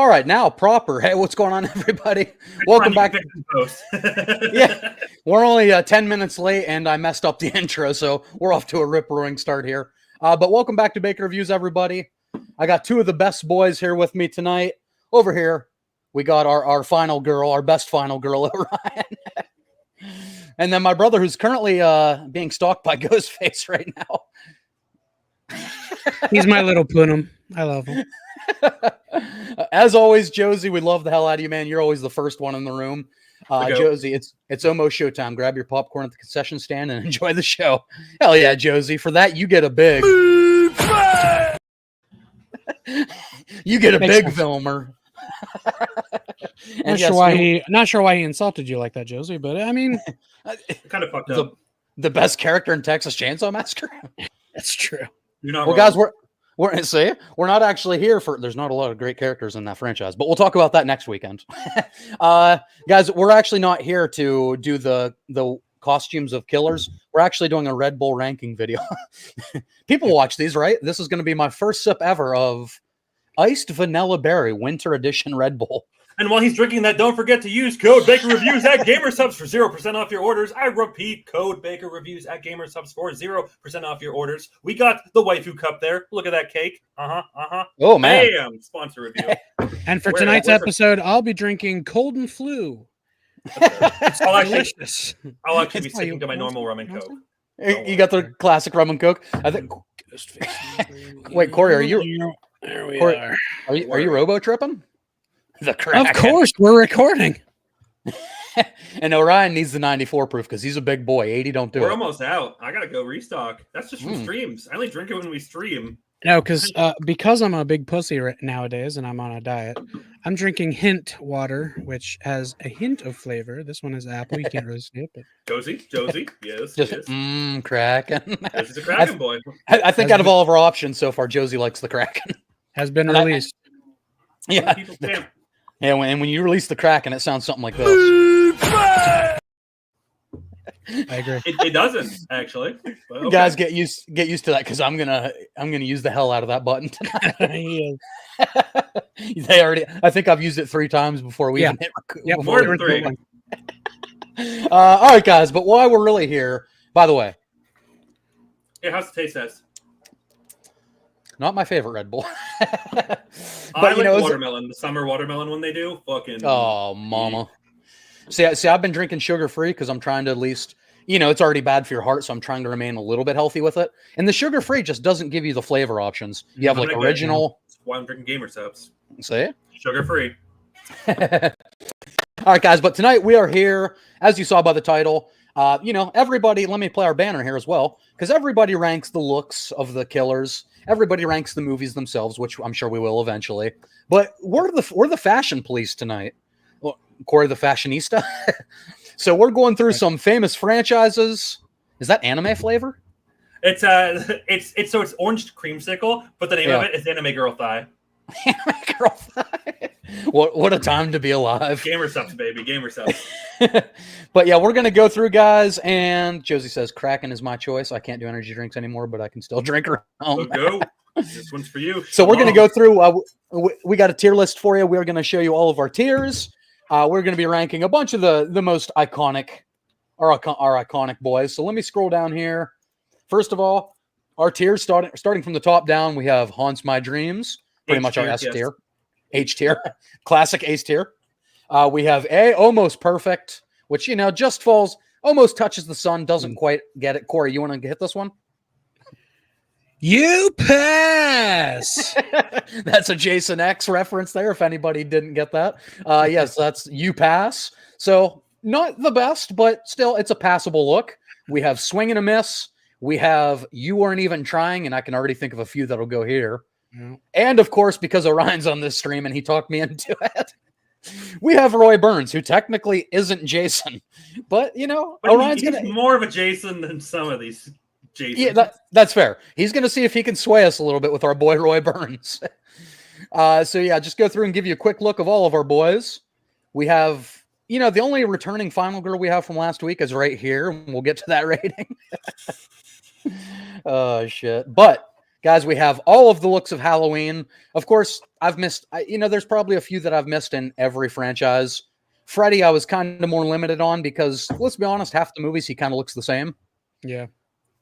All right, now proper. Hey, what's going on, everybody? Welcome back. Yeah, we're only 10 minutes late, and I messed up the intro, so we're off to a rip-roaring start here. But welcome back to Baker Reviews, everybody. I got two of the best boys here with me tonight. Over here, we got our final girl, our best final girl, Orion. And then my brother, who's currently being stalked by Ghostface right now. He's my little punum. I love him. As always, Josie, we love the hell out of you, man. You're always the first one in the room. Josie, it's almost showtime. Grab your popcorn at the concession stand and enjoy the show. Hell yeah, Josie. For that, you get a big... you get a big filmer. Not sure why he insulted you like that, Josie, but I mean... kind of fucked up. The best character in Texas Chainsaw Massacre? That's true. You're not wrong. Guys, we're not actually here for... There's not a lot of great characters in that franchise, but we'll talk about that next weekend. Guys, we're actually not here to do the costumes of killers. We're actually doing a Red Bull ranking video. People watch these, right? This is going to be my first sip ever of Iced Vanilla Berry Winter Edition Red Bull. And while he's drinking that, don't forget to use code Baker Reviews at GamerSubs for 0% off your orders. I repeat, code Baker Reviews at GamerSubs for 0% off your orders. We got the waifu cup there. Look at that cake. Oh, man. Bam! Sponsor review. And for tonight's episode, I'll be drinking Cold and Flu. I'll actually be sticking to my normal rum and coke. You got the classic rum and coke. I think. Wait, Corey, are you? There we are. Are you robo tripping? The crack. Of course, we're recording. And Orion needs the 94 proof because he's a big boy. 80 don't do it. We're almost out. I gotta go restock. That's just from streams. I only drink it when we stream. No, because I'm a big pussy nowadays and I'm on a diet. I'm drinking Hint water, which has a hint of flavor. This one is apple. You can't really see it, but Josie, yes, just Kraken. This is a Kraken boy. I think out of all of our options so far, Josie likes the Kraken. Has been released. Yeah. Yeah, when you release the Kraken, it sounds something like this. I agree. It doesn't actually. Okay. Guys, get used to that because I'm gonna use the hell out of that button tonight. I think I've used it 3 times before we even hit record. Yeah, more than 3. All right, guys, but why we're really here, by the way. Yeah, how's the taste test? Not my favorite Red Bull. I like watermelon. The summer watermelon when they do. Fucking. Oh, mama. See, I've been drinking sugar-free because I'm trying to at least, it's already bad for your heart, so I'm trying to remain a little bit healthy with it. And the sugar-free just doesn't give you the flavor options. You have like original. That's why I'm drinking GamerSubs. See? Sugar-free. All right, guys, but tonight we are here, as you saw by the title. Everybody, let me play our banner here as well, because everybody ranks the looks of the killers. Everybody ranks the movies themselves, which I'm sure we will eventually. But we're the fashion police tonight. Well, Corey the fashionista. So we're going through some famous franchises. Is that anime flavor? It's orange creamsicle, but the name of it is Anime Girl Thigh. Anime Girl Thigh. What a time to be alive. GamerSubs, baby. GamerSubs. But yeah, we're going to go through, guys. And Josie says Kraken is my choice. I can't do energy drinks anymore, but I can still drink her home. Go. This one's for you. So we're going to go through. We got a tier list for you. We're going to show you all of our tiers. We're going to be ranking a bunch of the most iconic, our iconic boys. So let me scroll down here. First of all, our tiers starting from the top down, we have Haunts My Dreams. Pretty much our S tier. H tier. Classic Ace tier. We have A, Almost Perfect, which, just falls, almost touches the sun, doesn't quite get it. Corey, you want to hit this one? You pass! That's a Jason X reference there, if anybody didn't get that. Yes, that's You Pass. So, not the best, but still, it's a passable look. We have Swing and a Miss. We have You Weren't Even Trying, and I can already think of a few that'll go here. Yeah. And, of course, because Orion's on this stream and he talked me into it, we have Roy Burns, who technically isn't Jason. But, Orion's he's more of a Jason than some of these Jasons. Yeah, that's fair. He's going to see if he can sway us a little bit with our boy Roy Burns. So, yeah, just go through and give you a quick look of all of our boys. We have, the only returning final girl we have from last week is right here. And we'll get to that rating. Oh, shit. But Guys, we have all of the looks of Halloween. Of course, I've missed, there's probably a few that I've missed in every franchise. Freddy, I was kind of more limited on because, let's be honest, half the movies he kind of looks the same. Yeah.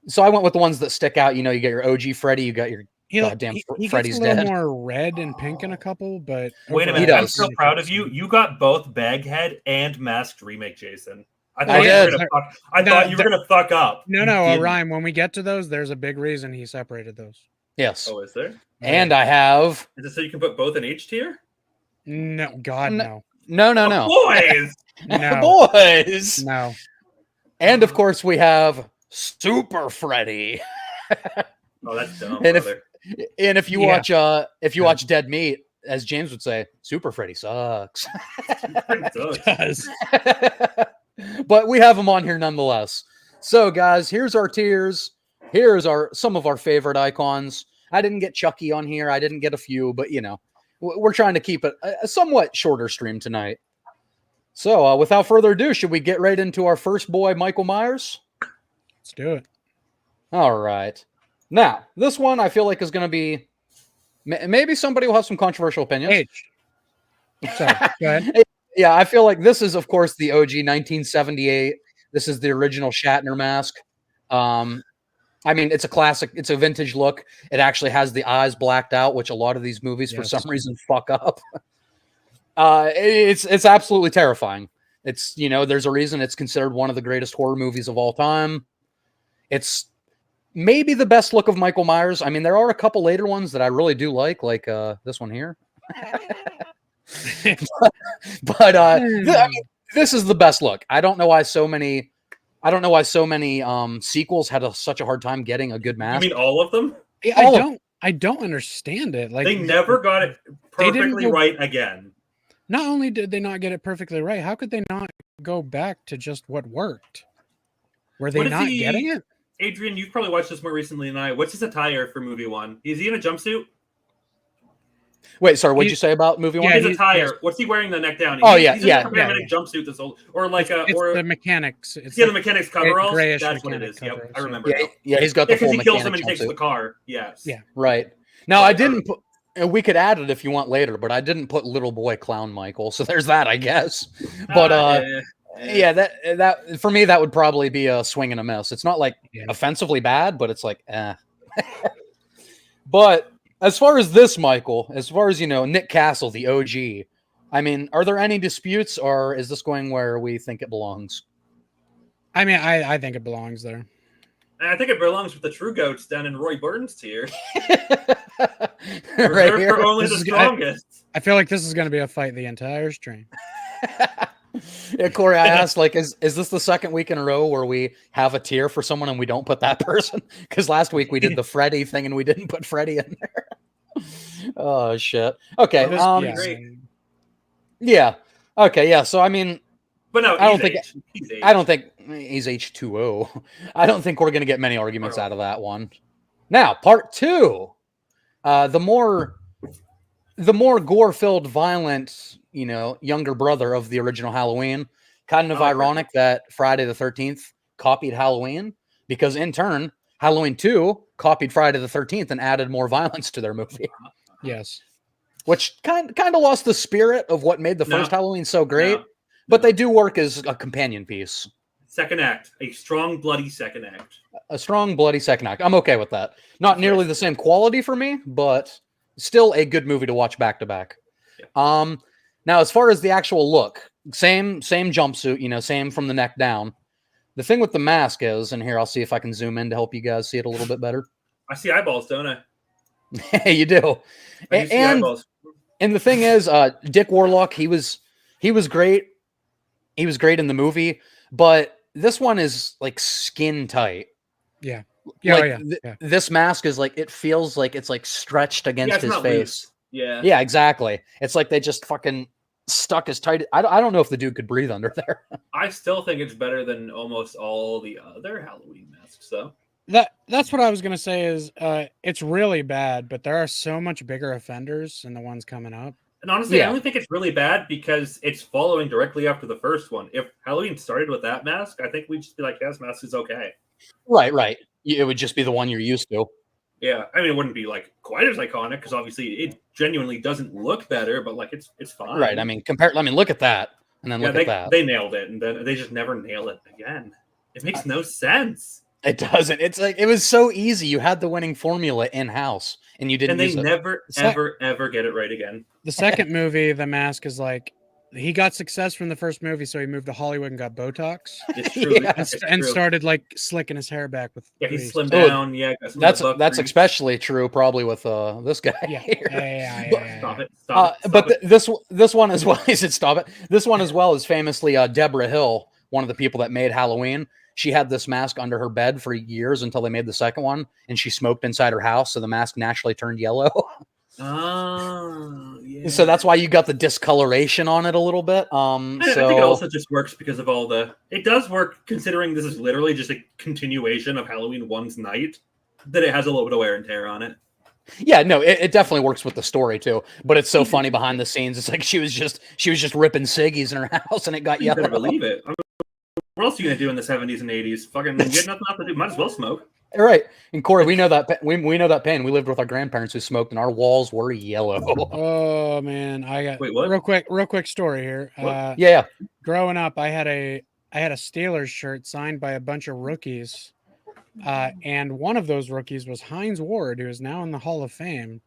So I went with the ones that stick out. You got your OG Freddy, you got your goddamn he Freddy's gets a little dead. more red and pink in a couple, but Wait a overall, minute, I'm does. so proud of you. You got both Baghead and Masked remake, Jason. I I did. thought you were gonna fuck up. No, You Ryan, when we get to those, there's a big reason he separated those. Yes. Oh, is there? And I have... Is it so you can put both in H tier? No, God, no. No. Boys! No. Boys! No. And, of course, we have Super Freddy. Oh, that's dumb, And brother. if you watch Dead Meat, as James would say, Super Freddy sucks. It does. But we have them on here nonetheless. So, guys, here's our tiers. Here's some of our favorite icons. I didn't get Chucky on here. I didn't get a few, but we're trying to keep it a somewhat shorter stream tonight. So, without further ado, should we get right into our first boy, Michael Myers? Let's do it. All right. Now, this one I feel like is going to be... Maybe somebody will have some controversial opinions. H. Sorry, go ahead. Yeah, I feel like this is, of course, the OG 1978. This is the original Shatner mask. I mean, it's a classic. It's a vintage look. It actually has the eyes blacked out, which a lot of these movies, for some reason, fuck up. It's absolutely terrifying. It's, there's a reason it's considered one of the greatest horror movies of all time. It's maybe the best look of Michael Myers. I mean, there are a couple later ones that I really do like this one here. but I mean, this is the best look. I don't know why so many sequels had such a hard time getting a good mask. You mean all of them? Yeah, I don't understand it. Like, they never got it perfectly right again. Not only did they not get it perfectly right, how could they not go back to just what worked? Were they not getting it? Adrian, you've probably watched this more recently than I. What's his attire for movie one? Is he in a jumpsuit? Wait, sorry, what'd you say about movie one? His attire. What's he wearing the neck down? Oh, he's in a paramedic jumpsuit that's old, or like it's the mechanics. It's the mechanics coveralls. Grayish That's what it is. coveralls. Yep, I remember. Yeah, he's got the full he kills him mechanic and he takes jumpsuit. the car. Yes. Yeah. Right. Now, I didn't put... We could add it if you want later, but I didn't put little boy clown Michael, so there's that, I guess. But yeah, that for me that would probably be a swing and a miss. It's not like offensively bad, but it's like But as far as this Michael, as far as Nick Castle, the OG, I mean, are there any disputes, or is this going where we think it belongs? I mean, I think it belongs there. I think it belongs with the True Goats down in Roy Burton's tier. Right here. For only the strongest. I feel like this is going to be a fight the entire stream. Yeah, Corey, I asked, is this the second week in a row where we have a tier for someone and we don't put that person? Because last week we did the Freddy thing and we didn't put Freddy in there. Oh, shit. Okay. Yeah. Okay, yeah. So, I mean... But no, I don't think he's H2O. I don't think we're going to get many arguments out of that one. Now, part two. The more gore-filled, violent, younger brother of the original Halloween. Kind of ironic that Friday the 13th copied Halloween, because in turn, Halloween 2 copied Friday the 13th and added more violence to their movie. Yes. Which kind of lost the spirit of what made the first Halloween so great. But they do work as a companion piece. Second act. A strong, bloody second act. A strong, bloody second act. I'm okay with that. Not nearly the same quality for me, but still a good movie to watch back to back. Yeah. Now, as far as the actual look, same jumpsuit, same from the neck down. The thing with the mask is, and here I'll see if I can zoom in to help you guys see it a little bit better. I see eyeballs, don't I? You do. See eyeballs. And the thing is, Dick Warlock, he was great. He was great in the movie, but this one is like skin tight. Yeah. This mask is it feels like it's stretched against his face. Loose. Yeah. Yeah, exactly. It's like they just fucking stuck as tight. I don't know if the dude could breathe under there. I still think it's better than almost all the other Halloween masks, though. That's what I was gonna say is it's really bad, but there are so much bigger offenders than the ones coming up. And honestly, I only think it's really bad because it's following directly after the first one. If Halloween started with that mask, I think we'd just be like, yes, mask is okay. Right. It would just be the one you're used to. Yeah, I mean, it wouldn't be like quite as iconic because obviously it genuinely doesn't look better, but like it's fine. Right. I mean, look at that, and then yeah, look at that. they nailed it, and then they just never nail it again. It makes no sense. It doesn't. It's like it was so easy. You had the winning formula in house, and you didn't And they use it. never, ever get it right again. The second movie, The Mask, is like he got success from the first movie, so he moved to Hollywood and got Botox It's true. Yeah. and started like slicking his hair back with. Yeah, he grease. slimmed down. Yeah, got some of the buck That's grease. especially true probably with this guy. Yeah, here. yeah. Stop it. Stop it. But this one as well. He said, "Stop it." This one as well is famously Deborah Hill, one of the people that made Halloween. She had this mask under her bed for years until they made the second one, and she smoked inside her house, so the mask naturally turned yellow. Oh, yeah. So that's why you got the discoloration on it a little bit. I think it also just works because of all the. It does work considering this is literally just a continuation of Halloween 1's night. That it has a little bit of wear and tear on it. Yeah, no, it definitely works with the story too. But it's so funny behind the scenes. It's like she was just ripping ciggies in her house, and it got You yellow. better believe it. I mean, what else are you gonna do in the 70s and 80s? Fucking you had nothing else to do. Might as well smoke. All right, and Corey, we know that we know that pain. We lived with our grandparents who smoked, and our walls were yellow. Oh man, I got Wait, what? real quick story here. Yeah, Growing up, I had a Steelers shirt signed by a bunch of rookies, and one of those rookies was Hines Ward, who is now in the Hall of Fame.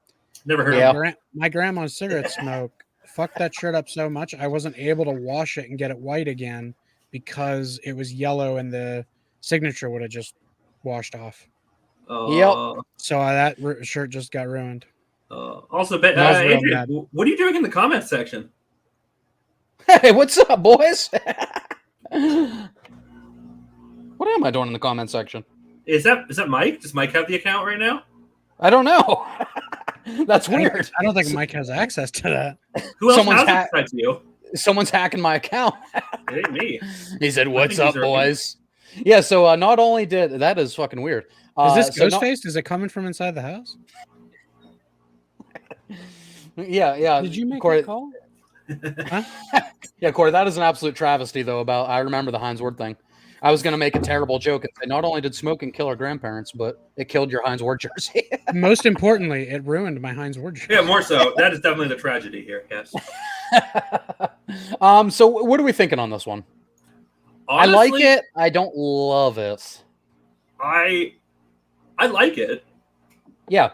Never heard Yeah. of it. My grandma's cigarette smoke fucked that shirt up so much I wasn't able to wash it and get it white again because it was yellow and the signature would have just washed off. So that shirt just got ruined. Also, That was real Adrian, bad. what are you doing in the comments section? Hey, what's up, boys? What am I doing in the comment section? Is that Mike? Does Mike have the account right now? I don't know. That's weird. I don't think Mike has access to that. Who else Someone's has it besides you? Someone's hacking my account. It ain't me. He said, "What's think up, these are boys?" Yeah. So not only did that is fucking weird. Is this so Ghostface? Is it coming from inside the house? Yeah. Did you make Corey, a call? Yeah, Corey, that is an absolute travesty, though. I remember the Heinz Ward thing. I was going to make a terrible joke and say, not only did smoking kill our grandparents, but it killed your Heinz Ward jersey. Most importantly, it ruined my Heinz Ward shirt. Yeah, more so. That is definitely the tragedy here. Yes. So what are we thinking on this one? Honestly, I like it. I don't love it. I like it. Yeah.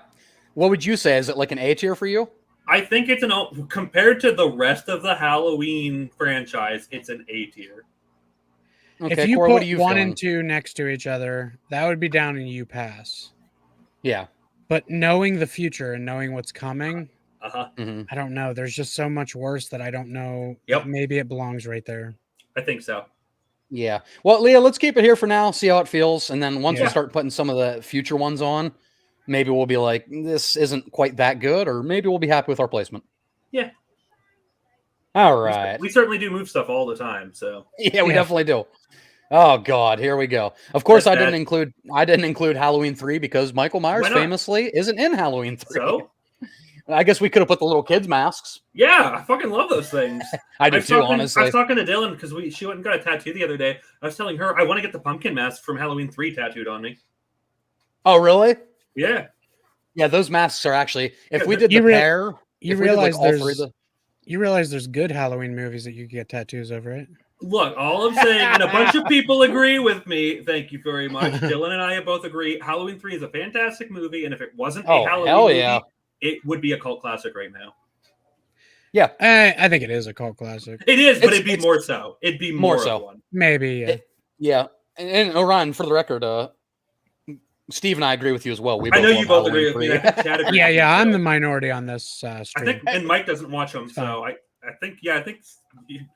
What would you say? Is it like an A tier for you? I think it's compared to the rest of the Halloween franchise, it's an A tier. Okay, If you Corey, put what are you one feeling? and two next to each other, that would be down in U pass. Yeah. But knowing the future and knowing what's coming, Mm-hmm. I don't know. There's just so much worse that I don't know. Yep. Maybe it belongs right there. I think so. Yeah. Well, Leah, let's keep it here for now, see how it feels. And then once we Yeah. start putting some of the future ones on, maybe we'll be like, this isn't quite that good, or maybe we'll be happy with our placement. Yeah. All right. We certainly do move stuff all the time, so Yeah, we Yeah. definitely do. Oh God, here we go. Of course, That's I didn't bad. include Halloween 3 because Michael Myers Why not? famously isn't in Halloween 3. so I guess we could have put the little kids masks. yeah, I fucking love those things. I do was too, talking, I honestly. was talking to Dylan because she went and got a tattoo the other day. I was telling her I want to get the pumpkin mask from Halloween 3 tattooed on me. Oh, really? Yeah. Yeah, those masks are actually. If we Yeah, did the you rea- pair, You if we did, like, realize all three of there's the- you realize there's good Halloween movies that you can get tattoos of, right? Look, all I'm saying, and a bunch of people agree with me. Thank you very much. Dylan and I both agree. Halloween 3 is a fantastic movie, and if it wasn't Oh, a Halloween hell movie, yeah. it would be a cult classic right now. I think it is a cult classic. It is, but It's- it'd be it's- more so. It'd be more more so. of one. Maybe. Yeah. Yeah, and Orion, for the record, Steve and I agree with you as well. We I know love you both Halloween agree with me. 3. I think Chad agrees Yeah, with yeah. me, I'm so. the minority on this I stream. think, and Mike doesn't watch them, It's fine. so I think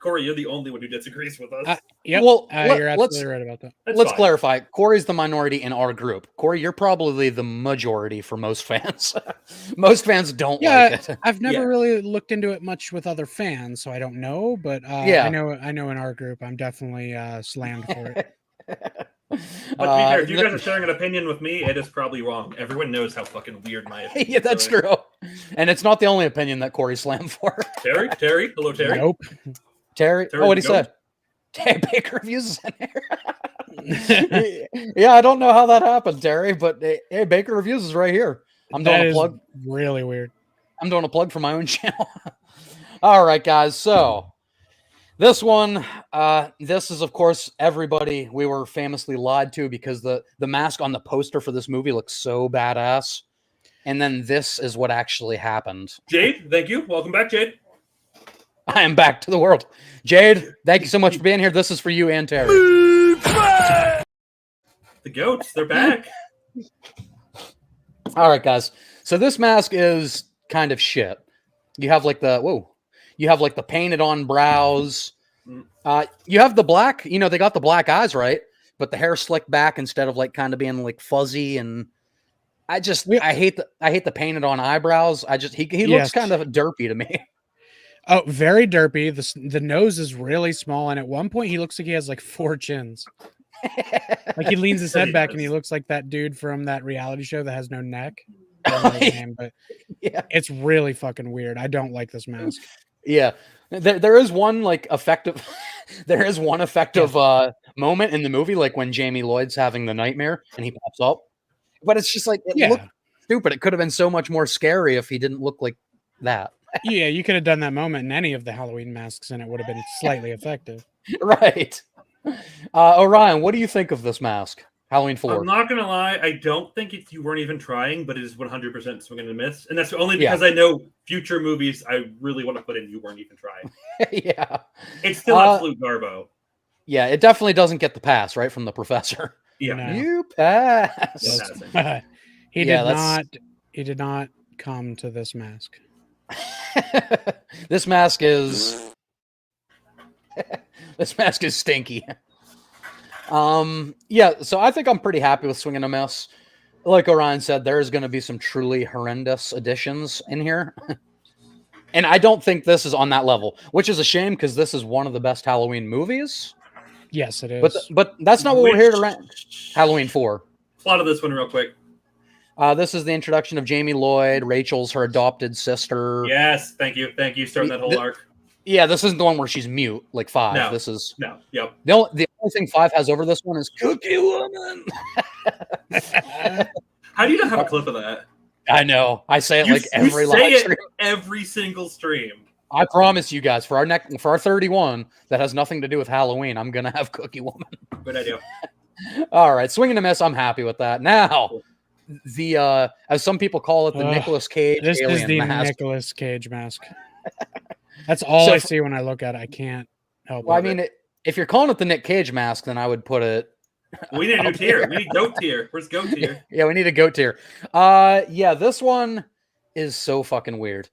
Corey, you're the only one who disagrees with us. Yep. Well, You're let's absolutely right about that. That's let's fine. clarify. Corey's the minority in our group. Corey, you're probably the majority for most fans. Most fans don't Yeah, like it. I've never Yeah. really looked into it much with other fans, so I don't know. But Yeah. I know in our group, I'm definitely slammed for it. But to be fair, if you guys are sharing an opinion with me, it is probably wrong. Everyone knows how fucking weird my opinion Yeah, that's is. true. And it's not the only opinion that Corey slammed for. Terry, hello, Terry. Nope. Terry, Terry oh, what'd he the say? Hey, Baker Reviews is in here. Yeah, I don't know how that happened, Terry, but hey, Baker Reviews is right here. I'm doing a plug. Really weird. I'm doing a plug for my own channel. All right, guys. So this one, this is, of course, everybody we were famously lied to because the mask on the poster for this movie looks so badass. And then this is what actually happened. Jade, thank you. Welcome back, Jade. I am back to the world. Jade, thank you so much for being here. This is for you and Terry. The goats, they're back. All right, guys. So this mask is kind of shit. You have like the painted on brows. You have the black, they got the black eyes, right? But the hair slicked back instead of like kind of being like fuzzy, and I hate the painted on eyebrows. He looks kind of derpy to me. Oh, very derpy. The nose is really small, and at one point he looks like he has like 4 chins. Like he leans his head back, and he looks like that dude from that reality show that has no neck. I don't know his name, but yeah, it's really fucking weird. I don't like this mask. Yeah, there is one like effective. There is one effective moment in the movie, like when Jamie Lloyd's having the nightmare and he pops up. But it's just like it looked stupid. It could have been so much more scary if he didn't look like that. Yeah, you could have done that moment in any of the Halloween masks, and it would have been slightly effective. Right. Orion, what do you think of this mask? Halloween 4. I'm not gonna lie, I don't think you weren't even trying, but it is 100% swing and a miss, and that's only because I know future movies I really want to put in. You weren't even trying. Yeah, it's still absolute garbo. Yeah, it definitely doesn't get the pass right from the professor. Yeah, No. You pass. He did not come to this mask. This mask is stinky. Yeah, so I think I'm pretty happy with Swing and a Miss. Like Orion said, there is going to be some truly horrendous additions in here. And I don't think this is on that level, which is a shame because this is one of the best Halloween movies. Yes, it is. But that's not what we're here to rank. Halloween 4. Plot of this one real quick. This is the introduction of Jamie Lloyd. Rachel's her adopted sister. Yes, thank you. Starting that whole arc. Yeah, this isn't the one where she's mute, like 5. No, this is Yep. The only thing 5 has over this one is Cookie Woman. How do you not have a clip of that? I know. I say it every live stream. Every single stream. I promise you guys, for our 31 that has nothing to do with Halloween, I'm gonna have Cookie Woman. Good idea. All right, Swing and a Miss. I'm happy with that. Now, the as some people call it, the Nicolas Cage this alien is the mask. Nicolas Cage mask. That's all I see when I look at it. I can't help Well, it. I mean, if you're calling it the Nick Cage mask, then I would put it. We need a new tier. We need goat tier. Where's goat tier? Yeah, we need a goat tier. Yeah, this one is so fucking weird.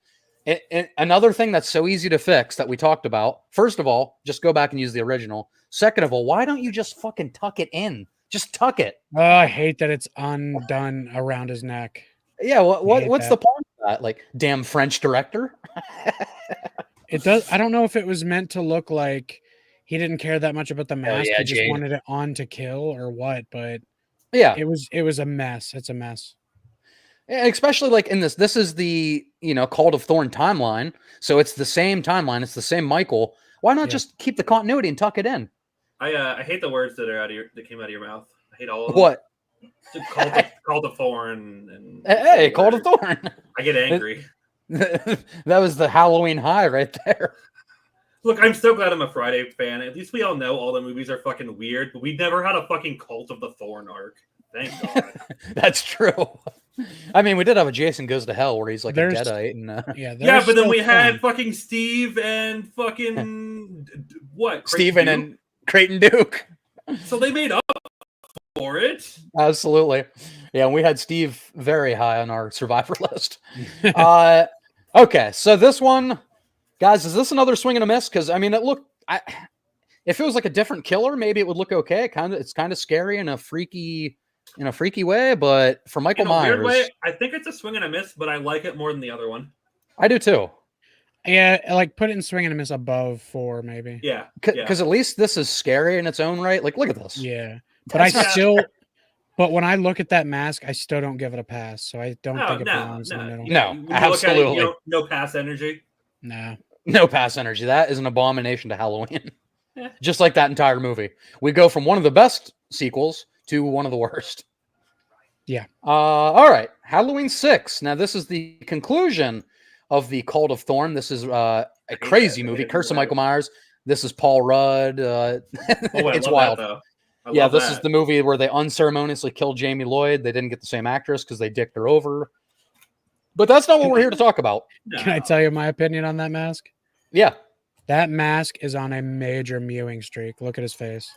And another thing that's so easy to fix that we talked about. First of all, just go back and use the original. Second of all, why don't you just fucking tuck it in? Just tuck it. Oh, I hate that it's undone around his neck. Yeah, what's the point of that? Like, damn French director. It does. I don't know if it was meant to look like he didn't care that much about the mask. yeah, he just Jade. wanted it on to kill or what, but Yeah, it was a mess. It's a mess. Yeah, especially like in this is the Cult of Thorn timeline, so it's the same timeline, it's the same Michael. Why not just keep the continuity and tuck it in? I hate the words that came out of your mouth. I hate all of them. What? Cult of Thorn and Hey, Cult of Thorn. I get angry. That was the Halloween high right there. Look, I'm so glad I'm a Friday fan. At least we all know all the movies are fucking weird, but we never had a fucking Cult of the Thorn arc. Thank God. That's true. I mean, we did have a Jason Goes to Hell where he's like a Deadite. And, yeah, but then we had fucking Steve and fucking what? Steven and Creighton Duke. So they made up for it. Absolutely. Yeah, and we had Steve very high on our survivor list. Okay, so this one, guys, is this another Swing and a Miss? Because I mean, if it was like a different killer, maybe it would look okay. It's kind of scary in a freaky way, but for Michael Myers, weird way, I think it's a Swing and a Miss, but I like it more than the other one. I do too. Yeah, like put it in Swing and a Miss above 4, maybe. Yeah, because at least this is scary in its own right. Like, look at this. Yeah, but But when I look at that mask, I still don't give it a pass. So I don't think it belongs in the middle. No, absolutely. No pass energy. No pass energy. That is an abomination to Halloween. Just like that entire movie. We go from one of the best sequels to one of the worst. Yeah. All right. Halloween 6. Now, this is the conclusion of the Cult of Thorn. This is a crazy movie. Curse of Michael Myers. This is Paul Rudd. It's wild. That, yeah, this is the movie where they unceremoniously killed Jamie Lloyd. They didn't get the same actress because they dicked her over. But that's not what we're here to talk about. No. Can I tell you my opinion on that mask? Yeah. That mask is on a major mewing streak. Look at his face.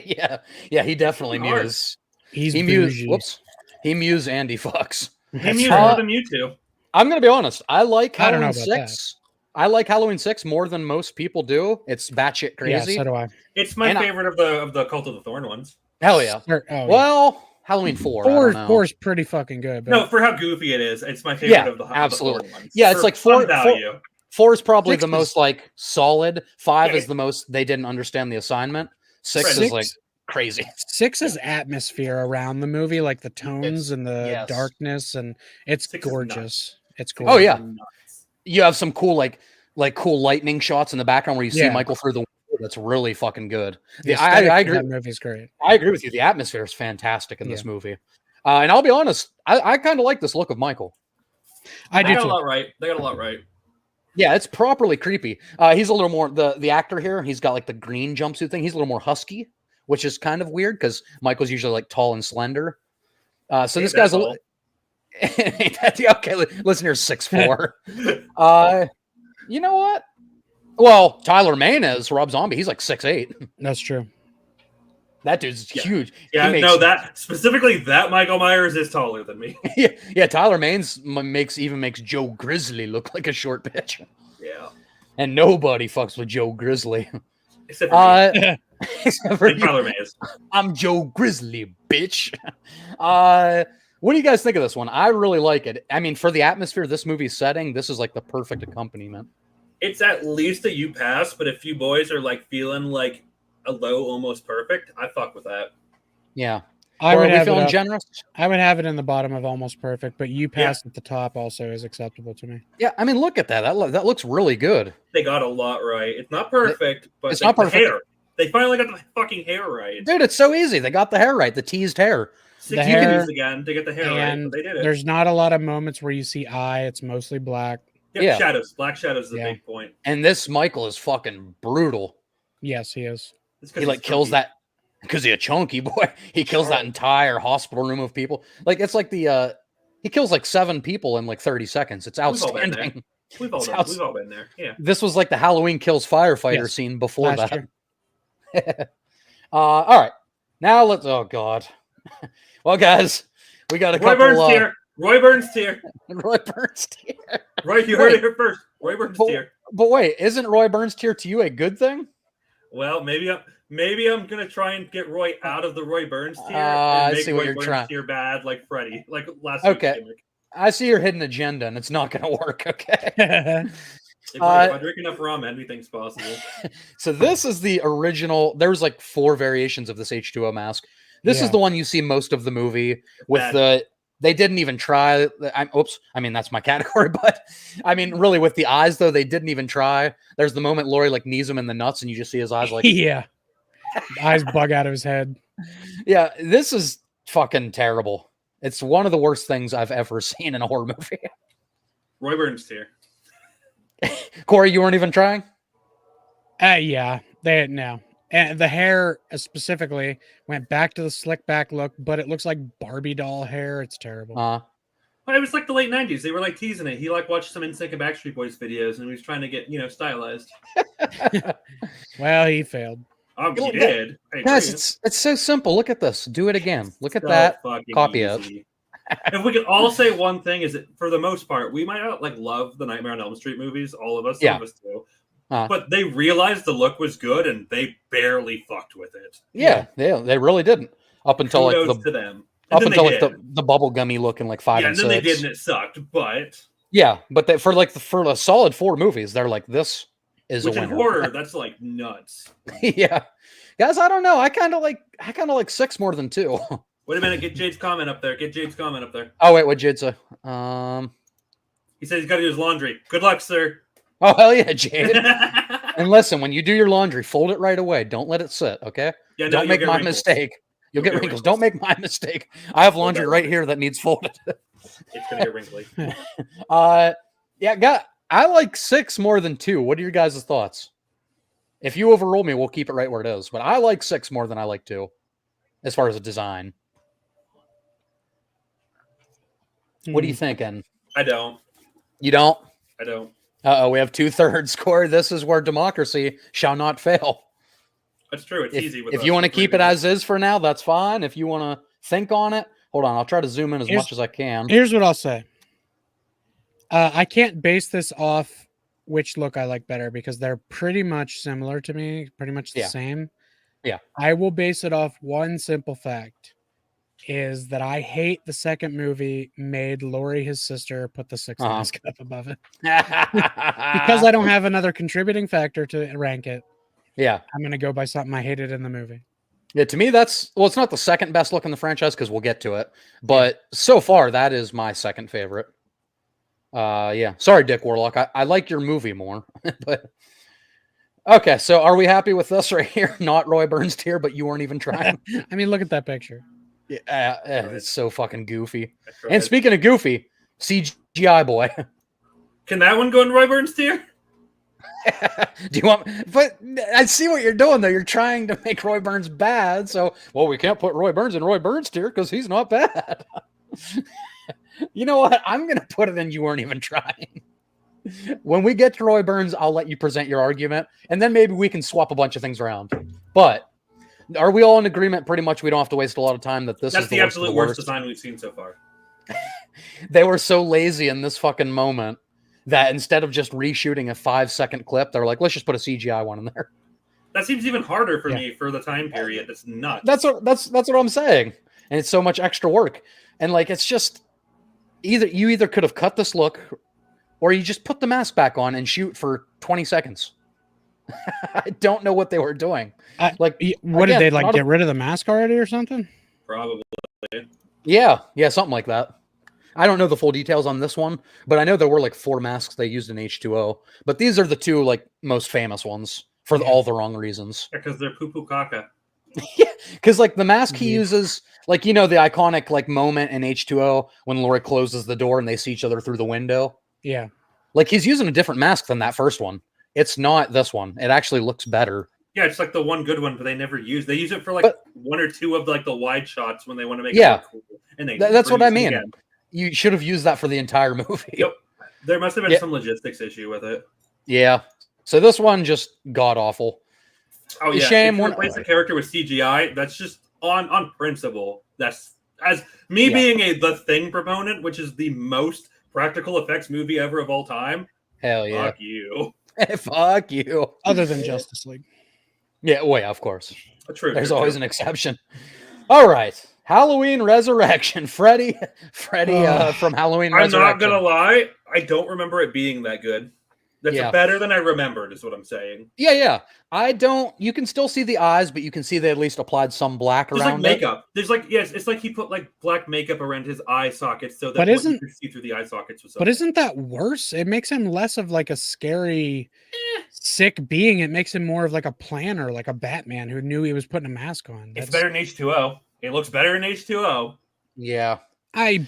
Yeah, he definitely mews. He's He mews. bougie. Whoops. He mews and he fucks. He mews more than Mewtwo. I'm gonna be honest. I like I don't know Halloween about 6. I like Halloween 6 more than most people do. It's batshit crazy. Yeah, so do I. It's my favorite of the Cult of the Thorn ones. Hell yeah. Well, Halloween 4. 4 is pretty fucking good. But... No, for how goofy it is, it's my favorite of the absolutely. Thorn ones. Yeah, it's like 4 value. 4 is probably 6 the most like solid. 5 Yeah. is the most they didn't understand the assignment. 6 is like crazy. 6 is atmosphere around the movie, like the tones and the darkness, and it's 6 is gorgeous. nuts. It's gorgeous. Oh yeah. You have some cool like cool lightning shots in the background where you see Yeah. Michael through the window. That's really fucking good. I agree. That movie's great. I agree with you. The atmosphere is fantastic in this movie. And I'll be honest, I kind of like this look of Michael. I do They got too. a lot right. They got a lot right. Yeah, it's properly creepy. He's a little more the actor here. He's got like the green jumpsuit thing. He's a little more husky, which is kind of weird because Michael's usually like tall and slender. So this guy's a little. Okay, listen here, 6'4". You know what? Well, Tyler Mane is Rob Zombie. He's like 6'8". That's true. That dude's huge. Yeah, that specifically that Michael Myers is taller than me. yeah. Tyler Mane's makes Joe Grizzly look like a short bitch. Yeah. And nobody fucks with Joe Grizzly. Except for me. Except for Tyler Mays. I'm Joe Grizzly, bitch. What do you guys think of this one? I really like it. I mean, for the atmosphere this movie's setting, this is like the perfect accompaniment. It's at least a you pass, but if you boys are like feeling like a low almost perfect, I fuck with that. Yeah. I would have feeling generous? I would have it in the bottom of almost perfect, but you pass at the top also is acceptable to me. Yeah, I mean, look at that. That looks really good. They got a lot right. It's not perfect, but it's not perfect. The hair. They finally got the fucking hair right. Dude, it's so easy. They got the hair right. The teased hair. 6 years again to get the hair right, but they did it. There's not a lot of moments where you see eye. It's mosely black. Yeah, shadows. Black shadows is the big point. And this Michael is fucking brutal. Yes, he is. He like kills that because he's a chunky boy. He kills that entire hospital room of people. Like it's like the he kills like 7 people in like 30 seconds. It's outstanding. We've all been there. Yeah. This was like the Halloween Kills firefighter scene before that. All right. Now let's oh god. Well, guys, we got a couple. Roy Burns tier. Roy Burns tier. Right, you heard it here first. Roy Burns tier. But wait, isn't Roy Burns tier to you a good thing? Well, maybe I'm gonna try and get Roy out of the Roy Burns tier and I make see what Roy you're Burns trying. tier bad like Freddy, like last week's gimmick. I see your hidden agenda, and it's not gonna work. Okay. If I drink enough rum, anything's possible. So this is the original. There's like 4 variations of this H2O mask. This is the one you see most of the movie with they didn't even try. I mean, that's my category, but I mean, really with the eyes though, they didn't even try. There's the moment Laurie like knees him in the nuts and you just see his eyes like, eyes bug out of his head. Yeah. This is fucking terrible. It's one of the worst things I've ever seen in a horror movie. Roy Burns tier. Corey, you weren't even trying? Yeah, no. And the hair specifically went back to the slick back look, but it looks like Barbie doll hair. It's terrible. Well, it was like the late 90s. They were like teasing it. He like watched some NSYNC and Backstreet Boys videos and he was trying to get, stylized. Well, he failed. Oh, he did. Guys, it's so simple. Look at this. Do it again. Look at that. Copy it. If we could all say one thing, is that for the most part, we might not like love the Nightmare on Elm Street movies. All of us, some of us do. But they realized the look was good, and they barely fucked with it. Yeah, they really didn't. Up until Kudos like to them. Up until like the bubblegummy look in like 5 and 6. Yeah, and then they did, and it sucked. But yeah, but for a solid 4 movies, they're like, this is a winner. In horror, that's like nuts. Yeah, guys, I don't know. I kind of like 6 more than 2. Wait a minute, get Jade's comment up there. Oh wait, what Jade say? He says he's got to do his laundry. Good luck, sir. Oh hell yeah, Jade. And listen, when you do your laundry, fold it right away. Don't let it sit, okay? Yeah, no, Don't you'll make get my wrinkles. mistake. You'll get wrinkles. Don't make my mistake. I have laundry right here that needs folded. It's gonna get wrinkly. Yeah, I like 6 more than 2. What are your guys' thoughts? If you overrule me, we'll keep it right where it is. But I like 6 more than I like 2, as far as a design. What are you thinking? I don't. You don't? I don't. Uh-oh, we have 2/3 score. This is where democracy shall not fail. That's true. It's easy. If you want to keep it as is for now, that's fine. If you want to think on it, hold on. I'll try to zoom in as much as I can. Here's what I'll say. I can't base this off which look I like better because they're pretty much similar to me, pretty much the same. Yeah. I will base it off one simple fact is that I hate the second movie made Lori, his sister, put the 6 mask up above it. Because I don't have another contributing factor to rank it. Yeah. I'm going to go by something I hated in the movie. Yeah, to me, it's not the second best look in the franchise because we'll get to it. But so far, that is my second favorite. Yeah. Sorry, Dick Warlock. I like your movie more. But okay, so are we happy with this right here? Not Roy Burns tier, but you weren't even trying. I mean, look at that picture. Yeah, it's so fucking goofy. And speaking of goofy, CGI boy. Can that one go in Roy Burns tier? Do you want? But I see what you're doing though. You're trying to make Roy Burns bad. So, well, we can't put Roy Burns in Roy Burns tier because he's not bad. You know what? I'm gonna put it in. You weren't even trying. When we get to Roy Burns, I'll let you present your argument, and then maybe we can swap a bunch of things around. But are we all in agreement? Pretty much, we don't have to waste a lot of time. That's the absolute worst design we've seen so far. They were so lazy in this fucking moment that instead of just reshooting a 5-second clip, they're like, let's just put a CGI one in there. That seems even harder for me for the time period. That's nuts. That's what I'm saying. And it's so much extra work. And like, it's just you either could have cut this look or you just put the mask back on and shoot for 20 seconds. I don't know what they were doing. What did they like get rid of the mask already or something? Probably. Yeah, something like that. I don't know the full details on this one, but I know there were like 4 masks they used in H2O. But these are the 2 like most famous ones for all the wrong reasons. Because they're poo-poo caca. Yeah, because like the mask he uses, like the iconic like moment in H2O when Lori closes the door and they see each other through the window. Yeah, like he's using a different mask than that first one. It's not this one. It actually looks better. Yeah, it's like the one good one, but they never use. They use it for like 1 or 2 of like the wide shots when they want to make it look cool. And that's what I mean. Again. You should have used that for the entire movie. Yep. There must have been some logistics issue with it. Yeah. So this one just god awful. Oh yeah. Shame. If you replace the character with CGI, that's just on principle. That's as me being the Thing proponent, which is the most practical effects movie ever of all time. Hell yeah. Fuck you. Fuck you. Other than Justice League. Yeah, well, yeah, of course. True. There's always an exception. All right. Halloween Resurrection. Freddy from Halloween Resurrection. I'm not going to lie. I don't remember it being that good. That's better than I remembered is what I'm saying. Yeah. You can still see the eyes, but you can see they at least applied some black around like makeup. There's like, yes, it's like he put like black makeup around his eye sockets so that you can see through the eye sockets. But isn't that worse? It makes him less of like a scary, sick being. It makes him more of like a planner, like a Batman who knew he was putting a mask on. It's better in H2O. It looks better in H2O. Yeah. I'm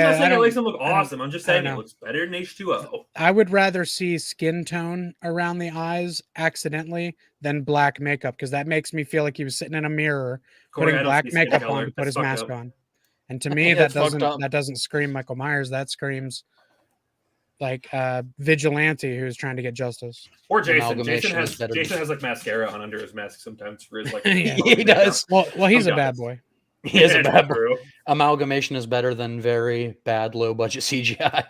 not saying it makes him look awesome. I'm just saying it looks better in H2O. I would rather see skin tone around the eyes accidentally than black makeup because that makes me feel like he was sitting in a mirror putting black makeup on to put his mask on. And to me, that doesn't scream Michael Myers. That screams like vigilante who's trying to get justice. Or Jason. Jason has like mascara on under his mask sometimes for his like. He does. Well, he's a bad boy. He is a bad boy. Amalgamation is better than very bad low budget CGI.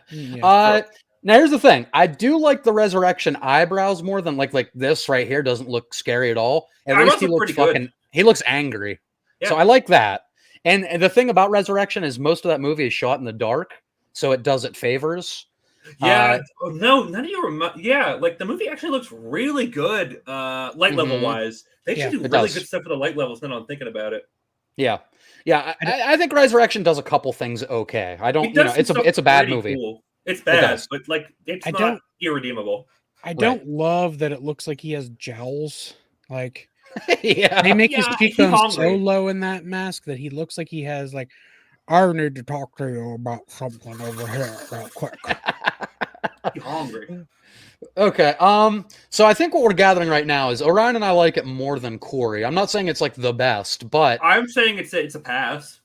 Now here's the thing. I do like the Resurrection eyebrows more than like this right here doesn't look scary at all. At least he looks he looks angry. Yeah. So I like that. And the thing about Resurrection is most of that movie is shot in the dark, so it does it favors. Yeah. No, none of you like the movie actually looks really good light level wise. They should do really good stuff for the light levels now I'm thinking about it. Yeah. Yeah, I think Resurrection does a couple things okay. I don't, it's a bad movie. Cool. It's bad, but like it's not irredeemable. I don't love that it looks like he has jowls. Like Yeah. they make his Yeah, he's cheekbones so hungry. low in that mask that he looks like he has like, I need to talk to you about something over here real quick. He's hungry. Okay. So I think what we're gathering right now is Orion and I like it more than Corey. I'm not saying it's like the best, but I'm saying it's a pass.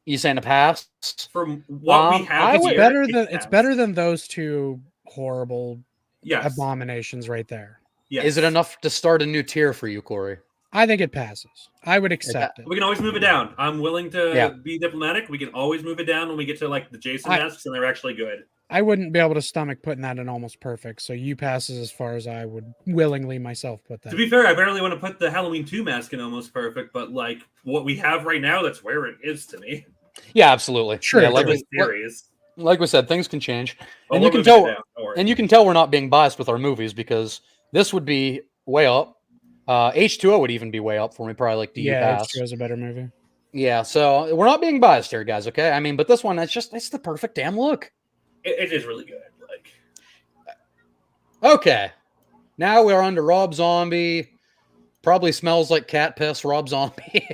you saying a pass? From what we have It's here, it's better than those two horrible yes. abominations right there. Yes. Is it enough to start a new tier for you, Corey? I think it passes. I would accept it. We can always move it down. I'm willing to be diplomatic. We can always move it down when we get to like the Jason masks, and they're actually good. I wouldn't be able to stomach putting that in almost perfect, so you passes as far as I would willingly myself put that. To be fair, I barely want to put the Halloween 2 mask in almost perfect, but like what we have right now, that's where it is to me. Yeah, absolutely. Sure. Yeah, like we said, things can change, oh, and you can tell. And you can tell we're not being biased with our movies because this would be way up. H2O would even be way up for me, probably like DU Pass. H2O is a better movie. Yeah, so we're not being biased here, guys. Okay, I mean, but this one, it's the perfect damn look. It is really good. Like, okay, now we're on to Rob Zombie. Probably smells like cat piss, Rob Zombie.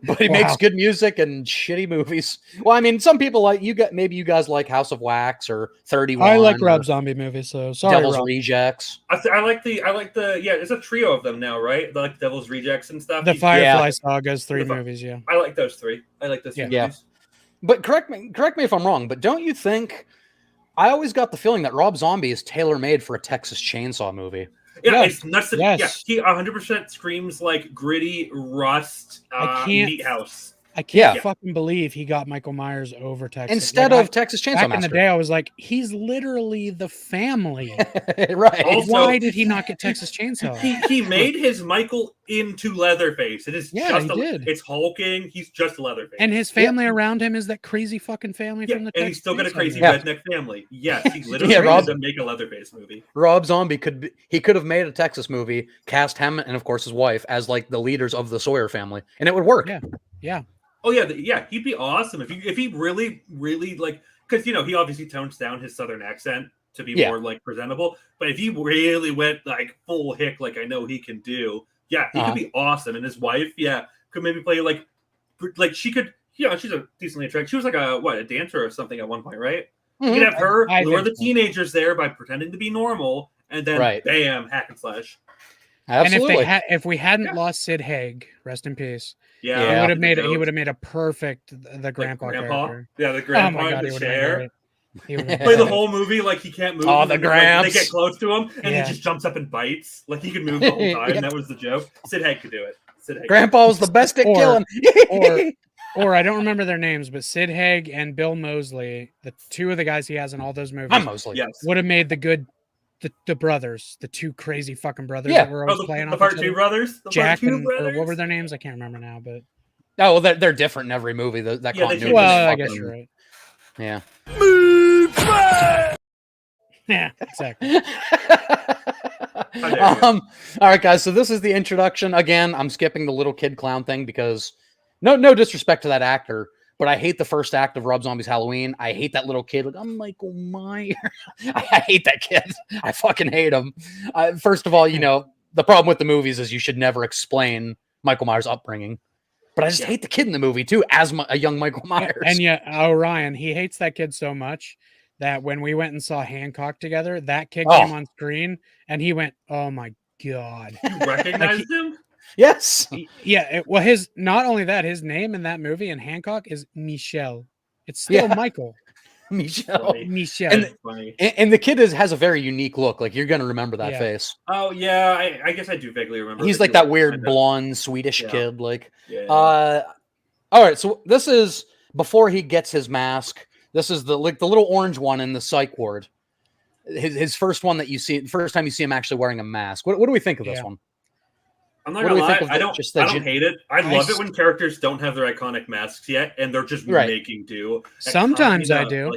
But he makes good music and shitty movies. Well, I mean, some people like maybe you guys like House of Wax or 31. I like Rob Zombie movies, so sorry. Devil's Rob. Rejects. I like the it's a trio of them now, right? Like Devil's Rejects and stuff. The Firefly Saga's 3 movies, yeah. I like those 3. I like those 3 movies. Yeah. But correct me if I'm wrong, but don't you think I always got the feeling that Rob Zombie is tailor-made for a Texas Chainsaw movie? Yeah, it's nuts. Yeah, he 100% screams like gritty Rust Meat House. I can't fucking believe he got Michael Myers over Texas. Instead of Texas Chainsaw Massacre. Back in the day, I was like, he's literally the family. Right. Also, why did he not get Texas Chainsaw? He made his Michael into Leatherface. It is he did. It's hulking. He's just Leatherface. And his family around him is that crazy fucking family from the and Texas he's still got a crazy movie. redneck family. Yes, he literally wanted to make a Leatherface movie. Rob Zombie could have made a Texas movie, cast him and of course his wife as like the leaders of the Sawyer family, and it would work. Yeah. Oh yeah, he'd be awesome if he really like, because he obviously tones down his southern accent to be more like presentable. But if he really went like full hick, like I know he can do, he could be awesome. And his wife, could maybe play like she could, she's a decently attractive. She was like a dancer or something at one point, right? You could have her lure the teenagers there by pretending to be normal, and then bam, hack and slash. Absolutely. And if we hadn't lost Sid Haig, rest in peace. Yeah, he would have made a perfect the grandpa character. Yeah, the grandpa. Oh my God, the chair. Play the whole movie like he can't move. Oh, the Gramps. They get close to him, and he just jumps up and bites. Like he could move the whole time. That was the joke. Sid Haig could do it. Grandpa was the best at killing. or I don't remember their names, but Sid Haig and Bill Moseley, the two of the guys he has in all those movies, would have made the brothers, the two crazy fucking brothers that were always playing the part 2 brothers, Jack and or what were their names? I can't remember now, but well, they're different in every movie. That continuity. Well, I guess you're right. Yeah. Yeah, exactly. All right, guys. So this is the introduction. Again, I'm skipping the little kid clown thing because no disrespect to that actor. But I hate the first act of Rob Zombie's Halloween. I hate that little kid. Like, I'm Michael Myers. I hate that kid. I fucking hate him. First of all, the problem with the movies is you should never explain Michael Myers' upbringing. But I just hate the kid in the movie, too, as a young Michael Myers. And yet, Ryan, he hates that kid so much that when we went and saw Hancock together, that kid came on screen, and he went, oh, my God. You recognized him? Yes. Yeah. Not only that, his name in that movie in Hancock is Michel. It's still Michael. Michel. And the kid has a very unique look. Like you're gonna remember that face. Oh yeah, I guess I do vaguely remember. He's like that weird blonde Swedish kid. Like, all right. So this is before he gets his mask. This is the little orange one in the psych ward. His first one that you see, first time you see him actually wearing a mask. What do we think of this one? I'm not gonna lie, I don't hate it. I love it when characters don't have their iconic masks yet, and they're just making do. Sometimes I do.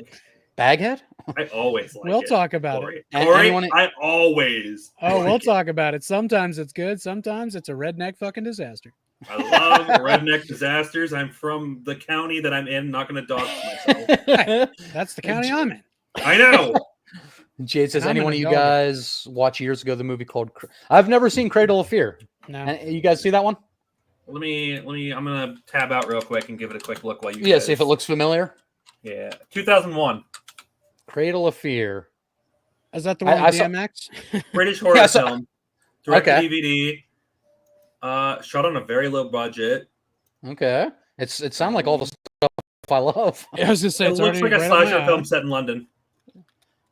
Baghead? I always like We'll talk about it. Corey, I always. We'll talk about it. Sometimes it's good. Sometimes it's a redneck fucking disaster. I love redneck disasters. I'm from the county that I'm in. Not going to dox myself. That's the county I'm in. I know. Jade says, And I'm anyone an of you adult. guys watch years ago the movie called? I've never seen Cradle of Fear. No. You guys see that one? Let me. I'm gonna tab out real quick and give it a quick look while you. Yeah, guys... see if it looks familiar. Yeah, 2001. Cradle of Fear. Is that the one with DMX? British horror film. Direct Okay. DVD. Shot on a very low budget. Okay. It sounds like all the stuff I love. I was just saying, It looks like a slasher film set in London.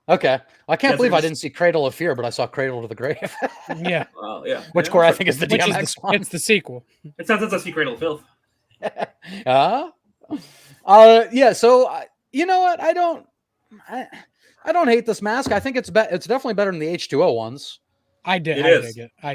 Okay. I can't believe I just... didn't see Cradle of Fear, but I saw Cradle to the Grave. Yeah. Well, yeah. Which core I think is the DMX one. It's the sequel. It sounds like a Cradle of Filth. Yeah, so you know what? I don't hate this mask. I think it's definitely better than the H2O ones. I dig it. I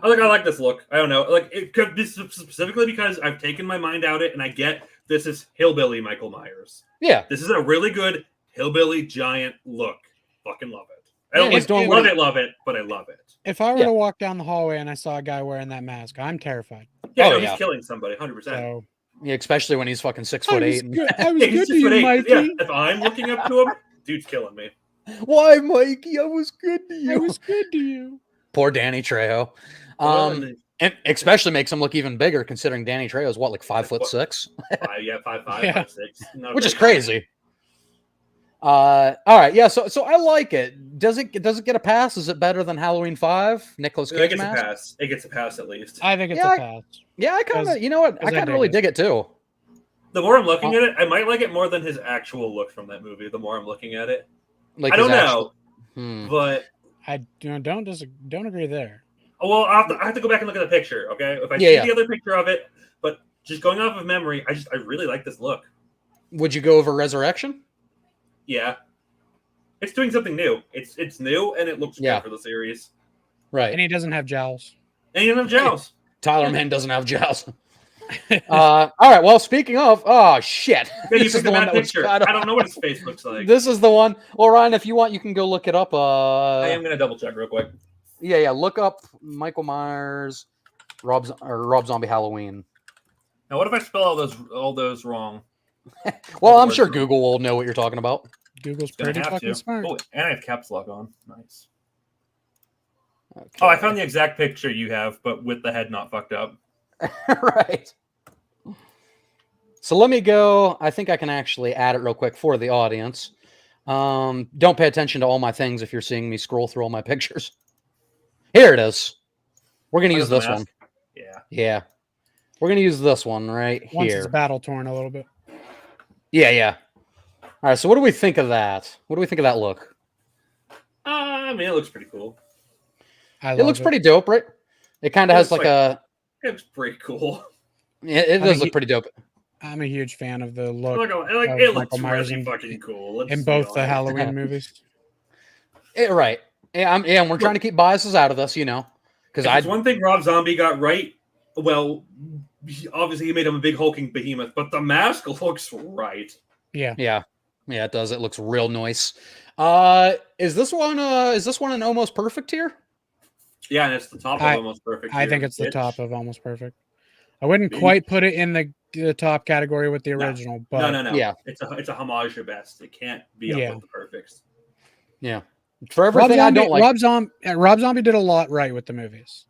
like this look. I don't know. Like, it could be specifically because I've taken my mind out it and I get this is hillbilly Michael Myers. Yeah. This is a really good hillbilly giant look. Fucking love it. I don't love it, but I love it. If I were to walk down the hallway and I saw a guy wearing that mask, I'm terrified. Yeah, he's killing somebody, 100%. So, yeah, especially when he's fucking 6'8". I was good to you, Mikey. Yeah, if I'm looking up to him, dude's killing me. Why, Mikey? I was good to you. I was good to you. Poor Danny Trejo. And especially makes him look even bigger considering Danny Trejo is what, like 5'6"? 5'5", 5'6", which is crazy. All right, yeah. So I like it. Does it get a pass? Is it better than Halloween 5? Nicolas Cage It gets mask? a pass. It gets a pass at least. I think it's a pass. Yeah, I kind of. You know what? I kind of really dig it too. The more I'm looking at it, I might like it more than his actual look from that movie. The more I'm looking at it, like I don't know, but I don't agree there. Oh, well, I have to go back and look at the picture. Okay, if I see the other picture of it, but just going off of memory, I really like this look. Would you go over Resurrection? Yeah, it's doing something new. It's new and it looks good for the series. Right, and he doesn't have jowls. And he doesn't have jowls. Tyler Mann doesn't have jowls. All right. Well, speaking of, oh shit, this is the one picture. I don't know what his face looks like. This is the one. Well, Ryan, if you want, you can go look it up. I am gonna double check real quick. Yeah. Look up Michael Myers, Rob Zombie Halloween. Now, what if I spell all those wrong? Well, I'm sure Google will know what you're talking about. Google's pretty fucking smart. Oh, and I have caps lock on. Nice. Okay. Oh, I found the exact picture you have, but with the head not fucked up. Right. So let me go. I think I can actually add it real quick for the audience. Don't pay attention to all my things if you're seeing me scroll through all my pictures. Here it is. We're going to use this one. Yeah. We're going to use this one right here. Once it's battle torn a little bit. Yeah. All right, so what do we think of that? What do we think of that look? I mean, it looks pretty cool. It looks pretty dope, right? It kind of has like a... It looks pretty cool. It does look pretty dope. I'm a huge fan of the look. It looks really fucking cool. In both the Halloween movies. Right. Yeah, we're trying to keep biases out of this, you know. Because one thing Rob Zombie got right, well, obviously he made him a big hulking behemoth, but the mask looks right. Yeah, it does. It looks real nice. Is this one an almost perfect tier? Yeah, and it's the top of almost perfect. I think it's the top of almost perfect. I wouldn't quite put it in the top category with the original, but no. Yeah, it's a homage at best. It can't be up with the perfects. Yeah, for everything I don't like. Rob Zombie did a lot right with the movies.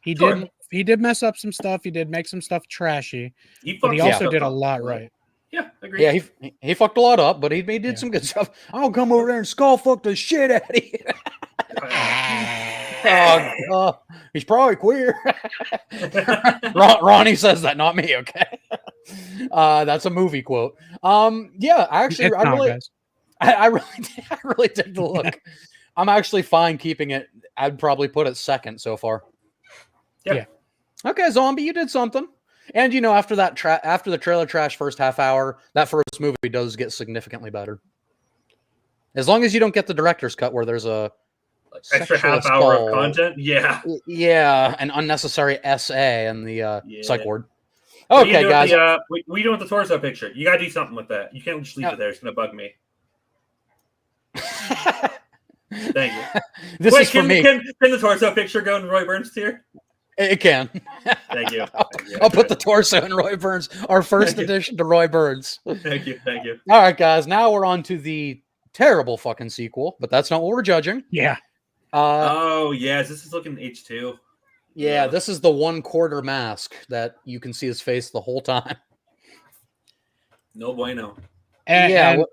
He did mess up some stuff. He did make some stuff trashy. But he also did a lot right. Yeah, I agree. Yeah, he fucked a lot up, but he did some good stuff. I'll come over there and skull fuck the shit out of you. He's probably queer. Ronnie says that, not me. Okay, that's a movie quote. Yeah, actually, I really dig the look. I'm actually fine keeping it. I'd probably put it second so far. Yeah. Okay, Zombie, you did something. And you know, after the trailer trash first half hour, that first movie does get significantly better. As long as you don't get the director's cut where there's a extra half hour of content. Yeah, an unnecessary essay in the psych ward. Okay, guys. What are you doing with the torso picture? You gotta do something with that. You can't just leave it there. It's gonna bug me. Thank you. This is for me. Can the torso picture go in Roy Burns tier? It can. Thank you. I'll put the torso in Roy Burns, our first addition to Roy Burns. Thank you. All right, guys. Now we're on to the Terrible fucking sequel, but that's not what we're judging. Yeah. Oh, yes. This is looking H2. Yeah, this is the 1/4 mask that you can see his face the whole time. No bueno. And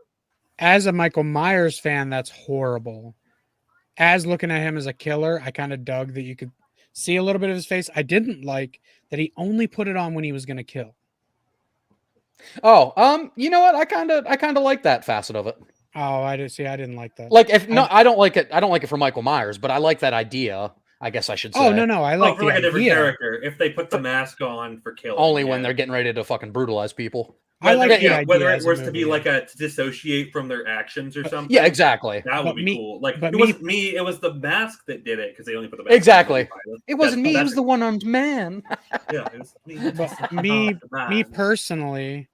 as a Michael Myers fan, that's horrible. As looking at him as a killer, I kind of dug that you could see a little bit of his face. I didn't like that he only put it on when he was going to kill. Oh, you know what? I kind of like that facet of it. Oh, I didn't like that. Like, I don't like it. I don't like it for Michael Myers, but I like that idea. I guess I should say. Oh no, I like for like a different character. If they put the mask on for killing, only when they're getting ready to fucking brutalize people. I like the idea whether it was to be like to dissociate from their actions or something. Yeah, exactly. That would be cool. Like it wasn't me; it was the mask that did it because they only put the mask. Exactly. It wasn't me; it was the one-armed man. Yeah, it was me. But me personally,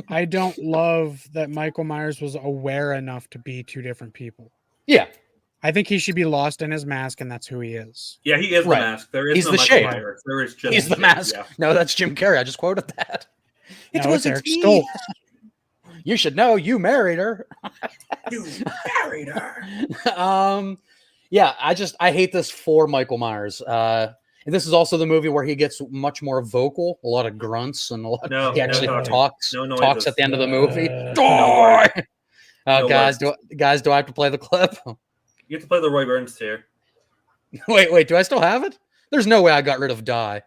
I don't love that Michael Myers was aware enough to be two different people. Yeah. I think he should be lost in his mask, and that's who he is. Yeah, he is the mask. There is He's no the Michael shade. Myers. There is just He's the mask. Yeah. No, that's Jim Carrey. I just quoted that. It wasn't me. Stoltz. You should know. You married her. You married her. Yeah. I hate this for Michael Myers. And this is also the movie where he gets much more vocal, a lot of grunts, and a lot. He actually talks at the end of the movie. Guys, do I have to play the clip? You have to play the Roy Burns tier. Wait, do I still have it? There's no way I got rid of Die. Did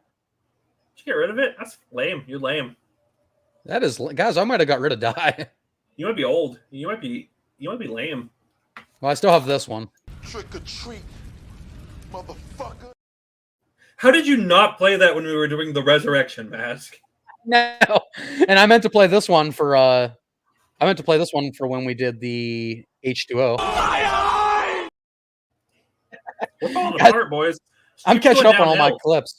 you get rid of it? That's lame. You're lame. That is, guys, I might have got rid of Die. You might be old. You might be lame. Well, I still have this one. Trick or treat, motherfucker. How did you not play that when we were doing the Resurrection Mask? No. And I meant to play this one for when we did the H2O. We're falling apart, boys. I'm catching up on all my clips.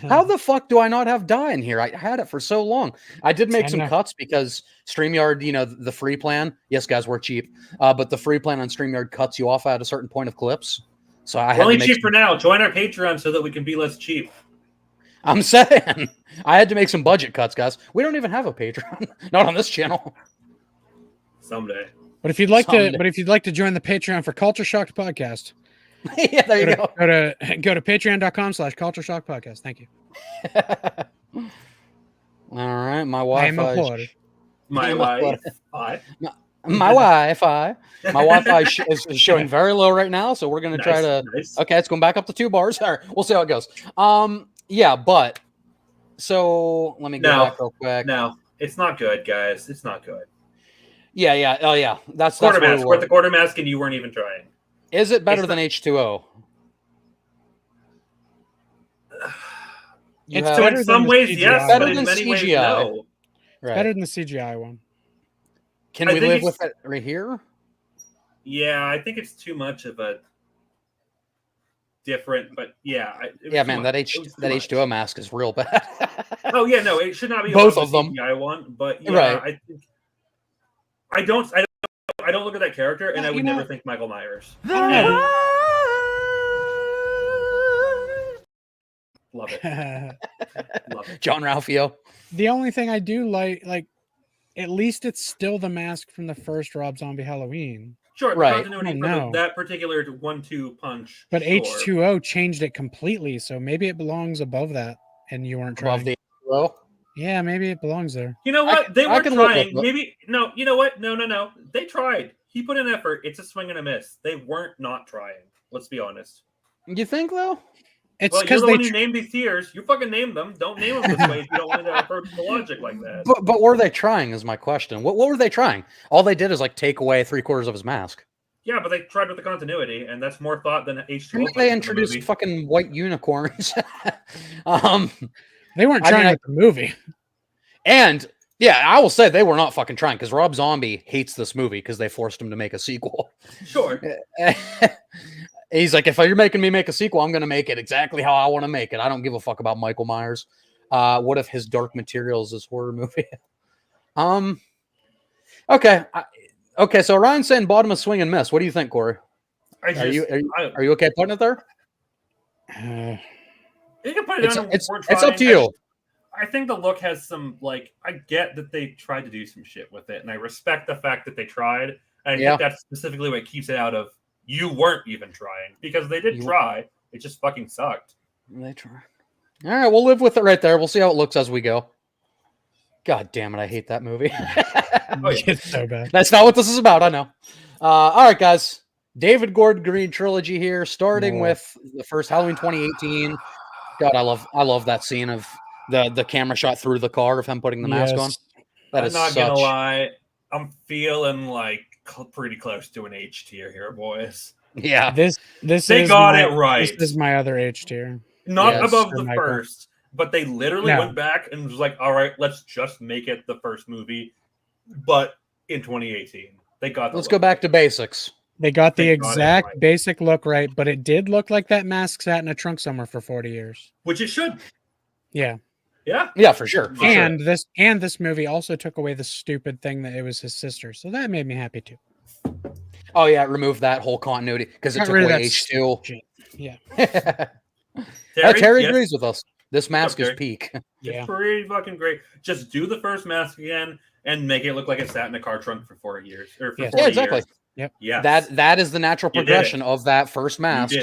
How the fuck do I not have Die in here? I had it for so long. I did make some cuts because StreamYard, the free plan. Yes, guys, we're cheap. But the free plan on StreamYard cuts you off at a certain point of clips. So I had only to make cheap for now. Join our Patreon so that we can be less cheap. I'm saying I had to make some budget cuts, guys. We don't even have a Patreon. Not on this channel. Someday. But if you'd like to join the Patreon for Culture Shock Podcast. Yeah, there you go. Go to patreon.com/Culture Shock Podcast. Thank you. All right, my Wi-Fi. My Wi-Fi. My Wi-Fi is showing very low right now, so we're gonna try to. Nice. Okay, it's going back up to 2 bars. All right, we'll see how it goes. Yeah, but so let me go back real quick. No, it's not good, guys. It's not good. Yeah. Oh, yeah. That's quarter mask. We're at the quarter mask, and you weren't even trying. Is it better than H2O? It's better in some ways, yes, better but in than many CGI. ways, no. It's better than the CGI one. Can we live with it right here? Yeah, I think it's too much of a different, but yeah. Yeah, man, that H2O mask is real bad. Oh yeah, no, it should not be both of them. CGI one, but yeah, right. I don't look at that character, and I would never think Michael Myers. Love it. Love it. John Ralphio. The only thing I do like, at least it's still the mask from the first Rob Zombie Halloween. Sure, right. That particular 1-2 punch. But H2O changed it completely, so maybe it belongs above that, and you weren't trying. Above the H2O? Yeah, maybe it belongs there. You know what? They weren't trying. Maybe no. You know what? No. They tried. He put in effort. It's a swing and a miss. They weren't not trying. Let's be honest. You think though? It's well, because you're the one who named these tiers. You fucking named them. Don't name them this way if you don't want to approach the logic like that. But were they trying? Is my question. What were they trying? All they did is take away 3/4 of his mask. Yeah, but they tried with the continuity, and that's more thought than H2O. They introduced fucking white unicorns. They weren't trying with the movie. And yeah, I will say they were not fucking trying because Rob Zombie hates this movie because they forced him to make a sequel. Sure. He's like, if you're making me make a sequel, I'm going to make it exactly how I want to make it. I don't give a fuck about Michael Myers. What if his Dark Materials is horror movie? Okay. Okay. So Ryan's saying bottom of swing and miss. What do you think, Corey? Are you okay putting it there? You can put it down. It's up to you. I think the look has some I get that they tried to do some shit with it, and I respect the fact that they tried. And I think that's specifically what keeps it out of you weren't even trying. Because they did try. It just fucking sucked. They try. All right, we'll live with it right there. We'll see how it looks as we go. God damn it, I hate that movie. It's so bad. That's not what this is about, I know. All right, guys. David Gordon Green trilogy here, starting with the first Halloween 2018. God, I love that scene of the camera shot through the car of him putting the mask on. I'm not gonna lie. I'm feeling like pretty close to an H tier here, boys. Yeah. This they got it right. This is my other H tier. Not above the first, but they literally went back and was like, all right, let's just make it the first movie. But in 2018, they got Let's go back to basics. They got the exact basic look right, but it did look like that mask sat in a trunk somewhere for 40 years. Which it should. Yeah. Yeah. Yeah, for sure. This movie also took away the stupid thing that it was his sister. So that made me happy too. Oh yeah, remove that whole continuity because it took away H2. Yeah. Terry agrees with us. This mask is peak. It's pretty fucking great. Just do the first mask again and make it look like it sat in a car trunk for 4 years. Or for 40 exactly. Years. Yep. Yeah. That is the natural progression of that first mask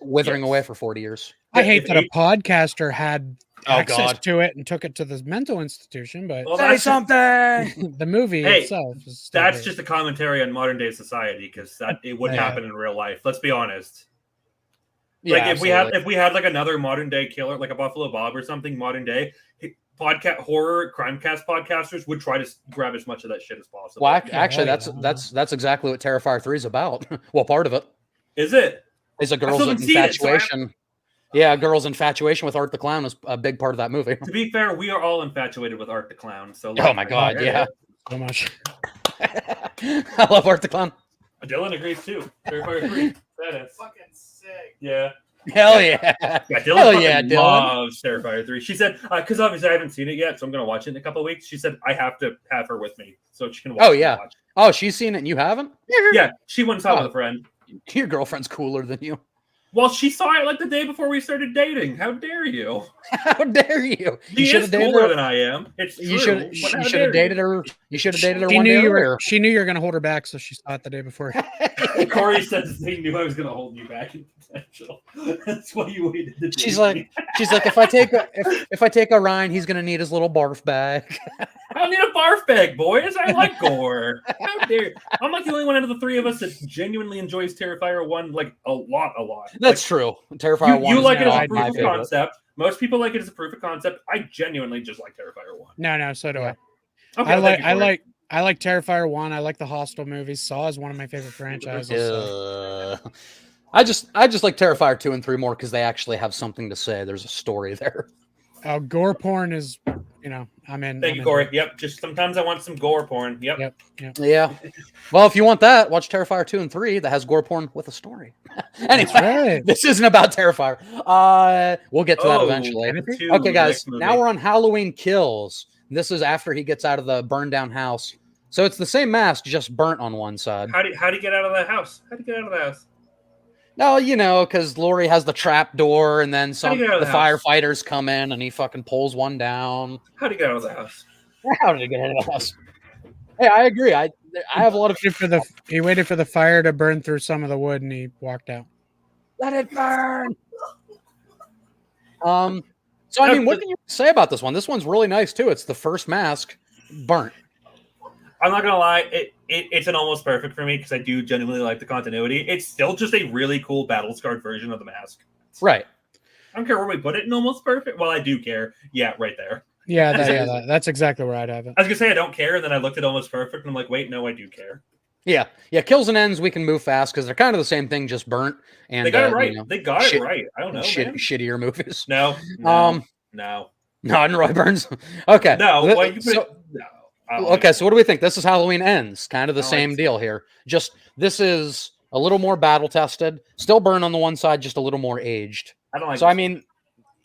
withering away for 40 years. I hate that a podcaster had access to it and took it to the mental institution, but say something. The movie itself is that's just a commentary on modern day society because it wouldn't happen in real life. Let's be honest. Like if we had like another modern day killer, like a Buffalo Bob or something, modern day horror crime cast podcasters would try to grab as much of that shit as possible. Well, actually, that's exactly what Terrifier 3 is about. Well, part of it is it is a girl's infatuation. Yeah, a girl's infatuation with Art the Clown is a big part of that movie. To be fair, we are all infatuated with Art the Clown. So, oh my god, yeah, so much. I love Art the Clown. Dylan agrees too. Terrifier 3, badass. Fucking sick. Yeah. Hell yeah. Dylan loves Terrifier 3. She said, because obviously I haven't seen it yet, so I'm going to watch it in a couple of weeks. She said, I have to have her with me so she can watch it. Oh, she's seen it and you haven't? Yeah, she went and saw it with a friend. Your girlfriend's cooler than you. Well, she saw it like the day before we started dating. How dare you? How dare you? You should have dated her than I am. It's true. You should have dated her. You should have dated her one day earlier. She knew you were going to hold her back, so she saw it the day before. Corey said he knew I was going to hold you back in potential. That's why you waited. She's like, if I take a Ryan, he's going to need his little barf bag. I don't need a barf bag, boys. I like gore. How dare you? I'm like the only one out of the three of us that genuinely enjoys Terrifier 1 like a lot. That's true. Terrifier 1 you like it as a proof of concept. Most people like it as a proof of concept. I genuinely just like Terrifier 1. No, so do I. Okay, I like Terrifier 1. I like the Hostel movies. Saw is one of my favorite franchises. I just like Terrifier 2 and 3 more because they actually have something to say. There's a story there. Gore porn is, I'm in. Thank you, Corey. Yep. Just sometimes I want some gore porn. Yep. Yeah. Well, if you want that, watch Terrifier 2 and 3 that has gore porn with a story. Anyway, This isn't about Terrifier. We'll get to that eventually. Okay, guys. Now we're on Halloween Kills. This is after he gets out of the burned down house. So it's the same mask, just burnt on one side. How do you get out of the house? No, because Laurie has the trap door, and then the firefighters come in, and he fucking pulls one down. How do you get out of the house? How did he get out of the house? Hey, I agree. I have a lot of. He waited for the fire to burn through some of the wood, and he walked out. Let it burn. So I mean, what can you say about this one? This one's really nice too. It's the first mask burnt. I'm not gonna lie, it's an almost perfect for me because I do genuinely like the continuity. It's still just a really cool battle scarred version of the mask. Right. I don't care where we put it in almost perfect. Well, I do care. Yeah, right there. Yeah, that's exactly where I'd have it. I was gonna say I don't care, and then I looked at almost perfect, and I'm like, wait, no, I do care. Yeah. Kills and ends we can move fast because they're kind of the same thing, just burnt. And they got it right. They got it right. I don't know. Shittier movies. No. Not in Roy Burns. Okay. No. Okay, so what do we think? This is Halloween Ends, kind of the same deal here. Just this is a little more battle tested, still burn on the one side, just a little more aged. I don't like. So I mean,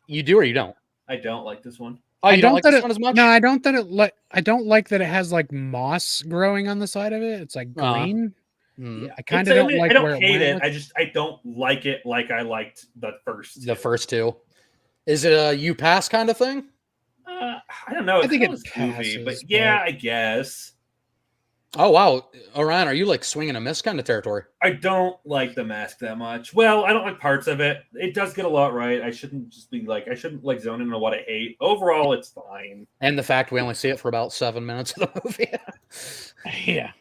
you do or you don't? I don't like this one. Oh, you don't like this one as much? No, I don't like that it has like moss growing on the side of it. It's like green. I kind of don't like. I don't hate it. I don't like it like I liked the first. The first two. Is it a you pass kind of thing? I don't know. I think it's movie, but yeah, I guess. Oh wow, Orion, are you like swinging a miss kind of territory? I don't like the mask that much. Well, I don't like parts of it. It does get a lot right. I shouldn't just be like, I shouldn't like zone in on what I hate. Overall, it's fine. And the fact we only see it for about 7 minutes of the movie. Yeah.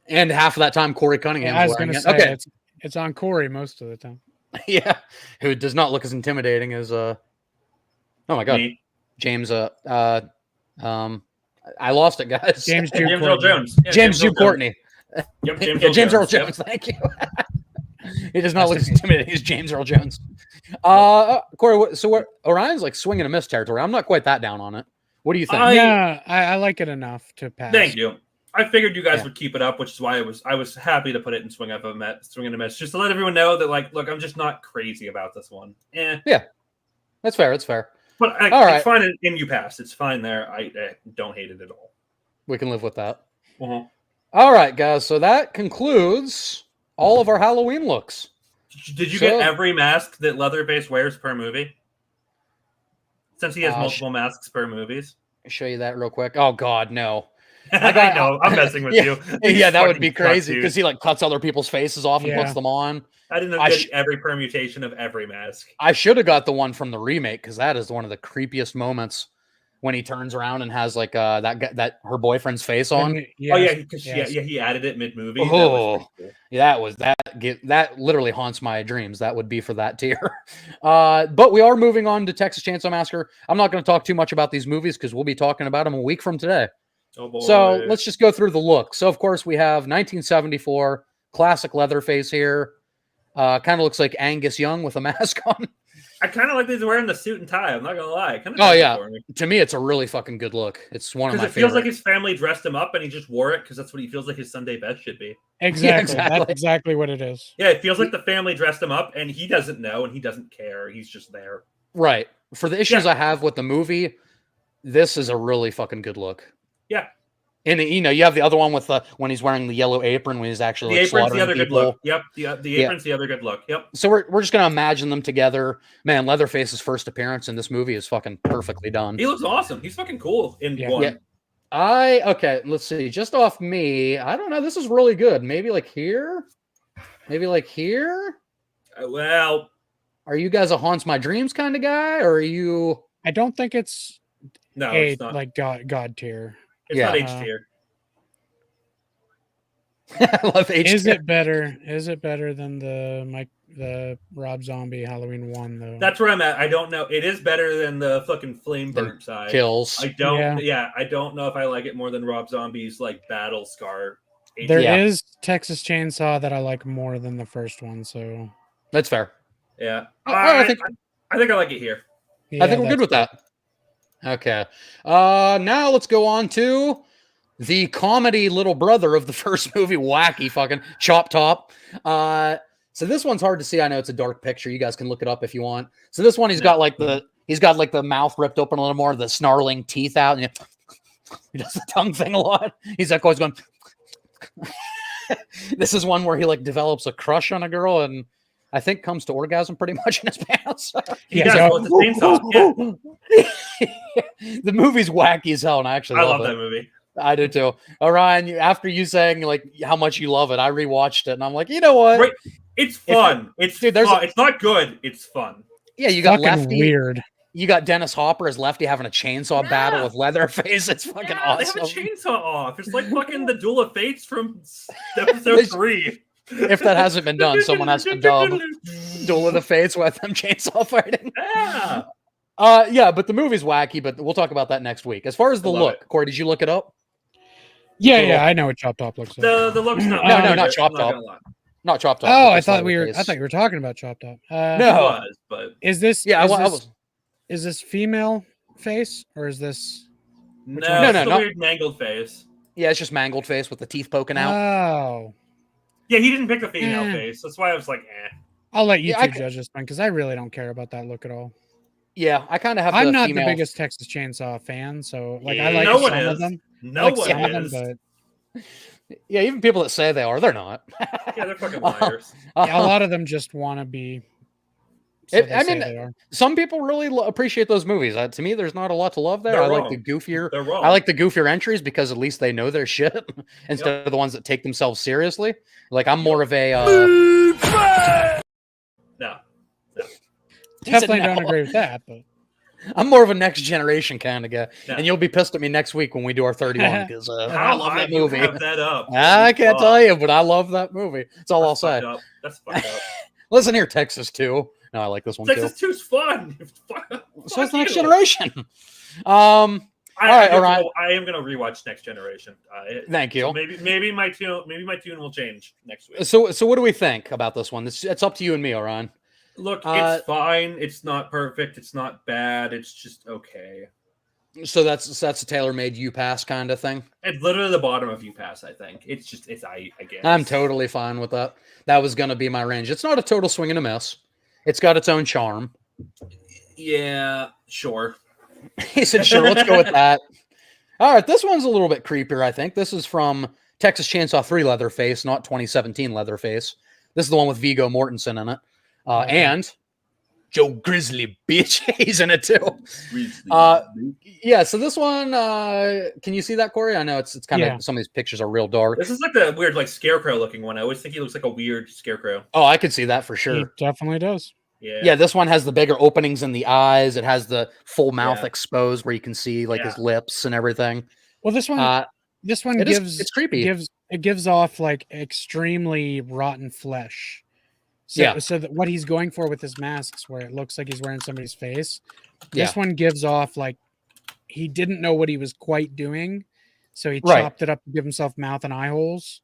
And half of that time, Corey Cunningham. I was wearing gonna it. say Okay. it's on Corey most of the time. Yeah, who does not look as intimidating as oh my god, Me. James I lost it, guys. James James Earl Courtney. Jones. Yeah, James Jude Earl Courtney. Jones. Yep, Yeah, James Earl Yep. Jones. Thank you. He does not look as intimidating as James Earl Jones. Corey, so what? Orion's like swinging a miss territory. I'm not quite that down on it. What do you think? I like it enough to pass. Thank you. I figured you guys Yeah. would keep it up, which is why I was happy to put it in swing and a miss, just to let everyone know that like, look, I'm just not crazy about this one. That's fair. That's fair. But All right. it's fine in you pass. It's fine there. I don't hate it at all. We can live with that. Uh-huh. All right, guys. So that concludes all of our Halloween looks. Did you get every mask that Leatherface wears per movie? Since he has multiple masks per movies. I'll show you that real quick. Oh God, no. I know. I'm messing with you. Yeah, that would be crazy because he like cuts other people's faces off and puts them on. I didn't know get every permutation of every mask. I should have got the one from the remake because that is one of the creepiest moments when he turns around and has like that her boyfriend's face on. Yes, he added it mid movie. Oh, that literally haunts my dreams. That would be for that tier. But we are moving on to Texas Chainsaw Massacre. I'm not going to talk too much about these movies because we'll be talking about them a week from today. Oh boy. So let's just go through the look. So of course we have 1974 classic Leatherface here. Kind of looks like Angus Young with a mask on. I kind of like that he's wearing the suit and tie. I'm not gonna lie. To me, it's a really fucking good look. It's one of my favorites. It feels like his family dressed him up and he just wore it because that's what he feels like his Sunday best should be. Exactly. That's exactly what it is. Yeah, it feels like the family dressed him up and he doesn't know and he doesn't care. He's just there. Right. For the issues I have with the movie, this is a really fucking good look. Yeah. And you have the other one with when he's wearing the yellow apron when he's actually the apron's the other people. good look. Yep, the apron's the other good look. Yep. So we're just gonna imagine them together. Man, Leatherface's first appearance in this movie is fucking perfectly done. He looks awesome. He's fucking cool in one. Yeah. Okay, let's see. Just off me, I don't know. This is really good. Maybe like here. Well, are you guys a haunts my dreams kind of guy, or are you? I don't think it's it's not like God tier. It's not H tier. I love H tier. Is it better? Is it better than the Rob Zombie Halloween 1 though? That's where I'm at. I don't know. It is better than the fucking flame burnt side. Kills. I don't. Yeah, I don't know if I like it more than Rob Zombie's like battle scar. There is Texas Chainsaw that I like more than the first one. So that's fair. Yeah, I think I like it here. I think we're good with that. Okay. Now let's go on to the comedy little brother of the first movie, wacky fucking Chop Top. So this one's hard to see. I know it's a dark picture. You guys can look it up if you want. So this one, he's got like the mouth ripped open a little more, the snarling teeth out, and he does the tongue thing a lot. He's like always going. This is one where he like develops a crush on a girl and I think comes to orgasm pretty much in his pants. The movie's wacky as hell, and I actually love that movie. I do too. Orion, after you saying like how much you love it, I rewatched it, and I'm like, you know what? Right. It's fun. It's not good. It's fun. Yeah, you got fucking Lefty. Weird. You got Dennis Hopper as Lefty having a chainsaw battle with Leatherface. It's fucking awesome. They have a chainsaw off. It's like fucking the Duel of Fates from episode 3. If that hasn't been done, someone has to dub Duel of the Fates with them chainsaw fighting. Yeah. But the movie's wacky, but we'll talk about that next week. As far as the look, Corey, did you look it up? Yeah, I know what Chop Top looks like. The look's not not Chop Top. Not Chop Top. Oh, I thought you were talking about Chop Top. No, but is this is this female face or is this no, it's the weird mangled face. Yeah, it's just mangled face with the teeth poking out. Oh. Yeah, he didn't pick the female face. That's why I was like, eh. I'll let you two judge this one because I really don't care about that look at all. Yeah, I kind of have. I'm not the biggest Texas Chainsaw fan, so like I like some of them. But yeah, even people that say they are, they're not. Yeah, they're fucking liars. A lot of them just want to be So they I say mean, they are. some people really appreciate those movies. To me, there's not a lot to love there. They're I like wrong. the goofier. They're wrong. I like the goofier entries because at least they know their shit instead of the ones that take themselves seriously. Like I'm more of a. No. Definitely don't agree with that, but I'm more of a next generation kind of guy, Yeah. and you'll be pissed at me next week when we do our 31 because I How love high that do you movie. have that up? I can't Fuck. tell you, but I love that movie. That's all I'll That's say. fucked up. That's fucked up. Listen here, Texas 2. No, I like this one Texas too. 2's fun. So it's the next you. generation. All right, Orion. I am gonna rewatch Next Generation. Thank you. So maybe my tune will change next week. So what do we think about this one? It's up to you and me, Orion. Look, it's fine. It's not perfect. It's not bad. It's just okay. So that's a tailor-made U-Pass kind of thing. It's literally the bottom of U-Pass, I think. It's I guess. I'm totally fine with that. That was going to be my range. It's not a total swing and a miss. It's got its own charm. Yeah, sure. He said, sure, let's go with that. All right, this one's a little bit creepier, I think. This is from Texas Chainsaw 3 Leatherface, not 2017 Leatherface. This is the one with Viggo Mortensen in it. And Joe Grizzly, bitch. He's in it too. Yeah, so this one, can you see that, Corey? I know it's kind of, some of these pictures are real dark. This is like the weird, like, scarecrow looking one. I always think he looks like a weird scarecrow. Oh, I could see that for sure. He definitely does. Yeah. This one has the bigger openings in the eyes. It has the full mouth exposed where you can see like his lips and everything. Well, this one it's creepy. It gives off like extremely rotten flesh. So that what he's going for with his masks, where it looks like he's wearing somebody's face, this one gives off like he didn't know what he was quite doing, so he chopped it up to give himself mouth and eye holes.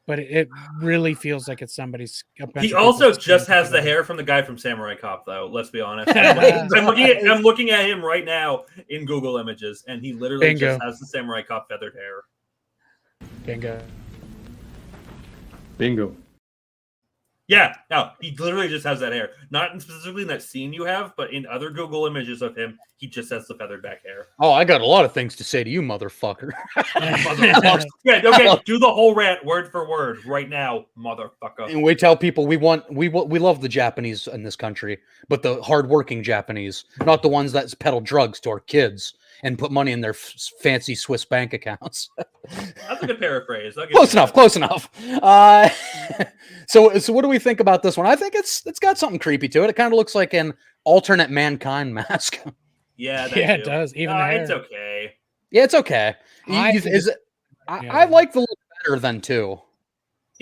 But it really feels like it's somebody's. He also just has the hair from the guy from Samurai Cop, though. Let's be honest. I'm looking at him right now in Google Images, and he literally just has the Samurai Cop feathered hair. Bingo. Yeah, no, he literally just has that hair. Not specifically in that scene you have, but in other Google images of him, he just has the feathered back hair. Oh, I got a lot of things to say to you, motherfucker. Okay, do the whole rant word for word right now, motherfucker. And we tell people we love the Japanese in this country, but the hardworking Japanese, not the ones that peddle drugs to our kids and put money in their fancy Swiss bank accounts. That's a good paraphrase. Close enough. So what do we think about this one? I think it's got something creepy to it. It kind of looks like an alternate Mankind mask. Yeah, it does. Even the hair. It's okay. Yeah, it's okay. I like the look better than 2.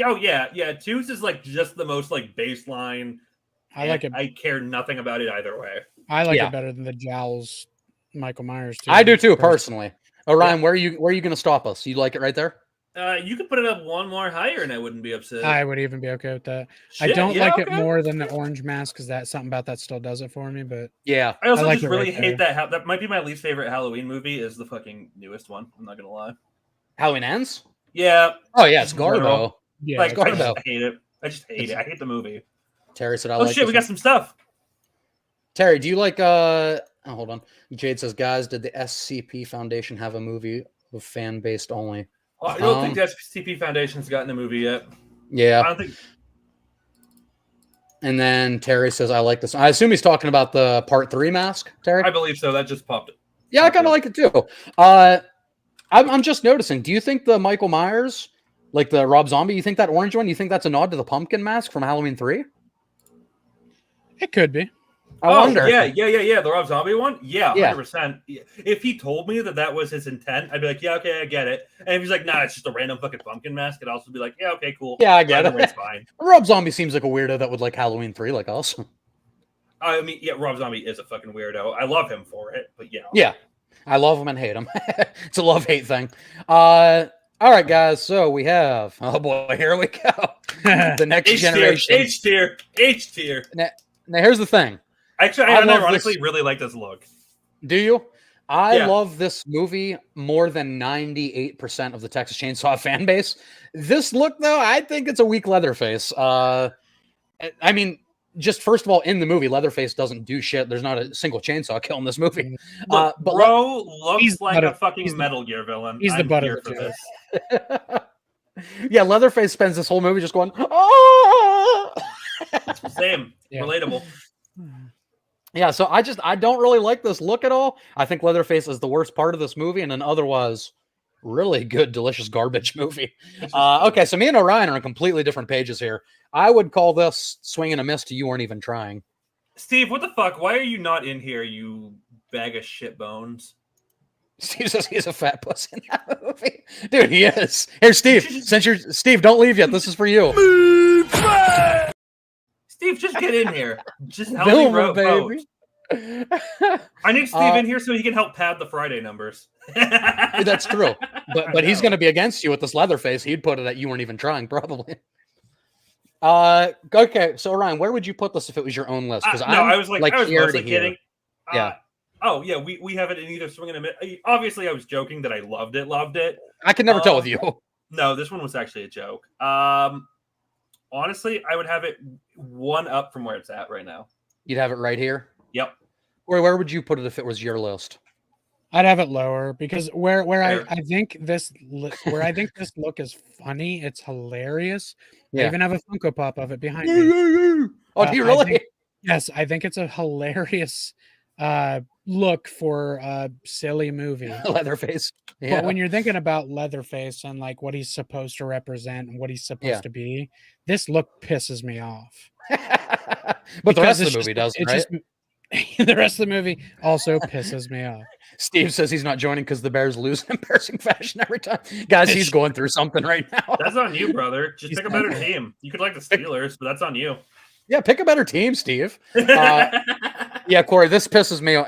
Oh yeah. 2's is like just the most like baseline. I like it. I care nothing about it either way. I like it better than the Jowls Michael Myers too. I do too, personally. Orion, where are you going to stop us? You like it right there? You could put it up one more higher, and I wouldn't be upset. I would even be okay with that. I don't like it more than the orange mask because that something about that still does it for me. But yeah, I also just really hate that. That might be my least favorite Halloween movie. Is the fucking newest one. I'm not gonna lie. Halloween Ends. Yeah. Oh yeah, it's Garbo. Yeah, like Garbo. I hate it. I just hate it. I hate the movie. Terry said, "Oh shit, we got some stuff." Terry, do you like? Oh, hold on. Jade says, guys, did the SCP Foundation have a movie of fan based only? I don't think the SCP Foundation's gotten a movie yet. Yeah. I don't think. And then Terry says, I like this. I assume he's talking about the Part 3 mask, Terry? I believe so. That just popped. Yeah, I kind of like it too. I'm just noticing. Do you think the Michael Myers, like the Rob Zombie, you think that orange one, you think that's a nod to the pumpkin mask from Halloween 3? It could be. I wonder. Yeah. The Rob Zombie one? Yeah, 100%. If he told me that was his intent, I'd be like, yeah, okay, I get it. And if he's like, nah, it's just a random fucking pumpkin mask, I'd also be like, yeah, okay, cool. Yeah, I get it. It's fine. Rob Zombie seems like a weirdo that would like Halloween 3 like us. I mean, yeah, Rob Zombie is a fucking weirdo. I love him for it, but yeah. Yeah, I love him and hate him. It's a love-hate thing. All right, guys, so we have, oh boy, here we go. The next generation. H tier. Now, here's the thing. Actually, I ironically really like this look. Do you? I love this movie more than 98% of the Texas Chainsaw fan base. This look, though, I think it's a weak Leatherface. I mean, just first of all, in the movie, Leatherface doesn't do shit. There's not a single chainsaw kill in this movie. Look, but bro looks like a fucking Metal Gear villain. He's the butt of this. Yeah, Leatherface spends this whole movie just going, oh! Same. Yeah. Relatable. Yeah, so I don't really like this look at all. I think Leatherface is the worst part of this movie, and an otherwise really good, delicious garbage movie. Okay, so me and Orion are on completely different pages here. I would call this swing and a miss to you weren't even trying. Steve, what the fuck? Why are you not in here, you bag of shit bones? Steve says he's a fat puss in that movie. Dude, he is. Here, Steve, Steve, don't leave yet. This is for you. Steve, just get in here. Just help Vilma, me baby. I need Steve in here so he can help pad the Friday numbers. That's true. But he's going to be against you with this Leatherface. He'd put it at you weren't even trying, probably. Okay, so Orion, where would you put this if it was your own list? Because I was mostly kidding. Yeah. Oh yeah, we have it in either swing and a miss. Obviously, I was joking that I loved it. I can never tell with you. No, this one was actually a joke. Honestly, I would have it one up from where it's at right now. You'd have it right here. Yep. Where would you put it if it was your list? I'd have it lower because where I think this look is funny, it's hilarious. Yeah. I even have a Funko Pop of it behind me. Oh, do you really? Yes, I think it's a hilarious look for a silly movie. Leatherface. Yeah. But when you're thinking about Leatherface and like what he's supposed to represent and what he's supposed to be, this look pisses me off. But the rest of the movie doesn't, right? The rest of the movie also pisses me off. Steve says he's not joining because the Bears lose in embarrassing fashion every time. Guys, he's going through something right now. That's on you, brother. Just pick a better team. You could like the Steelers, but that's on you. Yeah, pick a better team, Steve. Yeah, Corey, this pisses me off.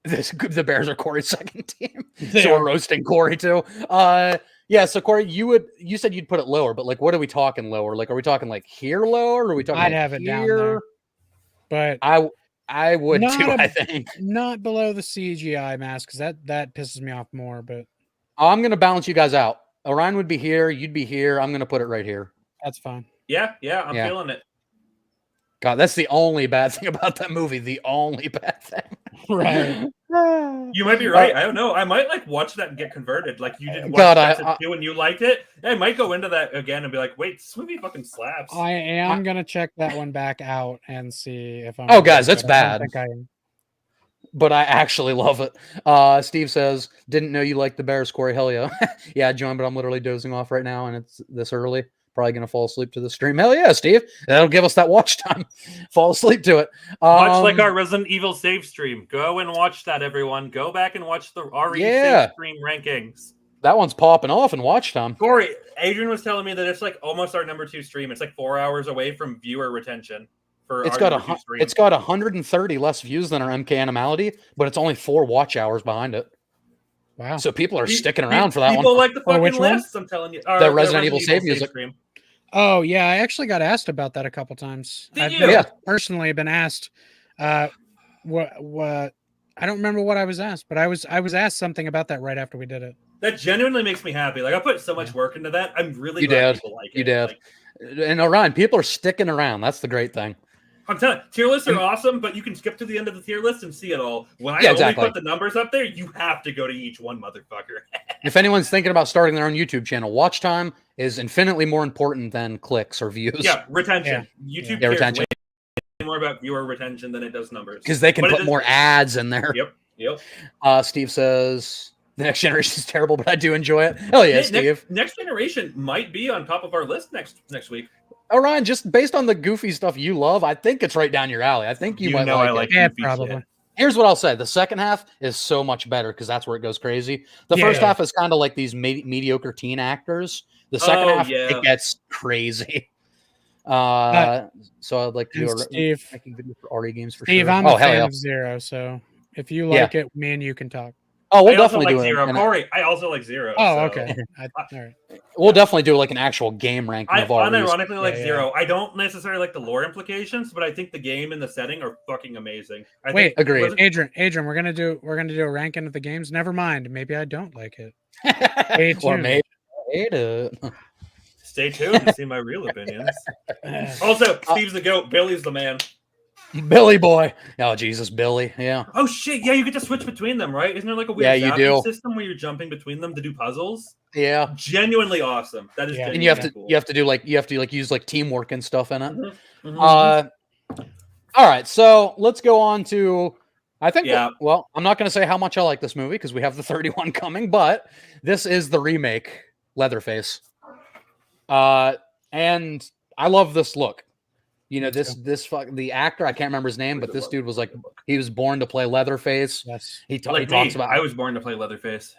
The Bears are Corey's second team. So we're roasting Corey too. Yeah, so Corey, you said you'd put it lower, but like what are we talking lower? Like are we talking like here lower? Or are we talking I'd like have it here? down there. But I would too, I think. Not below the CGI mask, because that pisses me off more, but I'm gonna balance you guys out. Orion would be here, you'd be here. I'm gonna put it right here. That's fine. Yeah, I'm feeling it. God, that's the only bad thing about that movie. The only bad thing. Right. You might be right. I don't know. I might like watch that and get converted. Like you did watch two and you liked it. I might go into that again and be like, wait, this movie fucking slaps. I am gonna check that one back out and see if I'm. Oh, guys, that's bad. I am. But I actually love it. Steve says, didn't know you liked the Bears, Corey. Hell yeah. Yeah, John, but I'm literally dozing off right now and it's this early. Probably going to fall asleep to the stream. Hell yeah, Steve. That'll give us that watch time. Fall asleep to it. Much like our Resident Evil save stream. Go and watch that, everyone. Go back and watch the RE save stream rankings. That one's popping off in watch time. Corey, Adrian was telling me that it's like almost our number 2 stream. It's like 4 hours away from viewer retention. It's got 130 less views than our MK Animality, but it's only 4 watch hours behind it. Wow. So people are sticking around for that one. People like the fucking lists, I'm telling you. The Resident Evil save music. Stream. Oh, yeah. I actually got asked about that a couple times. I've personally been asked what I don't remember what I was asked, but I was asked something about that right after we did it. That genuinely makes me happy. Like I put so much work into that. I'm really glad people like it. You did. And Orion, people are sticking around. That's the great thing. I'm telling you, tier lists are awesome, but you can skip to the end of the tier list and see it all. When I only put the numbers up there, you have to go to each one, motherfucker. If anyone's thinking about starting their own YouTube channel, watch time is infinitely more important than clicks or views. Yeah, retention. Yeah. YouTube cares retention. way more about viewer retention than it does numbers. Because they can put more ads in there. Yep. Steve says, the next generation is terrible, but I do enjoy it. Hell yeah, Steve. Next generation might be on top of our list next week. Orion, just based on the goofy stuff you love, I think it's right down your alley. I think you might like it. I like goofy probably. Shit. Here's what I'll say. The second half is so much better because that's where it goes crazy. The first half is kind of like these mediocre teen actors. The second half, it gets crazy. So I'd like to do a video for RE games for Steve, sure. I'm a fan of Zero, so if you like it, me and you can talk. Oh, we'll definitely do Zero. Corey, I also like Zero. Oh, okay. All right. We'll definitely do like an actual game ranking of REs. I unironically like Zero. I don't necessarily like the lore implications, but I think the game and the setting are fucking amazing. Agreed. Adrian, we're gonna do a ranking of the games. Never mind. Maybe I don't like it. Or maybe I hate it. Stay tuned to see my real opinions. Also, Steve's the GOAT. Billy's the man. Billy boy. Oh, Jesus, Billy. Yeah. Oh, shit. Yeah, you get to switch between them, right? Isn't there like a weird zapping system where you're jumping between them to do puzzles? Yeah. Genuinely awesome. That is and you have to use like teamwork and stuff in it. All right, so let's go on to. I think. Yeah. Well, I'm not going to say how much I like this movie because we have the 31 coming, but this is the remake, Leatherface. And I love this look. You know, the actor, I can't remember his name, but this dude was like, he was born to play Leatherface. Yes. He Like talks me, about. I was born to play Leatherface.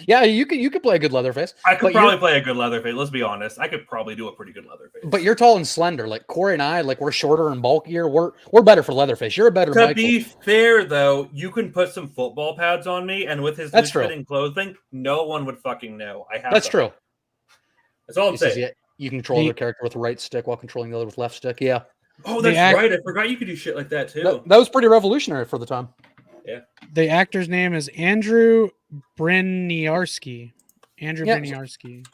Yeah, you could play a good Leatherface. I could but probably play a good Leatherface. Let's be honest. I could probably do a pretty good Leatherface. But you're tall and slender. Like Corey and I, like we're shorter and bulkier. We're better for Leatherface. You're a better to Michael. be fair, though, you can put some football pads on me, and with his loose-fitting clothing, no one would fucking know. That's true. That's all I'm saying. Yeah, you can control the character with the right stick while controlling the other with left stick. Yeah. Oh, that's right. I forgot you could do shit like that too. That was pretty revolutionary for the time. Yeah. The actor's name is Andrew Briniarski. Briniarski.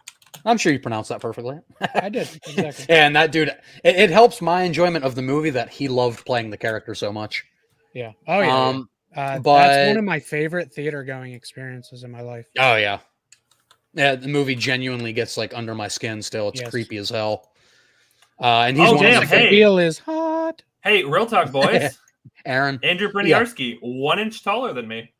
I'm sure you pronounced that perfectly. I did. Exactly. And that dude, it helps my enjoyment of the movie that he loved playing the character so much. Yeah. Oh yeah. But that's one of my favorite theater going experiences in my life. Oh yeah. Yeah, the movie genuinely gets like under my skin still. It's creepy as hell. And he's one of the feel is hot. Hey, real talk, boys. Aaron. Andrew Briniarski, 1 inch taller than me.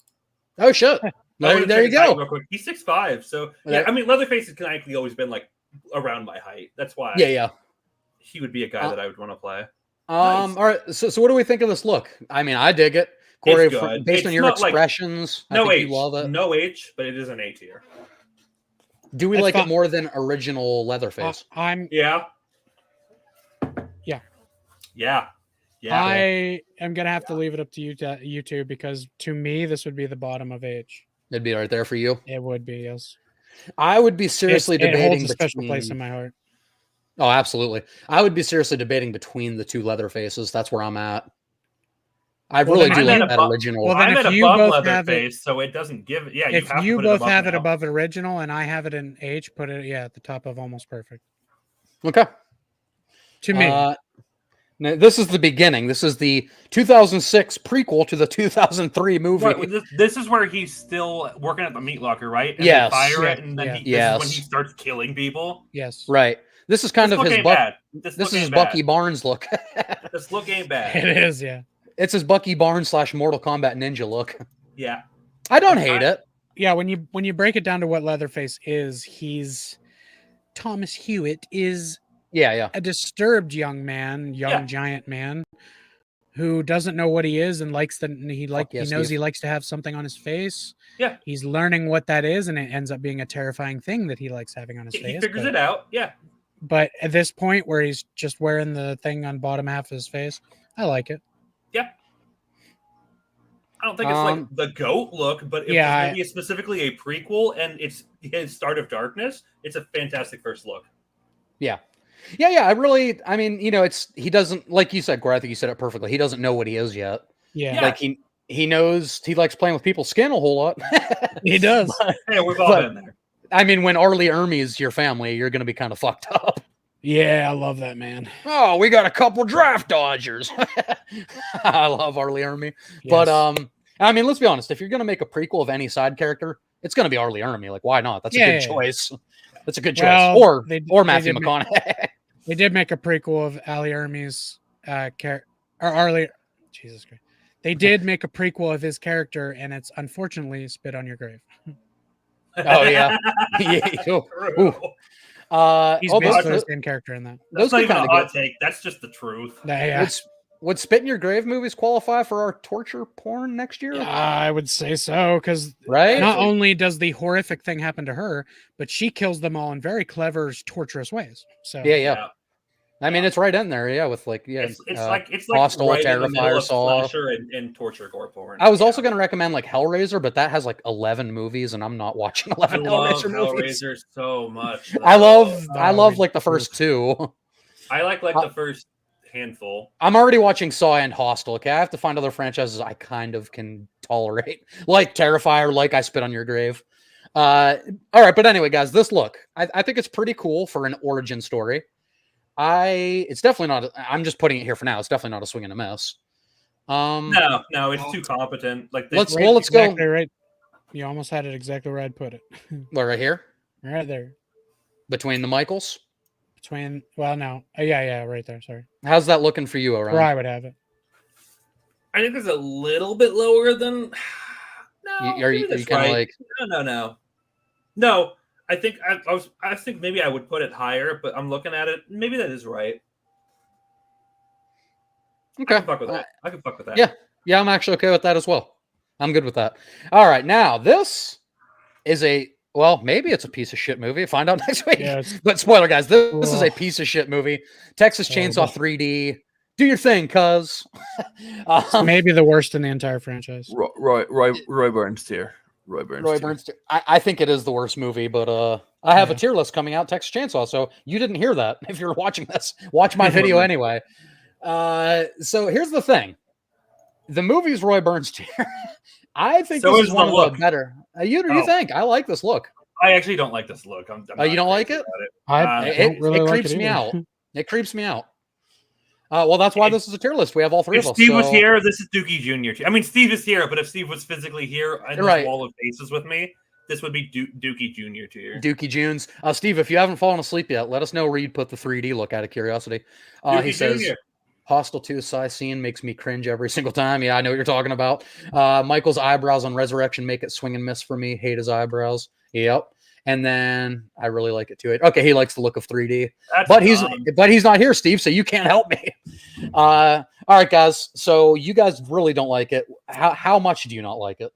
Oh shit. There you go. Real quick. He's 6'5", so yeah. I mean, Leatherface has canonically always been like around my height. That's why. Yeah. He would be a guy that I would want to play. Nice. All right. So what do we think of this look? I mean, I dig it. Corey, based on your expressions, I think you love it. No H, but it is an A tier. Do we like it more than original Leatherface? Yeah. I am gonna have to leave it up to you two, because to me this would be the bottom of H. It'd be right there for you. It would be, yes. I would be seriously debating. It holds a special place in my heart. Oh, absolutely. I would be seriously debating between the two Leatherfaces. That's where I'm at. I really do like that original. Well, then I'm above Leatherface, so it doesn't give it. Yeah, if you both have it above original and I have it in H, put it at the top of almost perfect. Okay. To me. Now, this is the beginning. This is the 2006 prequel to the 2003 movie. Right, this is where he's still working at the meat locker, right? And yes. They fire it, and then this is when he starts killing people. Yes. Right. This is kind of his This is his Bucky Barnes look. This look ain't bad. It is, yeah. It's his Bucky Barnes / Mortal Kombat Ninja look. Yeah. I don't hate it. Yeah, when you break it down to what Leatherface is, he's Thomas Hewitt is a disturbed young man, giant man who doesn't know what he is and he knows he likes to have something on his face. Yeah. He's learning what that is, and it ends up being a terrifying thing that he likes having on his face. He figures it out. Yeah. But at this point where he's just wearing the thing on bottom half of his face, I like it. Yeah. I don't think it's like the GOAT look, but if it's maybe specifically a prequel and it's his Start of Darkness, it's a fantastic first look. Yeah. I mean, he doesn't, like you said, Corey, I think you said it perfectly. He doesn't know what he is yet. Yeah. Like he knows he likes playing with people's skin a whole lot. He does. Hey, we've all been there. I mean, when Arlie Ermy is your family, you're going to be kind of fucked up. Yeah, I love that man. Oh, we got a couple draft dodgers. I love Arlie Ermy. Yes. But I mean, let's be honest. If you're going to make a prequel of any side character, it's going to be Arlie Ermy. Like, why not? That's a good choice. That's a good choice. Or Matthew McConaughey. They did make a prequel of Ali Ermey's character, or Arlie. Jesus Christ. They did make a prequel of his character, and it's unfortunately Spit on Your Grave. Oh yeah. He's basically the same character in that. That's not even a hot take. That's just the truth. Yeah. Would Spit in Your Grave movies qualify for our torture porn next year? Yeah, I would say so, because not only does the horrific thing happen to her, but she kills them all in very clever, torturous ways. So yeah. I mean, it's right in there, with it's like Hostel, right Terrifier, Saw, and torture gore porn. I was also going to recommend like Hellraiser, but that has like 11 movies, and I'm not watching 11 Hellraiser movies. Hellraiser so much. I love like the first two. I like the first handful. I'm already watching Saw and Hostel. Okay, I have to find other franchises I kind of can tolerate, like Terrifier, like I Spit on Your Grave. All right, but anyway, guys, this look, I think it's pretty cool for an origin story. It's definitely not. I'm just putting it here for now. It's definitely not a swing and a miss. No, it's too competent. Like let's go. Right. You almost had it exactly where I'd put it. Right here, right there, between the Michaels. between. Well, no. Yeah, right there. Sorry. How's that looking for you, Where Orion? I would have it. I think it's a little bit lower than. No, Are you that's kind of right. like? No. I think I think maybe I would put it higher, but I'm looking at it. Maybe that is right. Okay. I can fuck with that. I can fuck with that. Yeah, I'm actually okay with that as well. I'm good with that. All right, now this is maybe it's a piece of shit movie. Find out next week. Yes. But spoiler, guys, this is a piece of shit movie. Texas Chainsaw Horrible. 3D. Do your thing, cuz. Maybe the worst in the entire franchise. Roy Burns tier. Roy Burns. I think it is the worst movie, but I have a Yeah. tier list coming out, Texas Chainsaw. So you didn't hear that. If you're watching this, watch my video anyway. So here's the thing. The movie's Roy Burns tier. I think So this is is the one of look. the better. You think? I like this look. I actually don't like this look. I'm You don't like crazy it? about I It, don't really it like creeps it me either. out. It creeps me out. Well, that's why this is a tier list. We have all three If of us. Steve was so- here, this is Dookie Jr. I mean, Steve is here, but if Steve was physically here in this Right. wall of faces with me, this would be Dookie Jr. tier. Dookie Junes. Steve, if you haven't fallen asleep yet, let us know where you'd put the 3D look out of curiosity. He Dookie says, Jr. Hostel 2 Psy scene makes me cringe every single time. Yeah, I know what you're talking about. Michael's eyebrows on Resurrection make it swing and miss for me. Hate his eyebrows. Yep. And then I really like it too. Okay, he likes the look of 3D. That's But he's dumb. not here, Steve, so you can't help me. All right, guys. So you guys really don't like it. How much do you not like it?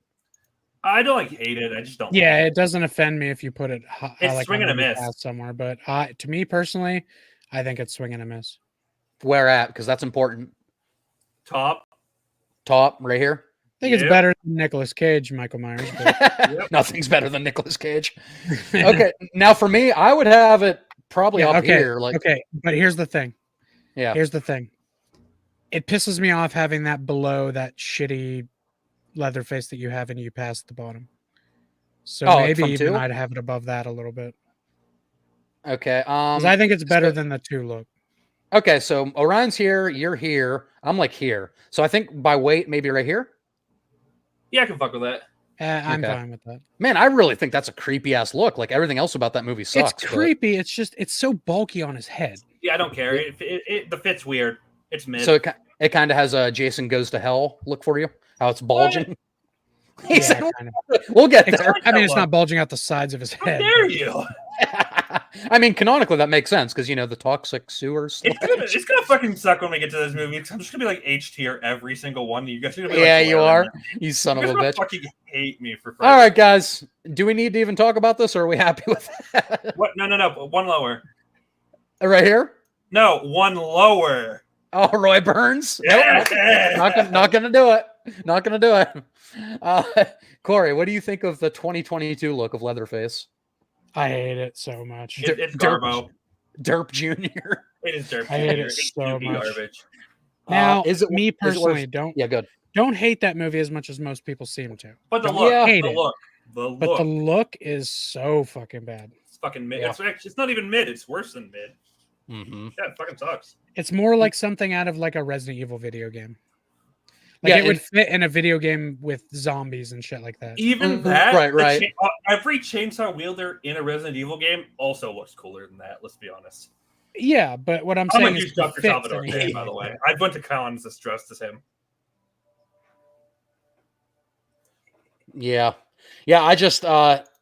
I don't hate it. I just don't. Yeah, like it doesn't offend me if you put it It's swing and a miss. somewhere. But to me personally, I think it's swing and a miss. Where at? Because that's important. Top. Right here. I think it's Yep. better than Nicolas Cage, Michael Myers. But Nothing's better than Nicolas Cage. Okay, now for me, I would have it probably Yeah, up okay, here. Like, okay, but here's the thing. yeah, Here's the thing. It pisses me off having that below that shitty Leatherface that you have and you pass at the bottom. So Oh, maybe from even two? I'd have it above that a little bit. okay. 'Cause I think it's better so- than the 2 look. Okay, so Orion's here, you're here, I'm like here. So I think by weight, maybe right here. Yeah, I can fuck with that. I'm Okay. fine with that. Man, I really think that's a creepy ass look. Like everything else about that movie sucks. It's but- creepy. It's just it's so bulky on his head. Yeah, I don't care. The fit's weird. It's mid. So it kind of has a Jason Goes to Hell look for you. How it's bulging. He Yeah, said, kind of. we'll get there. I mean, it's look. not bulging out the sides of his How head. dare but- you? I mean, canonically, that makes sense because the toxic sewers. It's gonna fucking suck when we get to this movie because I'm just gonna be like H tier every single one. You guys are gonna be Yeah, like, you "Well, are. then." You son You of guys a are gonna bitch. fucking hate me for. All right, guys. Do we need to even talk about this, or are we happy with that? What? No. One lower. Right here? No, one lower. Oh, Roy Burns? Yeah. Nope, not gonna do it. Not gonna do it. Corey, what do you think of the 2022 look of Leatherface? I hate it so much. It's Garbo. Derp Jr. It is dirt. I hate Jr. it It's so dookie much. garbage. Now, is it me is it worse- personally, don't Yeah, good. hate that movie as much as most people seem to. But the Don't look, hate the it. look, the But look. the look is so fucking bad. It's fucking mid. Yeah. It's not even mid. It's worse than mid. Mm-hmm. Yeah, it fucking sucks. It's more like something out of like a Resident Evil video game. Like Yeah, it would and- fit in a video game with zombies and shit like that. Even Mhm. that, Right. every chainsaw wielder in a Resident Evil game also looks cooler than that. Let's be honest. Yeah, but what I'm I'm saying a is huge the Dr. fits Salvador and fan, everything by the like way. that. I went to cons as dressed as him. Yeah. I just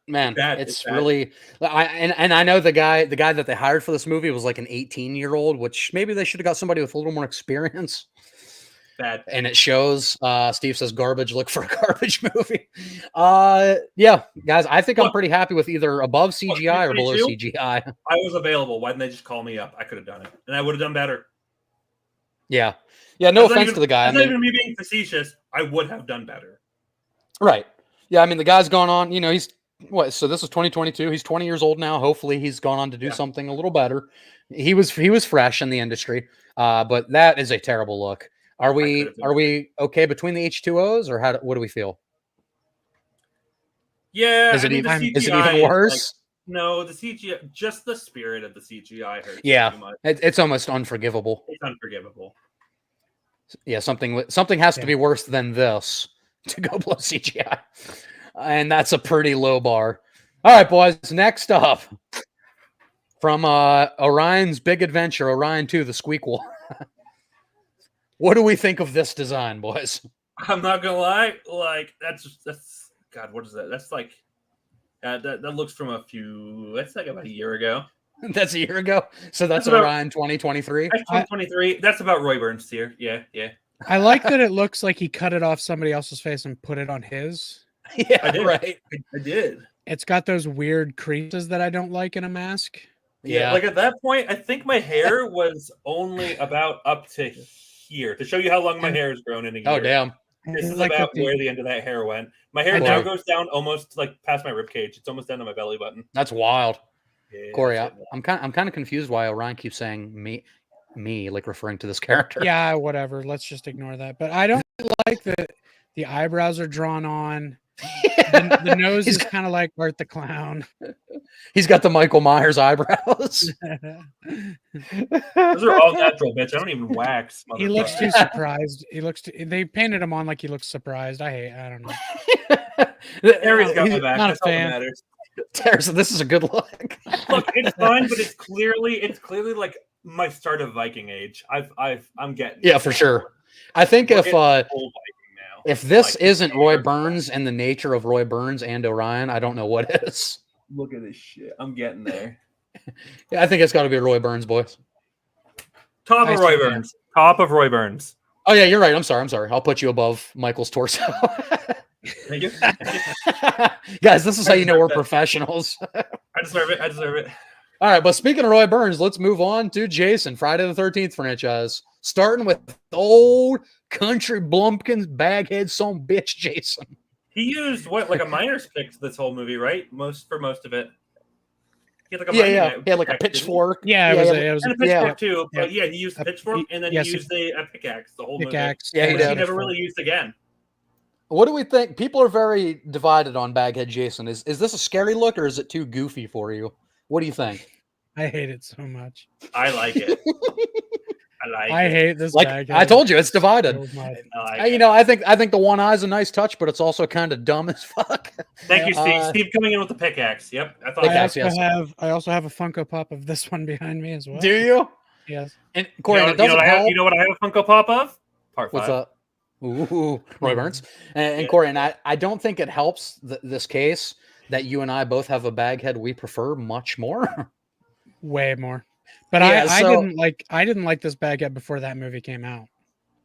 man, Bad, it's it's bad. really and I know the guy that they hired for this movie was like an 18-year-old, which maybe they should have got somebody with a little more experience. Bad. And it shows. Steve says garbage. Look for a garbage movie. Yeah, guys, I think I'm Look. pretty happy with either above CGI or below 2022? CGI. I was available. Why didn't they just call me up? I could have done it, and I would have done better. Yeah. No That's not offense even- to the guy. I That's not mean, even me being facetious. I would have done better. right. Yeah, I mean, the guy's gone on. He's what? So this is 2022. He's 20 years old now. Hopefully, he's gone on to do Yeah. something a little better. He was fresh in the industry, but that is a terrible look. Are could've been we okay between the H2Os, or what do we feel? Yeah, Is it the even CGI is it even like- worse? no, the CGI, just the spirit of the CGI hurts. Yeah. too much. It's almost unforgivable. It's unforgivable. Yeah, something has to Yeah. be worse than this to go below CGI, and that's a pretty low bar. All right, boys. Next up, From Orion's Big Adventure, Orion 2, the Squeakquel. What do we think of this design, boys? I'm not gonna lie, like that's God, what is that? That's like that looks from that's like about a year ago. That's a year ago. So that's about, Orion 2023. That's 2023. That's about Roy Burns tier. Yeah. I like that it looks like he cut it off somebody else's face and put it on his. Yeah, I did. Right. I did. It's got those weird creases that I don't like in a mask. Yeah. Like at that point, I think my hair was only about up to here to show you how long my hair has grown in a year. Oh, damn. This is like about where the end of that hair went. My hair now goes down almost like past my rib cage. It's almost down to my belly button. That's wild. Yeah, Corey, I'm kind of confused why Orion keeps saying me, like referring to this character. Yeah, whatever. Let's just ignore that. But I don't like that the eyebrows are drawn on. The nose is kind of like Bart the Clown. He's got the Michael Myers eyebrows. Those are all natural, bitch. I don't even wax. He looks too surprised. They painted him on like he looks surprised. I don't know. Harry's got my back. Not That's a all that fan. matters. So this is a good look. Look, it's fine, but it's clearly like my start of Viking age. I'm getting Yeah, for sure. I think We're if getting full Viking now. if this Like, isn't Roy Burns and the nature of Roy Burns and Orion, I don't know what is. Look at this shit. I'm getting there. Yeah, I think it's got to be Roy Burns, boys. Top of Roy Burns. Top of Roy Burns. Oh yeah, you're right. I'm sorry. I'll put you above Michael's torso. Thank you. Guys, this is how you know we're professionals. I deserve it. All right, but speaking of Roy Burns, let's move on to Jason, Friday the 13th franchise. Starting with old country blumpkins, baghead son bitch Jason. He used like a miner's pick this whole movie, right? For most of it. He had like a He had like a pitchfork. Yeah, it was and a pitchfork too. But he used a pitchfork and then yes, he used a pickaxe the whole pickaxe. movie. Yeah, he Which did. he never really used again. What do we think? People are very divided on Baghead Jason. Is this a scary look or is it too goofy for you? What do you think? I hate it so much. I like it. I hate this. Like Baghead I told you, it's divided. so much. I think the one eye's a nice touch, but it's also kind of dumb as fuck. Thank you, Steve. Steve coming in with the pickaxe. Yep, I thought. I also have a Funko Pop of this one behind me as well. Do you? Yes. And Corey, you know what I have a Funko Pop of? Part 5. What's up? Ooh, Roy Burns. And Corey, and I don't think it helps this case that you and I both have a baghead we prefer much more. Way more. But Yeah, I didn't like this baghead before that movie came out.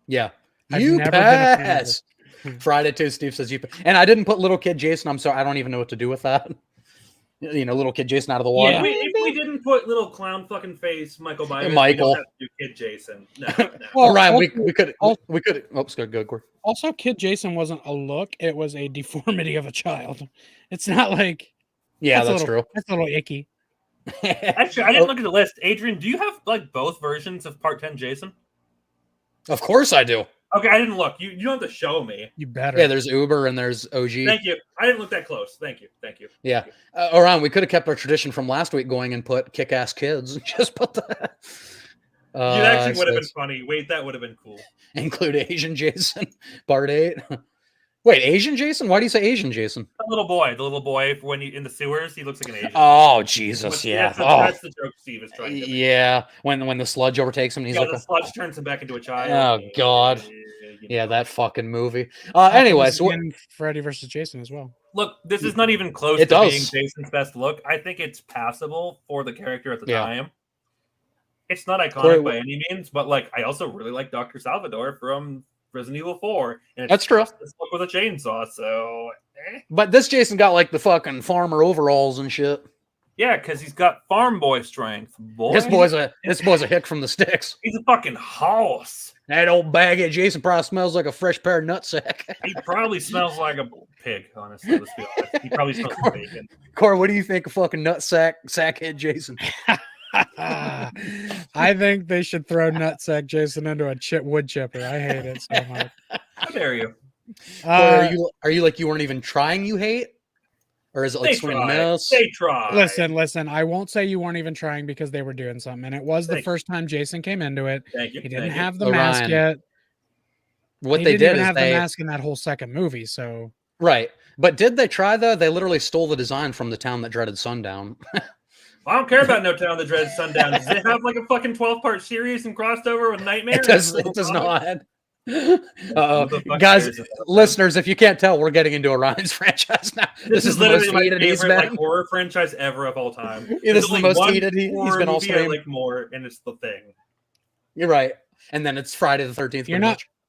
Yeah. I've You never been a fan of pass. Friday too, Steve says you. And I didn't put little kid Jason. I'm sorry, I don't even know what to do with that. Little kid Jason out of the water. Yeah, if we didn't put little clown fucking face Michael Myers, Michael. we don't have to do Kid Jason. No. Well, Ryan, we could. Oops, go, Corey. Also, Kid Jason wasn't a look; it was a deformity of a child. It's not like That's true. That's a little icky. Actually, I didn't look at the list. Adrian, do you have like both versions of Part 10 Jason? Of course I do. Okay, I didn't look. You don't have to show me. You better. Yeah, there's Uber and there's OG. Thank you. I didn't look that close. Thank you. Yeah. Orion, we could have kept our tradition from last week going and put kick-ass kids and just put the... You actually would have been funny. Wait, that would have been cool. Include Asian Jason, Part 8. Wait, Asian Jason? Why do you say Asian Jason? The little boy, when he in the sewers, he looks like an Asian. Oh, Jesus, yeah. That's the joke Steve is trying to make. Yeah, when the sludge overtakes him, and he's like... the sludge turns him back into a child. Oh, God. Yeah, that fucking movie. Anyway, so... Freddy versus Jason as well. Look, this is not even close to being Jason's best look. I think it's passable for the character at the time. It's not iconic by any means, but like I also really like Dr. Salvador from Resident Evil 4. And that's true. This look with a chainsaw, so But this Jason got like the fucking farmer overalls and shit. Yeah, because he's got farm boy strength. Boy. This boy's a hick from the sticks. He's a fucking hoss. That old baghead Jason probably smells like a fresh pair of nutsack. He probably smells like a pig, honestly. Let's be honest. He probably smells like bacon. Corey, what do you think of fucking sackhead Jason? I think they should throw nutsack Jason into a wood chipper. I hate it so much. How dare you? Are you like you weren't even trying? You hate, or is it like swing and miss? They try. Listen. I won't say you weren't even trying because they were doing something, and it was the first time Jason came into it. Thank you. He didn't have the mask yet. What they did is have the mask in that whole second movie. So right, but did they try though? They literally stole the design from the town that dreaded sundown. I don't care about No Town of the Dread Sundown. Does it have like a fucking 12-part series and crossed over with Nightmare? It does not. Guys, listeners, if you can't tell, we're getting into Orion's franchise now. This is the most heated he's been. Like horror franchise ever of all time. This is the most heated he's been all stream. I like more, and it's The Thing. You're right. And then it's Friday the 13th.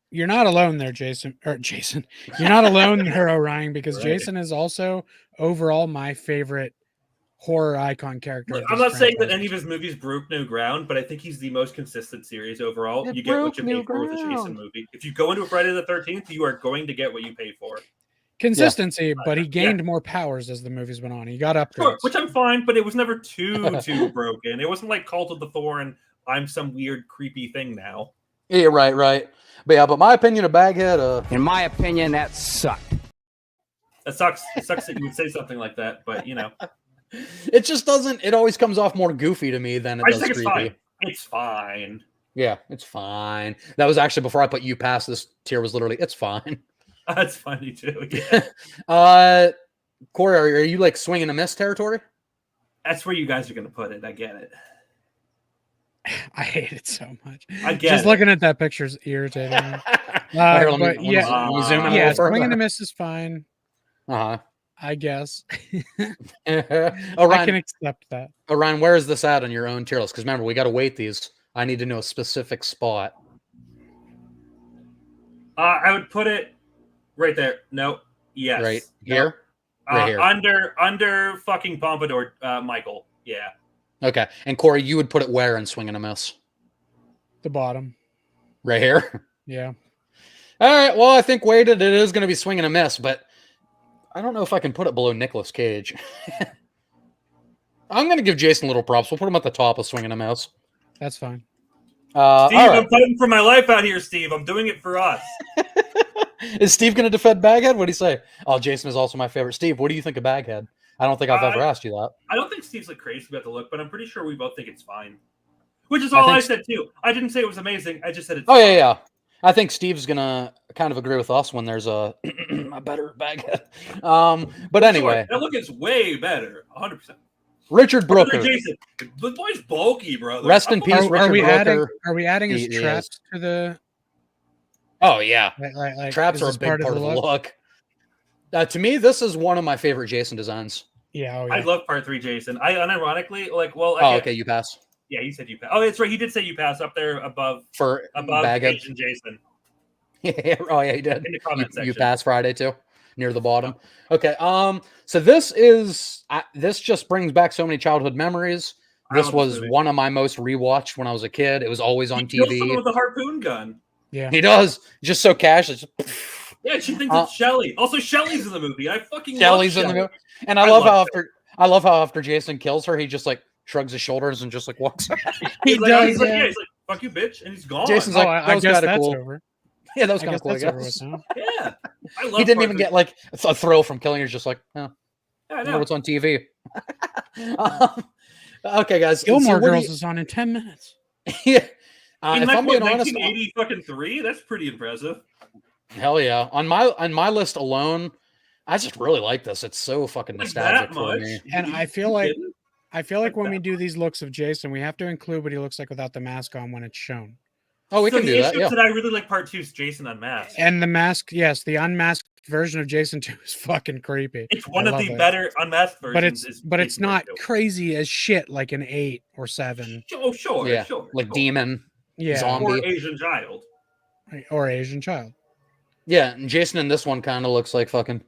You're not alone there, Jason. You're not alone there, Orion, because Jason is also overall my favorite horror icon character. Look, I'm not saying that any of his movies broke new ground, but I think he's the most consistent series overall. You get what you pay for with a Jason movie. If you go into a Friday the 13th, you are going to get what you pay for. Consistency, but he gained more powers as the movies went on. He got upgrades. Sure, which I'm fine, but it was never too broken. It wasn't like Cult of the Thorn, I'm some weird, creepy thing now. Yeah, right. But my opinion of Baghead... In my opinion, that sucked. It sucks. It sucks that you would say something like that, but, It just doesn't... It always comes off more goofy to me than it does creepy. It's fine. Yeah, it's fine. That was actually before I put you past this tier was literally, it's fine. That's funny, too, yeah. Corey, are you like swinging a miss territory? That's where you guys are going to put it. I get it. I hate it so much. I get just looking at that picture is irritating. But yeah, swing and a miss is fine. I guess. I can accept that. Orion, where is this at on your own tier list? Because remember, we got to weight these. I need to know a specific spot. I would put it right there. No. Yes. Right here? Right here. Under fucking Pompadour, Michael. Yeah. Okay. And Corey, you would put it where in Swing and a Miss? The bottom. Right here? Yeah. All right. Well, I think weighted it is going to be Swing and a Miss, but I don't know if I can put it below Nicolas Cage. I'm going to give Jason a little props. We'll put him at the top of Swing and a Miss. That's fine. Steve, I'm fighting for my life out here, Steve. I'm doing it for us. Is Steve going to defend Baghead? What do you say? Oh, Jason is also my favorite. Steve, what do you think of Baghead? I don't think I've ever asked you that. I don't think Steve's like crazy about the look, but I'm pretty sure we both think it's fine. Which is all I said too. I didn't say it was amazing. I just said it's fine. Yeah. I think Steve's gonna kind of agree with us when there's a better Baghead. But anyway, that look is way better. 100%. Richard Brooker. Jason, the boy's bulky, brother. Rest in peace, Richard Brooker. Are we adding his traps to the? Oh yeah, like traps are a big part of the look. To me, this is one of my favorite Jason designs. Yeah, I love Part 3 Jason. I unironically okay, you pass. Yeah, you said you pass. Oh, that's right. He did say you pass up there above Baghead. Jason. Yeah. Oh yeah, he did. In the comment section. You pass Friday too, near the bottom. Okay. So this is this just brings back so many childhood memories. This was one of my most rewatched when I was a kid. It was always on TV. He kills someone with a harpoon gun. Yeah, he does. Just so casual. Yeah, she thinks it's Shelly. Also, Shelly's in the movie. I fucking Shelly's love in the movie. And I love how after Jason kills her, he just like shrugs his shoulders and just like walks away. He's like, fuck you, bitch, and he's gone. Jason's like, that was kind of cool. Over. Yeah, that was kind of cool. Yeah, I love. He didn't even get like a thrill from killing her. Just like, oh, I know what's on TV. Okay, guys. Gilmore Girls is on in 10 minutes. Yeah. If I'm being honest, 1980 fucking 3. That's pretty impressive. Hell yeah! On my list alone, I just really like this. It's so fucking nostalgic for me. And I feel like when we do these looks of Jason, we have to include what he looks like without the mask on when it's shown. Oh, we can do that. Yeah. That I really like Part 2's Jason Unmasked. And the mask, yes, the unmasked version of Jason 2 is fucking creepy. It's one of the better unmasked versions. But it's not crazy as shit like an 8 or 7. Oh, sure. Yeah. Like demon. Yeah. Zombie. Or Asian child. Or Asian child. Yeah, and Jason in this one kind of looks like fucking.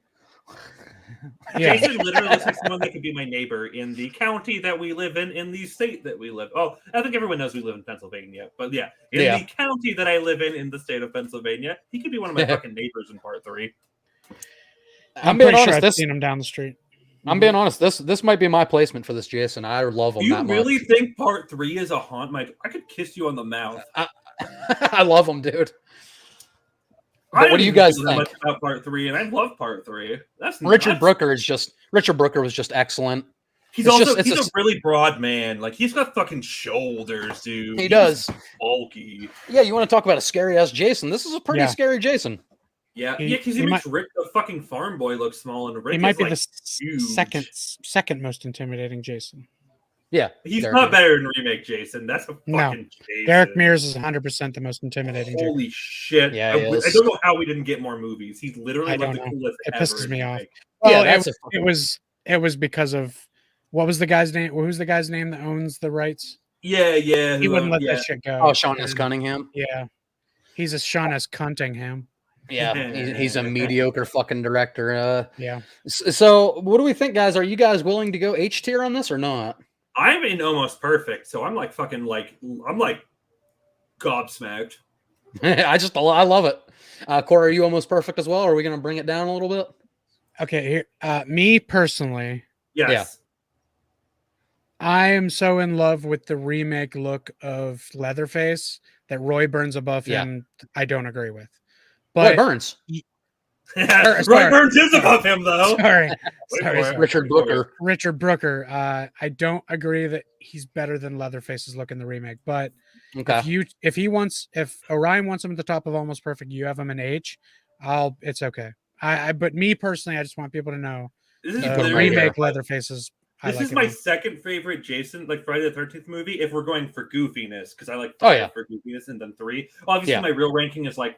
Yeah. Jason literally looks like someone that could be my neighbor in the county that we live in the state that we live. Oh, I think everyone knows we live in Pennsylvania, but yeah, in the county that I live in the state of Pennsylvania, he could be one of my fucking neighbors in Part 3. I'm being honest. I've seen him down the street. I'm being honest. This might be my placement for this Jason. I love him. You really think Part 3 is a haunt? Mike, I could kiss you on the mouth. I love him, dude. But what do you guys think much about Part 3? And I love Part 3. That's Richard Brooker was just excellent. He's a really broad man. Like he's got fucking shoulders, dude. He does. Bulky. Yeah, you want to talk about a scary ass Jason? This is a pretty scary Jason. Yeah, because he makes Rick the fucking farm boy look small, and Rick he might be like the second most intimidating Jason. Yeah, He's Derek not Mears. better than remake Jason. That's a No. fucking Jason. Derek Mears is 100% the most intimidating. Holy shit! Yeah, I he is. don't know how we didn't get more movies. He's literally I like don't the know. coolest It ever. pisses in me off. remake. Well, Yeah, that's it was because of what was the guy's name? Who's the guy's name that owns the rights? Yeah. He wouldn't let that shit go. Oh, Sean S. And- Cunningham. Yeah, he's a Sean S. Cunningham. Yeah, he's a mediocre fucking director. Yeah, So, what do we think, guys? Are you guys willing to go H tier on this or not? I'm in almost perfect, so I'm like fucking I'm like gobsmacked. I love it. Corey, are you almost perfect as well? Or are we going to bring it down a little bit? okay. Here, me personally, Yes. Yeah. I am so in love with the remake look of Leatherface that Roy Burns above Yeah. him. I don't agree with, Roy but Burns. Roy sorry. Burns is above him though. sorry, Wait sorry, for it. Richard Wait for it. Brooker. Richard Brooker. I don't agree that he's better than Leatherface's look in the remake, but Okay. if Orion wants him at the top of Almost Perfect, you have him in H. It's okay. But me personally, I just want people to know This is You the put him right remake here. Leatherface is. I This like is it my more. second favorite Jason, like Friday the 13th movie. If we're going for goofiness, because I like Oh, yeah. for goofiness, and then 3. Obviously, Yeah. my real ranking is like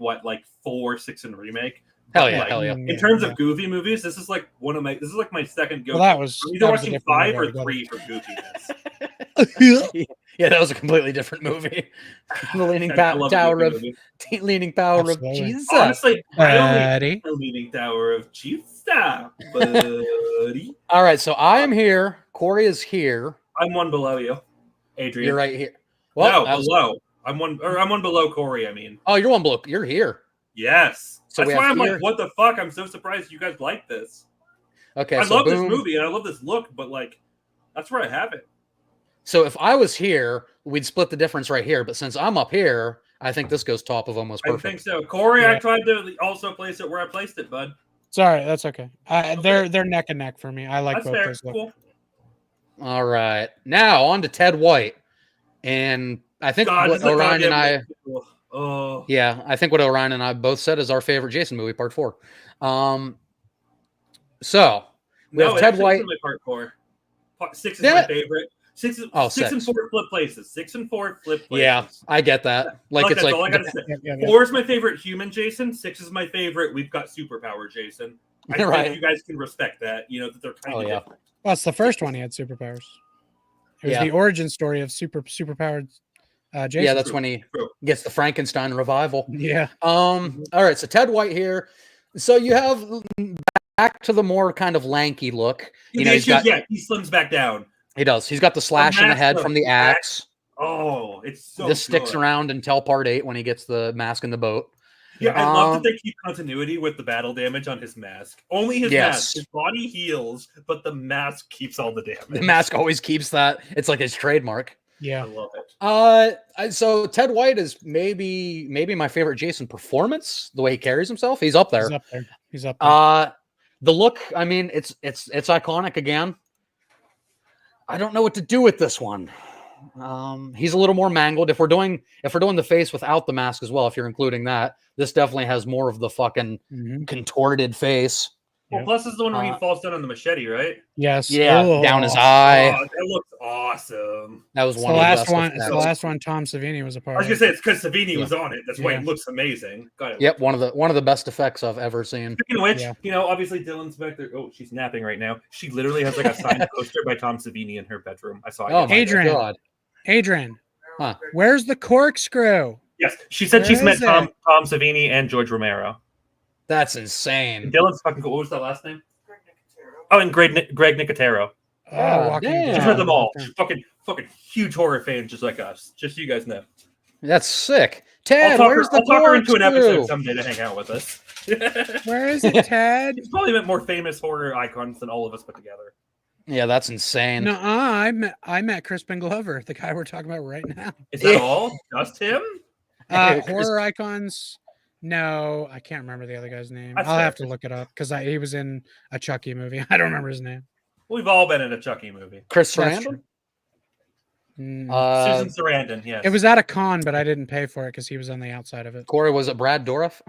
4, 6 in remake. Hell But, yeah, like, hell yeah. In terms of goofy movies, this is like my second go. Well, that was I'm either that was a watching different 5 movie or altogether. 3 for goofiness. Yeah, that was a completely different movie. The Leaning I love a Tower goofy of movie. Leaning Tower Absolutely. of Jesus. Honestly, I only Buddy. the Leaning Tower of Jesus, buddy. All right, so I am here. Corey is here. I'm one below you, Adrian. You're right here. No, that was- below. I'm one below Corey. I mean, Oh, you're one bloke. You're here. yes. So we That's why have I'm here- like, what the fuck? I'm so surprised you guys like this. Okay, I so love this boom. movie and I love this look, but like, that's where I have it. So if I was here, we'd split the difference right here. But since I'm up here, I think this goes top of Almost I Perfect. think so. Corey, I Yeah. tried to also place it where I placed it, bud. Sorry, that's okay. They're neck and neck for me. I like That's both fair. those looks. Cool. All right, now on to Ted White, and I think God, what this is a Orion and goddamn I, look. Oh, yeah, I think what Orion and I both said is our favorite Jason movie, Part 4. So we no, have it Ted actually White. isn't my part 4. Part 6 is Damn my it. favorite. 6 and Six. 4 flip places. 6 and 4 flip places. Yeah, I get that. Like it's that's all I like gotta say. Yeah, yeah. 4 is my favorite human Jason. 6 is my favorite. We've got superpower Jason. I Right. think you guys can respect that. You know that they're kind Oh, of yeah. different. Well, it's the first one. He had superpowers. It was Yeah. the origin story of superpowered Jason. yeah, that's when he True. gets the Frankenstein revival. Yeah. All right, so Ted White here. So you have back to the more kind of lanky look. You know, The he's issue is, got he slims back down. he does. He's got the slash in the mask head of from the back- axe. Oh, it's so This sticks good. around until part 8 when he gets the mask in the boat. Yeah, I love Um, that they keep continuity with the battle damage on his mask. Only his Yes. mask. His body heals, but the mask keeps all the damage. The mask always keeps that. It's like his trademark. I Yeah. love it. So Ted White is maybe my favorite Jason performance. The way he carries himself, he's up there. He's up there. He's up there. The look, I mean, it's iconic again. I don't know what to do with this one. He's a little more mangled. If we're doing the face without the mask as well, if you're including that, this definitely has more of the fucking Mhm. contorted face. Well, Yeah. plus is the one where he Uh, falls down on the machete, right? Yes. Yeah, Oh. down his eye. Oh, that looks awesome. That was It's one the of the last best one. It's the effects. last one Tom Savini was a I part was gonna of. say it's because Savini Yeah. was on it. That's why Yeah. it looks amazing. Got it. Yep, one of the best effects I've ever seen. Speaking of which, Yeah. obviously Dylan's back there. Oh, she's napping right now. She literally has like a signed poster by Tom Savini in her bedroom. I saw it. Oh my Adrian. god! Adrian, Huh. where's the corkscrew? Yes, she said Where she's met is Tom it? Savini and George Romero. That's And insane. Dylan's fucking cool. What was that last name? Oh, and Greg Nicotero. Oh, Walking damn. She's Dead. heard them all. She's fucking huge horror fans, just like us. Just so you guys know. That's sick. I'll Ted, talk, where's her, the I'll talk her into an episode corkscrew? someday to hang out with us. Where is it, Ted? He's probably met more famous horror icons than all of us put together. Yeah, that's insane. No, I met Crispin Glover, the guy we're talking about right now. Is that Yeah. all? Just him? Chris- Horror icons. No, I can't remember the other guy's name. That's I'll fair. have to look it up because he was in a Chucky movie. I don't remember his name. We've all been in a Chucky movie. Chris That's Sarandon. true. Mm. Susan Sarandon, yes. It was at a con, but I didn't pay for it because he was on the outside of it. Corey, was it Brad Dourif?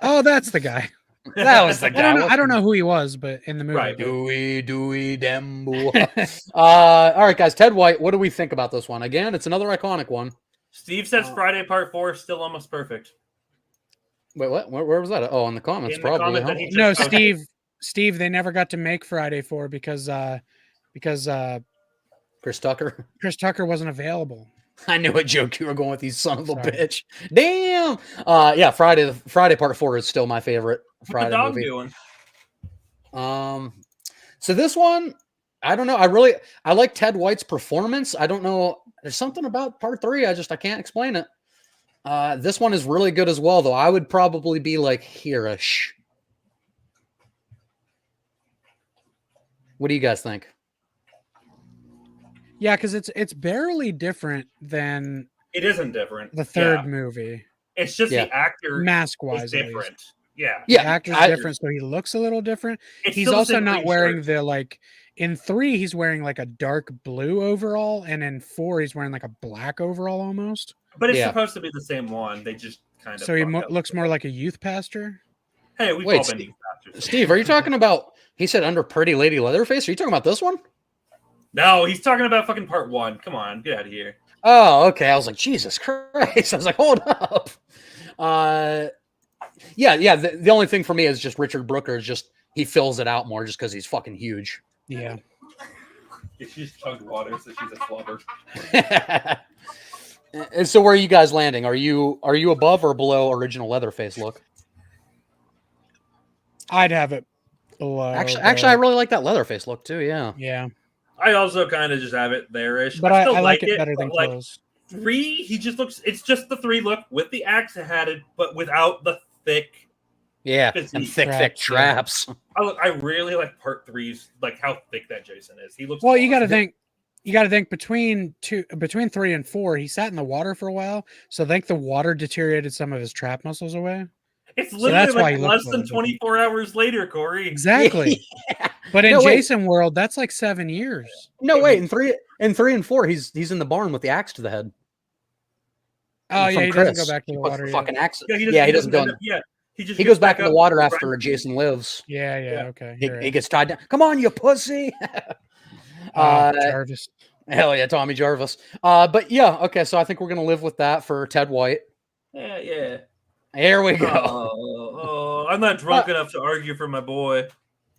Oh, that's the guy. That was the guy. I don't know who he was, but in the movie. Right. Dewey Dembo. All right, guys. Ted White. What do we think about this one? Again, it's another iconic one. Steve says Friday Part 4 is still almost perfect. Wait, what? Where was that? Oh, in the comments, In the probably. comment that he just No, posted. Steve, they never got to make Friday 4 because Chris Tucker. Chris Tucker wasn't available. I knew what joke you were going with, you son of a Sorry. bitch. Damn. Yeah, Friday Part 4 is still my favorite What's the Friday dog movie. doing? So this one, I don't know. I like Ted White's performance. I don't know. There's something about Part 3. I can't explain it. This one is really good as well, though. I would probably be like here-ish. What do you guys think? Yeah, because it's barely different than It isn't different. the third Yeah. movie, It's just the actor mask is wise. different. Yeah. The actor's different, so he looks a little different. It's He's still the also same not green wearing shirt. the like in 3. He's wearing like a dark blue overall, and in 4 he's wearing like a black overall almost. But it's Yeah. supposed to be the same one. They just kind of. So he fucked up. looks more like a youth pastor. Hey, we've Wait, all been youth pastors. Steve, are you talking about? He said under Pretty Lady Leatherface. Are you talking about this one? No, he's talking about fucking Part 1. Come on, get out of here. Oh, okay. I was like, Jesus Christ. I was like, hold up. Yeah. The only thing for me is just Richard Brooker is just he fills it out more just because he's fucking huge. Yeah. She's chugged water, so she's a flubber. And so, where are you guys landing? Are you above or below original Leatherface look? I'd have it below. Actually, I really like that Leatherface look too. Yeah. Yeah. I also kind of just have it there-ish. But I still like it better than but, clothes. 3, he just looks. It's just the 3 look with the axe headed, but without the thick. Yeah, Physique. and thick traps. I really like Part 3's, like how thick that Jason is. He looks. Well, you got to awesome. think between 3 and 4, he sat in the water for a while, so I think the water deteriorated some of his trap muscles away. It's So literally that's why like he looks less a than little different. 24 hours later, Corey. Exactly. Yeah. But in No, wait. Jason world, that's like 7 years. No, wait. In 3 and 4, he's in the barn with the axe to the head. Oh From yeah, he Chris. doesn't go back to He the puts water. the Yeah. fucking axe. Yeah, He doesn't go. end up- yeah, he He gets goes back in the up water and after runs. Jason lives. Yeah. Okay. He, you're right. he gets tied down. Come on, you pussy. Jarvis. Hell yeah, Tommy Jarvis. But yeah, okay. So I think we're gonna live with that for Ted White. Yeah. Here we go. Oh, I'm not drunk enough to argue for my boy.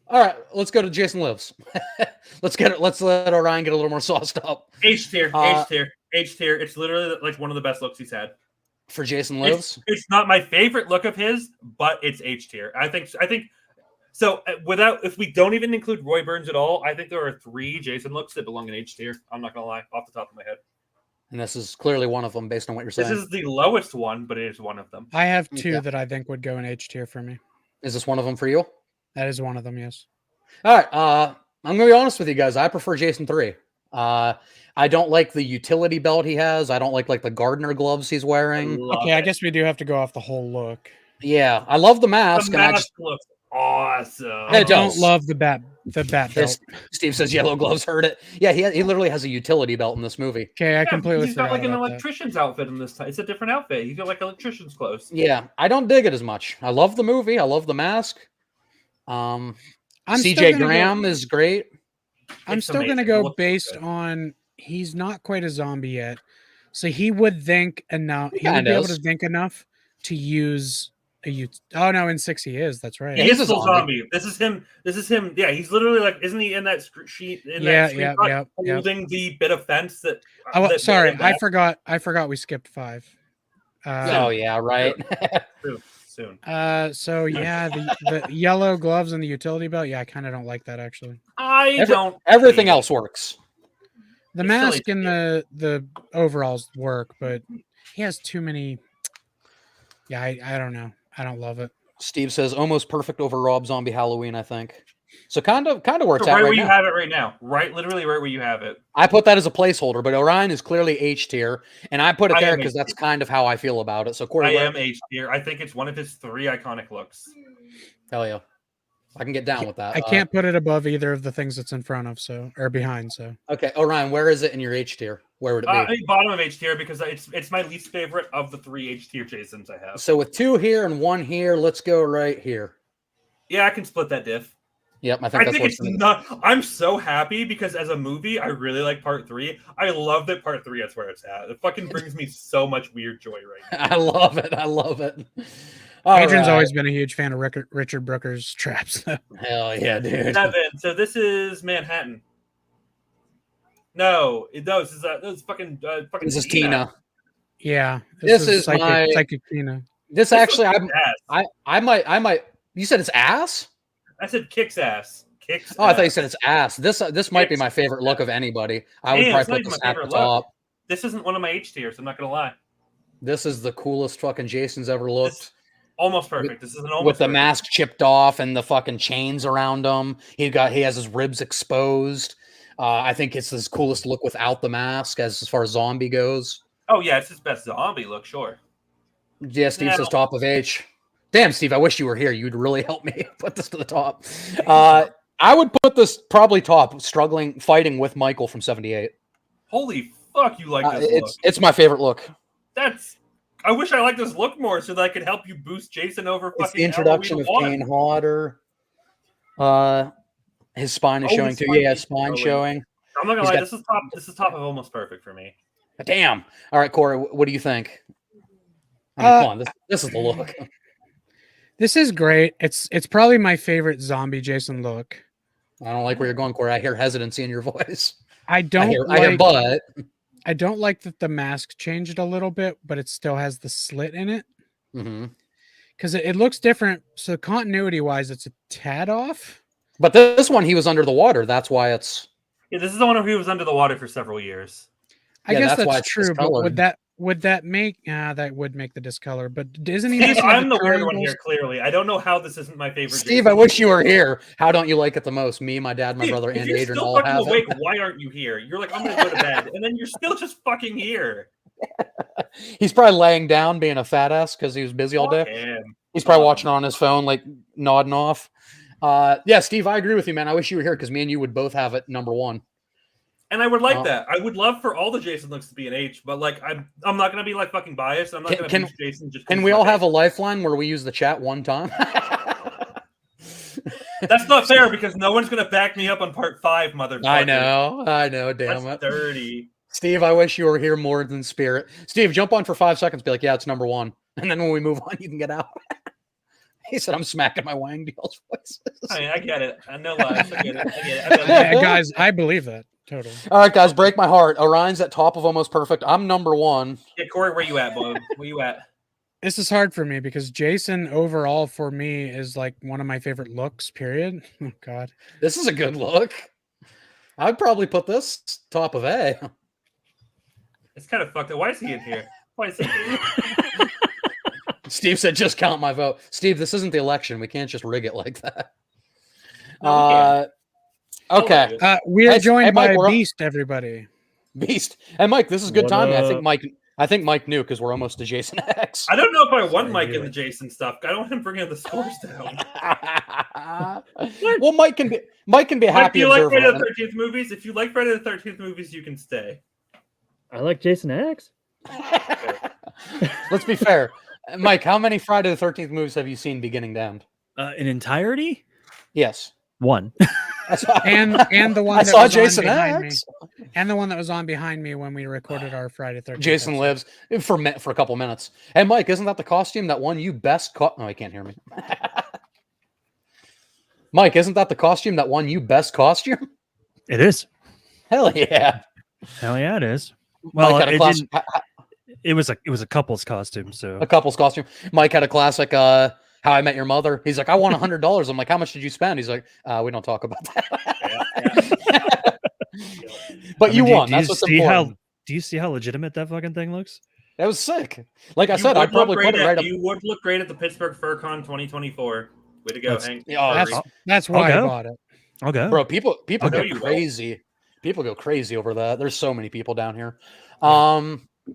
All right, let's go to Jason Lives. Let's let Orion get a little more sauced up H tier. It's literally like one of the best looks he's had. for Jason Lives. It's not my favorite look of his, but it's H tier. I think so. If we don't even include Roy Burns at all, I think there are 3 Jason looks that belong in H tier. I'm not gonna lie, off the top of my head. And this is clearly one of them based on what you're saying. This is the lowest one, but it is one of them. I have 2 Yeah. that I think would go in H tier for me. Is this one of them for you? That is one of them. Yes. All right. I'm gonna be honest with you guys. I prefer Jason 3. I don't like the utility belt he has. I don't like the gardener gloves he's wearing. Okay, I guess we do have to go off the whole look. Yeah, I love the mask. The And I mask just looks awesome. I It don't does. love the bat belt. Steve says yellow gloves hurt it. Yeah, he literally has a utility belt in this movie. Okay, I completely He's got forgot like an about that. electrician's outfit in this time. It's a different outfit. He's got like electrician's clothes. Yeah, I don't dig it as much. I love the movie. I love the mask. I'm still CJ gonna Graham is great. I'm It's still going to amazing. It go looks based good. on he's not quite a zombie yet. So he would think enough. He would kinda be able to is. think enough to use oh no, in 6 he is. That's right. Yeah, He he's is a full zombie. zombie. This is him. Yeah, he's literally like, isn't he in that sheet? Yeah, Holding the bit of fence that. Oh, that sorry, made him I back forgot we skipped 5. Oh yeah, right. soon. So yeah, the yellow gloves and the utility belt. Yeah, I kind of don't like that actually. Everything else works. The It's still mask and the overalls work, but he has too many. Yeah, I don't know. I don't love it. Steve says almost perfect over Rob Zombie Halloween. I think so. Kind of where it's So at right right where you now. have it right now. Literally right where you have it. I put that as a placeholder, but Orion is clearly H tier, and I put it I there am because H that's kind of how I feel about it. So Corey, I where- am H tier. I think it's one of his 3 iconic looks. hell yeah, I can get down with that. I can't put it above either of the things it's in front of, or behind. So Okay, Orion, where is it in your H tier? Where would it be? Bottom of H tier because it's my least favorite of the 3 H tier Jasons I have. So with 2 here and 1 here, let's go right here. Yeah, I can split that diff. Yep, I I think think it's not. I'm so happy because as a movie, I really like Part 3. I love that Part 3 is where it's at. It fucking brings me so much weird joy right now. I love it. I love it. Adrian's always been a huge fan of Richard Brooker's traps. Hell yeah, dude. 7. So this is Manhattan. No, this is fucking This is Tina. Yeah, This is Psychic Tina. This actually, I might. You said it's ass. I said kicks ass. Kicks. Oh, I thought you said it's ass. This might be my favorite look of anybody. I would probably put this at the top. This isn't one of my H tiers. I'm not gonna lie. This is the coolest fucking Jason's ever looked. Almost perfect. This is an almost with the perfect. mask chipped off and the fucking chains around him. He has his ribs exposed. I think it's his coolest look without the mask as far as zombie goes. Oh yeah, it's his best zombie look, sure. Yeah, Steve says top of H. Damn, Steve, I wish you were here. You'd really help me put this to the top. I would put this probably top, fighting with Michael from 78. Holy fuck, you like this look. It's my favorte look. I wish I liked this look more so that I could help you boost Jason over fucking. It's the introduction of Kane Hodder. His spine is showing too. Yeah, spine showing. I'm not gonna lie, this is top of almost perfect for me. Damn. All right, Corey, what do you think? I mean, come on, this is the look. This is great. It's probably my favorite zombie Jason look. I don't like where you're going, Corey. I hear hesitancy in your voice. I hear but I don't like that the mask changed a little bit, but it still has the slit in it. Because it looks different. So continuity wise, it's a tad off. But this one, he was under the water. That's why it's. Yeah, this is the one where he was under the water for several years. I guess that's true. But would that make that would make the discolor? But isn't he? Steve, I'm the weird one here. Clearly, I don't know how this isn't my favorite. Steve, Jason. I wish you were here. How don't you like it the most? Me, my dad, my brother, and Adrian all have awake, why aren't you here? You're like, I'm gonna go to bed, and then you're still just fucking here. He's probably laying down, being a fat ass because he was busy all day. He's probably watching on his phone, like nodding off. Yeah, Steve, I agree with you, man. I wish you were here because me and you would both have it number one. And I would like that. I would love for all the Jason looks to be an H, but like I'm not gonna be like fucking biased. I'm not gonna be Jason. Can we all have a lifeline where we use the chat one time? That's not fair because no one's gonna back me up on part 5, motherfucker. I know. Damn That's it, dirty. Steve, I wish you were here more than spirit. Steve, jump on for 5 seconds. Be like, yeah, it's number 1, and then when we move on, you can get out. He said, "I'm smacking my Wang Deal's voices." I get it. No lies. I get it. Guys, I believe that. Totally. All right, guys, break my heart. Orion's at top of almost perfect. I'm number 1. Yeah, Corey, where you at, bud? Where you at? This is hard for me because Jason overall for me is like one of my favorite looks, period. Oh, God. This is a good look. I'd probably put this top of A. It's kind of fucked up. Why is he in here? Why is he here? Steve said, just count my vote. Steve, this isn't the election. We can't just rig it like that. Okay. We are joined by Beast, everybody. Beast. And Mike, this is good timing. I think Mike knew because we're almost to Jason X. I don't know if I want Mike in the Jason stuff. I don't want him bringing the scores down. Well, Mike can be a happy observer. Like Friday the 13th movies? If you like Friday the 13th movies, you can stay. I like Jason X. Let's be fair. Mike, how many Friday the 13th movies have you seen beginning to end? In entirety? Yes. 1. and the one that was Jason behind me. And the one that was on behind me when we recorded our Friday 13th. Jason episode. Lives for a couple minutes. Hey, Mike, isn't that the costume that won you best? Oh, he can't hear me. Mike, isn't that the costume that won you best costume? It is. Hell yeah. Hell yeah, it is. Well, Mike it was a couple's costume. So a couple's costume. Mike had a classic. How I Met Your Mother. He's like, I won $100. I'm like, how much did you spend? He's like, we don't talk about that. But you won. That's what's important. Do you see how legitimate that fucking thing looks? That was sick. Like I said, I'd probably put it right up. You would look great at the Pittsburgh FurCon 2024. Way to go, Hank. That's why I bought it. I'll go. Bro, people go crazy. People go crazy over that. There's so many people down here.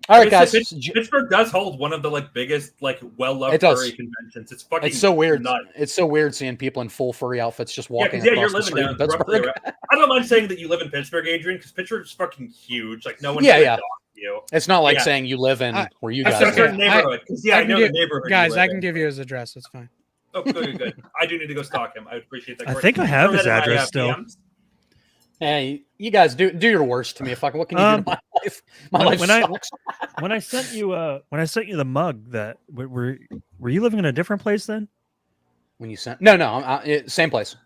All right, guys. Pittsburgh does hold one of the biggest well-loved furry conventions. It's so weird. Nuts. It's so weird seeing people in full furry outfits just walking. Yeah, you're living down in Pittsburgh. I don't mind saying that you live in Pittsburgh, Adrian, because Pittsburgh's fucking huge. Like no one. Yeah. You. It's not like saying you live in where you guys live. Neighborhood. I know the neighborhood. Guys, I can give you his address. It's fine. Oh, good. I do need to go stalk him. I would appreciate that. I Corey. think I have Throw his that in my, address still. PMs. Hey, you guys do your worst to me. Fucking, what can you do to my life? My life sucks. When I sent you the mug, that were you living in a different place then? When you sent no, same place.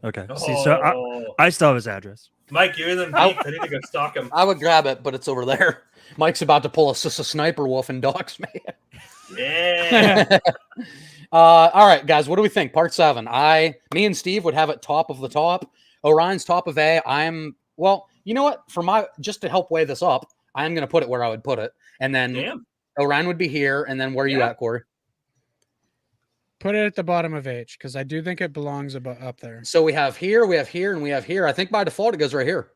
Okay. See, so I still have his address. Mike, you and them beef. I need to go stalk him. I would grab it, but it's over there. Mike's about to pull a sniper wolf and dox me. Yeah. All right, guys, what do we think? Part 7. Me and Steve would have it top of the top. Orion's top of A. Well, you know what? Just to help weigh this up, I'm going to put it where I would put it. And then Orion would be here. And then where are you at, Corey? Put it at the bottom of H, because I do think it belongs up there. So we have here, and we have here. I think by default it goes right here.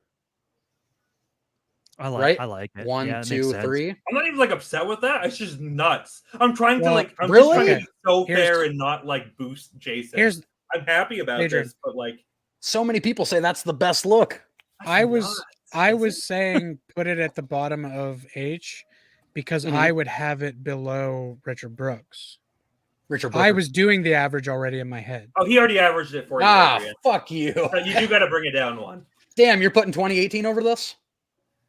I like it. 1, 2, 3. I'm not even like upset with that. It's just nuts. I'm trying to really? just trying to be so fair and not like boost Jason. I'm happy about this, but like so many people say that's the best look. I was saying put it at the bottom of H because I would have it below Richard Brooks. I was doing the average already in my head. Oh, he already averaged it for you. Fuck you. So you do got to bring it down one. Damn, you're putting 2018 over this?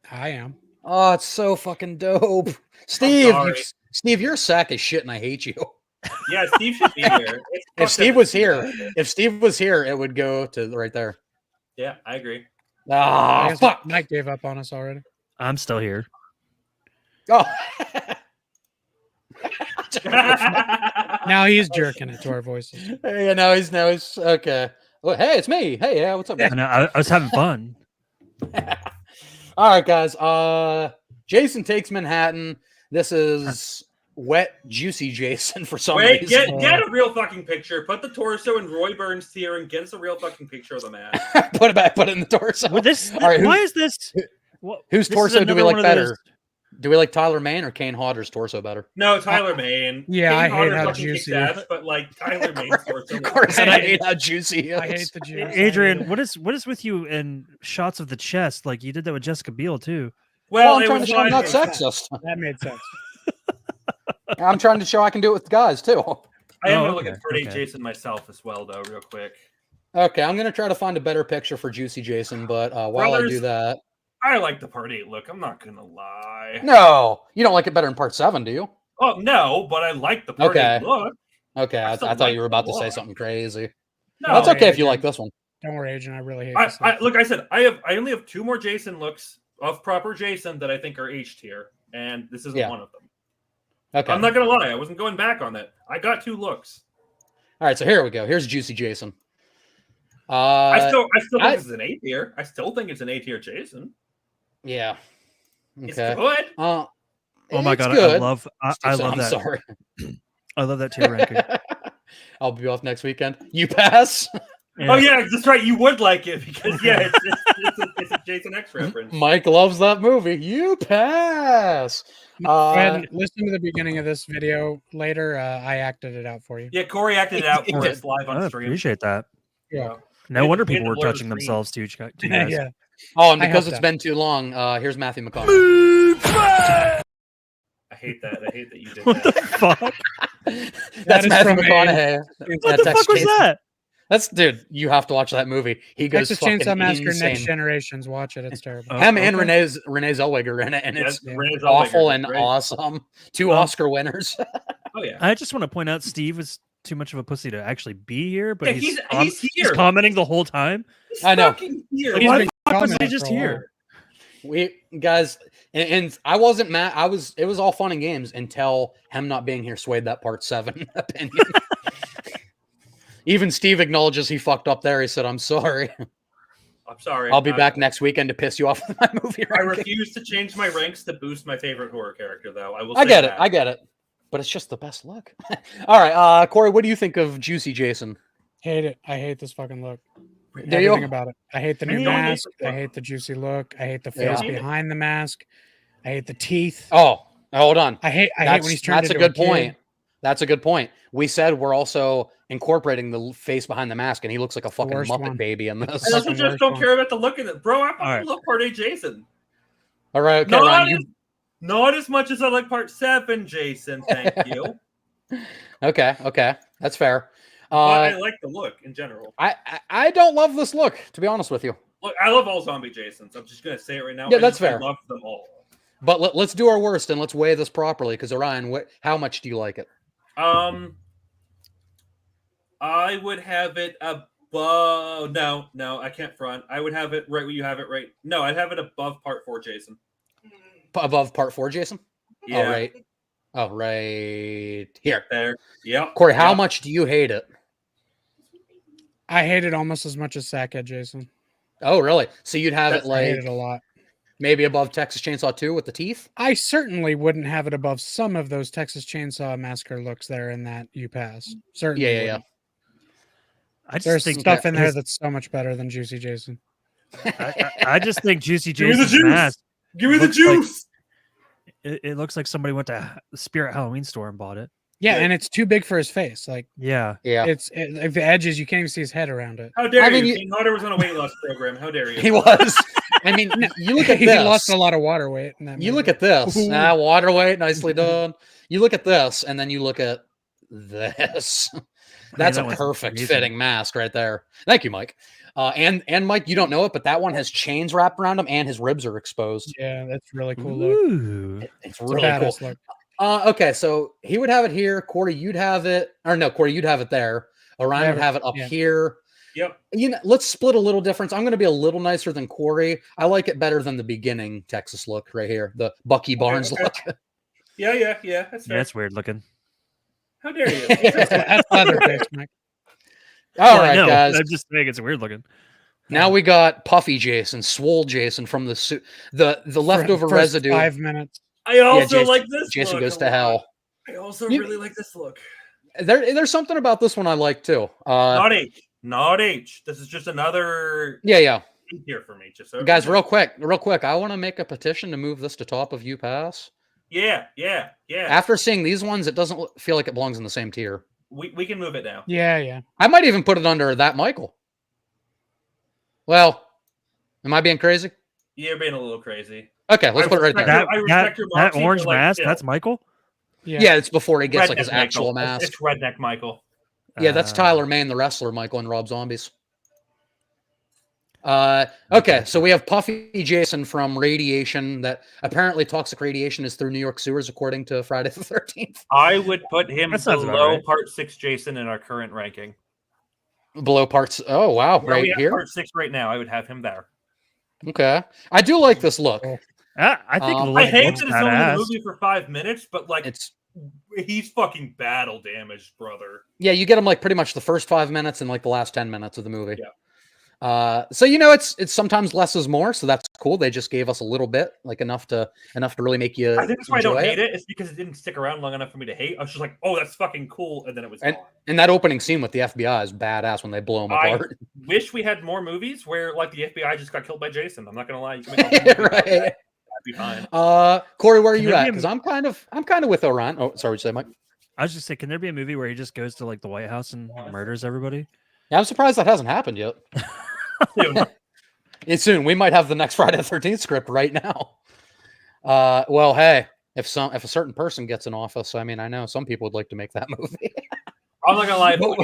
I am. Oh, it's so fucking dope. Steve, you're a sack of shit and I hate you. Yeah, Steve should be here. If Steve was here, it would go to right there. Yeah, I agree. Ah, fuck. Mike gave up on us already. I'm still here. Oh. Now he's jerking it to our voices. Yeah, now he's okay. Well, hey, it's me. Hey, yeah, what's up, guys? I was having fun. All right, guys. Jason Takes Manhattan. This is wet, juicy Jason for some reason. Get a real fucking picture. Put the torso in Roy Burns tier and get us a real fucking picture of the man. Put it back. Put it in the torso. All right, why is this? Whose torso do we like better? Do we like Tyler Mane or Kane Hodder's torso better? No, Tyler Mane. Yeah, Kane I hate how juicy. But like Tyler Mane's torso. Of course, I hate how juicy he is. I hate the juice. Adrian, what is with you in shots of the chest? Like you did that with Jessica Biel too. Well, I'm trying to show I'm not sexist. That made sense. I'm trying to show I can do it with guys too. I am going to look at Freddy Jason myself as well, though, real quick. Okay, I'm going to try to find a better picture for Juicy Jason, but while I do that... I like the Part 8 look. I'm not going to lie. No! You don't like it better in Part 7, do you? Oh, no, but I like the Part 8 look. Okay, I thought you were about to say something crazy. No, that's okay if you like this one. Don't worry, Agent. I really hate this. Look, I said, I only have 2 more Jason looks of proper Jason that I think are H tier, and this isn't one of them. Okay. I'm not going to lie. I wasn't going back on that. I got 2 looks. All right, so here we go. Here's Juicy Jason. I still think this is an A tier. I still think it's an A tier Jason. Yeah. Okay. It's good. Oh my god, good. I love that. I'm sorry. I love that tier ranking. I'll be off next weekend. You pass? Yeah. Oh yeah, that's right. You would like it because it's a Jason X reference. Mike loves that movie. You pass. And listen to the beginning of this video later. I acted it out for you. Yeah, Corey acted it out for us live on stream. I appreciate that. Yeah. No wonder people were touching themselves too. Guys. Yeah. Oh, and because it's been too long, here's Matthew McConaughey. I hate that. I hate that you did what that. The fuck? That's Matthew McConaughey. What the fuck was that? That's dude. You have to watch that movie. He goes Texas fucking Chainsaw Massacre insane. Next Generations. Watch it. It's terrible. Him and Renee Zellweger in it, and it's awful and awesome. 2 Oscar winners. Oh yeah. I just want to point out Steve was too much of a pussy to actually be here, but he's here. He's commenting the whole time. I know. Here. Like, why the fuck was he just here? We guys, and I wasn't mad. It was all fun and games until him not being here swayed that Part 7 opinion. Even Steve acknowledges he fucked up there. He said, "I'm sorry." I'm sorry. I'll be back next weekend to piss you off with my movie ranking. I refuse to change my ranks to boost my favorite horror character, though. I get it. I get it. But it's just the best look. All right, Corey, what do you think of Juicy Jason? Hate it. I hate this fucking look. Do Everything you? about it. I hate the new mask. I hate the juicy look. I hate the face behind the mask. I hate the teeth. Oh, hold on. I hate when he's turned into That's a good point. Kid. That's a good point. We said we're also incorporating the face behind the mask, and he looks like a fucking Muppet baby in this. I also just don't care about the look of it. Bro, I fucking love Part 8 Jason. All right, okay, Ryan, not as much as I like Part 7, Jason. Thank you. Okay, that's fair. But I like the look in general. I don't love this look, to be honest with you. Look, I love all zombie Jasons. I'm just gonna say it right now. Yeah, that's fair. I love them all. But let's do our worst and let's weigh this properly. Because Orion, how much do you like it? I would have it above. No, I can't front. I would have it right where you have it right. No, I'd have it above Part 4, Jason. Above Part 4, Jason? Yeah. Oh, right here. There. Yeah. Corey, how much do you hate it? I hate it almost as much as Sackhead, Jason. Oh, really? So you'd have it I like hate it a lot. Maybe above Texas Chainsaw 2 with the teeth? I certainly wouldn't have it above some of those Texas Chainsaw Massacre looks there in that you pass. Certainly. Yeah. There's stuff in there that's so much better than Juicy Jason. I just think Juicy Give me the Jason's juice. mask Give me the juice. it looks like somebody went to the Spirit Halloween store and bought it. Yeah, and it's too big for his face. Like, yeah. Like the edges, you can't even see his head around it. How dare you? King Hunter was on a weight loss program. How dare you? He was. I mean, you look at this. He lost a lot of water weight. In that movie. You look at this. Water weight, nicely done. You look at this, and then you look at this. That's a perfect fitting mask right there. Thank you, Mike. And Mike, you don't know it, but that one has chains wrapped around him, and his ribs are exposed. Yeah, that's really cool look. It's really cool. Look. Okay, so he would have it here. Corey, you'd have it. Or no, Corey, you'd have it there. Orion would have it up here. Yep. You know, let's split a little difference. I'm going to be a little nicer than Corey. I like it better than the beginning Texas look right here, the Bucky Barnes look. Yeah. That's fair. Yeah, it's weird looking. How dare you? That's Leatherface, Mike. All right, guys. I'm just saying it's weird looking. Now we got Puffy Jason, Swole Jason from the suit. The leftover residue. 5 minutes. I also like this. Jason look goes to hell. I also really like this look. There's something about this one I like too. Not H. This is just another. Yeah. Here for me, just so guys, real quick. I want to make a petition to move this to top of UPass. Yeah. After seeing these ones, it doesn't feel like it belongs in the same tier. We can move it now. Yeah. I might even put it under that Michael. Well, am I being crazy? You're being a little crazy. Okay, let's put it right there. That orange mask, that's Michael? Yeah, it's before he gets his actual mask. It's Redneck Michael. Yeah, that's Tyler Main, the wrestler, Michael, and Rob Zombies. Okay, so we have Puffy Jason from Radiation. That apparently toxic radiation is through New York sewers, according to Friday the 13th. I would put him below right. Part 6 Jason in our current ranking. Below parts. Oh wow, right here. Part 6 right now. I would have him there. Okay, I do like this look. I think I hate that it's only in the movie for 5 minutes, but like he's fucking battle damaged, brother. Yeah, you get him like pretty much the first 5 minutes and like the last 10 minutes of the movie. Yeah. So you know, it's sometimes less is more, so that's cool. They just gave us a little bit, like enough to really make you. I think that's why I don't hate it. It's because it didn't stick around long enough for me to hate. I was just like, oh, that's fucking cool, and then it was gone. And that opening scene with the FBI is badass when they blow them apart. I wish we had more movies where like the FBI just got killed by Jason. I'm not gonna lie, you can make a right. That'd be fine. Corey, where are you at? Because I'm kind of with Orion. Oh, sorry, what you say, Mike? I was just saying, can there be a movie where he just goes to like the White House and murders everybody? Yeah, I'm surprised that hasn't happened yet. It's soon. We might have the next Friday the 13th script right now. Well, hey, if a certain person gets in office, I mean, I know some people would like to make that movie. I'm not gonna lie, but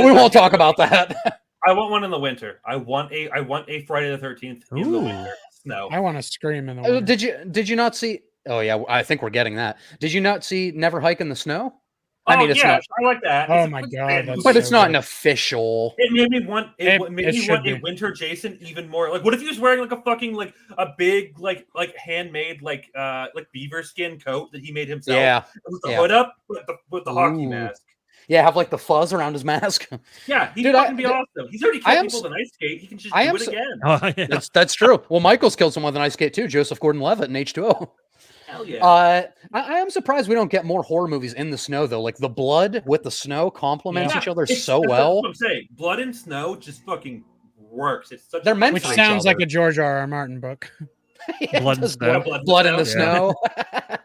we won't talk about that. I want one in the winter. I want a Friday the 13th in the winter. Snow. I want to scream in the winter. Did you not see? Oh yeah, I think we're getting that. Did you not see Never Hike in the Snow? I mean, it's not. I like that. Oh my god! But it's not an official. It made me want. It made me want a winter Jason even more. Like, what if he was wearing like a fucking a big like handmade like beaver skin coat that he made himself? Yeah. With the hood up, with the hockey mask. Yeah, have like the fuzz around his mask. Yeah, he'd fucking be awesome. He's already killed people with an ice skate. He can just do it again. Oh, yeah. That's true. Well, Michael's killed someone with an ice skate too. Joseph Gordon-Levitt in H2O. Hell yeah. I am surprised we don't get more horror movies in the snow though. Like the blood with the snow complements each other so well. That's what I'm saying. Blood and snow just fucking works. It's such. They're meant which for sounds each other. like a George R.R. Martin book. Blood and snow. Blood in the snow.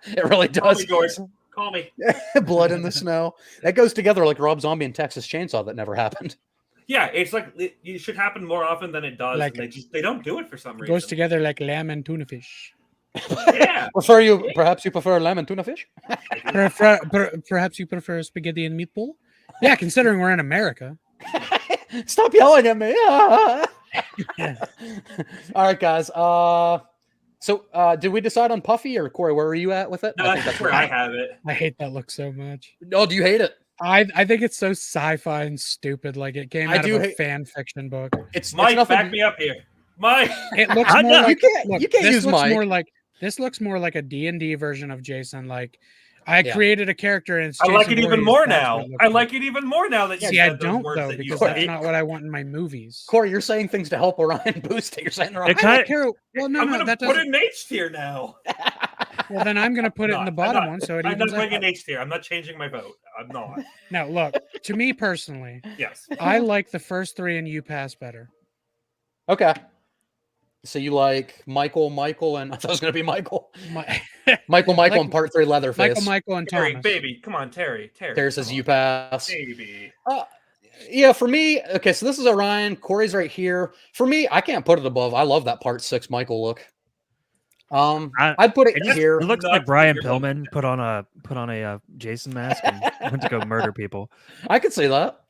It really does. Call me. Blood in the snow. That goes together like Rob Zombie and Texas Chainsaw. That never happened. Yeah, it's like it should happen more often than it does. Like, they don't do it for some reason. Goes together like lamb and tuna fish. Yeah. Perhaps you prefer lamb and tuna fish? Perhaps you prefer spaghetti and meatball? Yeah, considering we're in America. Stop yelling at me. Yeah. All right, guys. So did we decide on Puffy or Corey? Where were you at with it? No, that's where I have it. I hate that look so much. Oh, do you hate it? I think it's so sci-fi and stupid. Like it came I out do of a hate- fan fiction book. It's Mike, nothing. back me up here. Mike. It looks I more know. like You can't this use looks Mike. more like this looks more like a D&D version of Jason. Like I Yeah. created a character and it's I like Jason it even Voorhees, more that's now. what it looks I like it even more now that you See, I said those don't words though that you because said. that's not what I want in my movies. Corey, you're saying things to help Orion boost it. You're saying the wrong. It I kinda- don't care. Well, no, I'm no, gonna that put doesn't. it in H tier now. Well, then I'm gonna put it in the bottom one, so it I'm evens not putting out. in H tier. I'm not changing my vote. I'm not. Now, look, to me personally, Yes. I like the first three in UPass better. Okay. So you like Michael, and I thought it was going to be Michael. Michael, Like- and part 3 Leatherface. Michael, and Terry, Thomas. baby, come on, Terry. Terry says come you on. pass. Baby. Yeah, for me, okay, so this is Orion. Corey's right here. For me, I can't put it above. I love that part 6 Michael look. I'd put it here. It looks Not like Brian figure out- Pillman put on a Jason mask and went to go murder people. I could see that.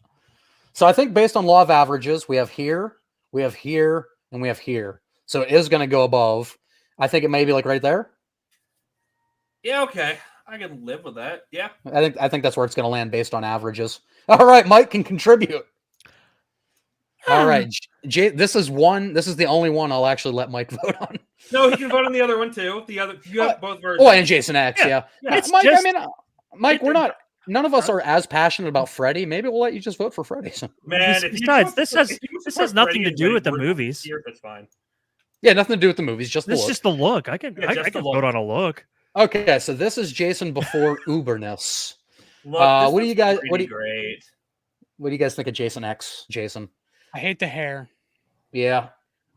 So I think based on law of averages, we have here, and we have here. So it is going to go above. I think it may be like right there. Yeah, okay. I can live with that. Yeah. I think that's where it's going to land based on averages. All right, Mike can contribute. All right, this is the only one I'll actually let Mike vote on. No, he can vote on the other one too. You have both versions. Oh, and Jason X, yeah. It's Mike, just- Mike, none of us are as passionate about Freddy. Maybe we'll let you just vote for Freddy. So. Man, if you Besides, vote this for- has if you this support has nothing Freddy to and do Freddy with the Krueger movies. Here, that's fine. Yeah, nothing to do with the movies, just the This is look. just the look. I can Yeah, just the vote look. on a look. Okay, so this is Jason before Uberness. Look, What this do you looks guys- pretty great? What do you guys think of Jason X? Jason? I hate the hair. Yeah,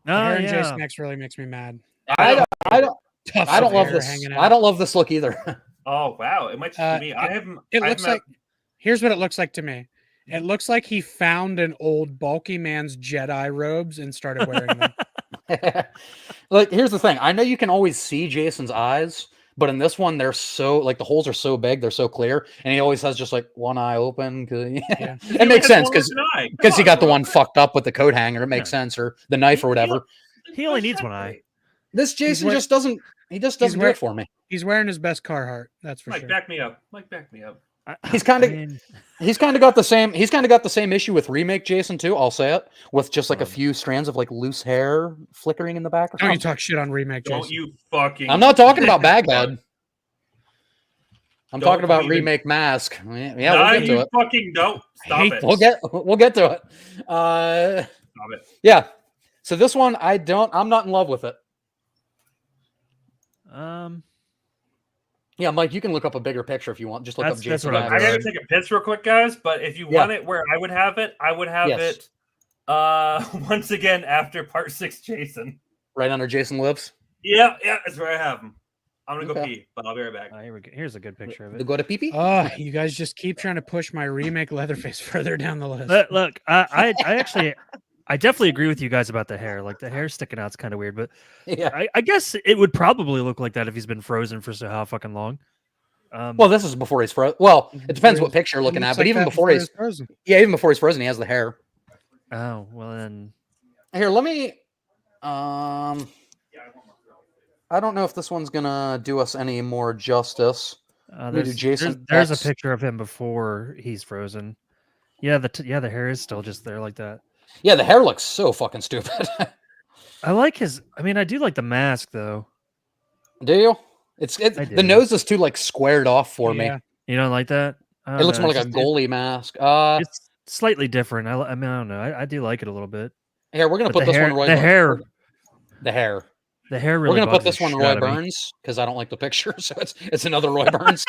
The Oh hair in yeah. Jason X really makes me mad. I don't Tufts I don't of love hair this. hanging I out. don't love this look either. Oh wow, it might just be me. I haven't. It I looks haven't- like. Here's what it looks like to me. It looks like he found an old bulky man's Jedi robes and started wearing them. Like, here's the thing. I know you can always see Jason's eyes, but in this one, they're so like the holes are so big, they're so clear, and he always has just like one eye open. Yeah. He It makes only has sense one because open eye. Come he on, got the bro. one fucked up with the coat hanger. It makes sense, or the knife or whatever. He only needs one eye. This Jason wear- just doesn't. He just doesn't do wear- it for me. He's wearing his best Carhartt. That's for Mike, sure. back me up. Mike, back me up. He's kind of. I mean, He's kind of got the same. He's kind of got the same issue with remake Jason too. I'll say it with just like a few strands of like loose hair flickering in the back. Or Don't you something. talk shit on remake Don't Jason. you fucking. I'm not talking about Baghdad. I'm Don't talking about believe it. remake Mask. Yeah, No, we'll get to you it. fucking don't. Stop hate it. We'll get to it. Stop it. Yeah. So this one, I'm not in love with it. Yeah, Mike, you can look up a bigger picture if you want. Just look up That's Jason. what I I'm Mask. gotta doing. take a piss real quick, guys. But if you Yeah. want it where I would have it, Yes. it. Once again after part 6, Jason. Right under Jason lives. Yeah, that's where I have him. I'm gonna go Okay. pee, but I'll be right back. here we go. Here's a good picture of To it. go to pee. Oh, you guys just keep trying to push my remake Leatherface further down the list. Look, I actually, I definitely agree with you guys about the hair. Like the hair sticking out's kind of weird, but Yeah. I guess it would probably look like that if he's been frozen for so how fucking long. Well, this is before he's frozen. Well, it depends what picture you're looking at. Looks But like even that before he's frozen. even before he's frozen, he has the hair. Oh well, then Here, let me. I don't know if this one's gonna do us any more justice. Me do there's, Jason there's a X. picture of him before he's frozen. Yeah, the hair is still just there like that. Yeah, the hair looks so fucking stupid. I like his. I mean, I do like the mask though. Do you? I The do. nose is too like squared off for me. Yeah. You don't like that? I It don't looks know, more like it's a just- goalie mask. It's slightly different. I mean, I don't know. I do like it a little bit. Here, we're gonna But put the this hair, one Roy. the Burns. hair, The hair. the hair really. We're gonna put bugs the this one shit Roy out of me. Burns because I don't like the picture, so it's another Roy Burns.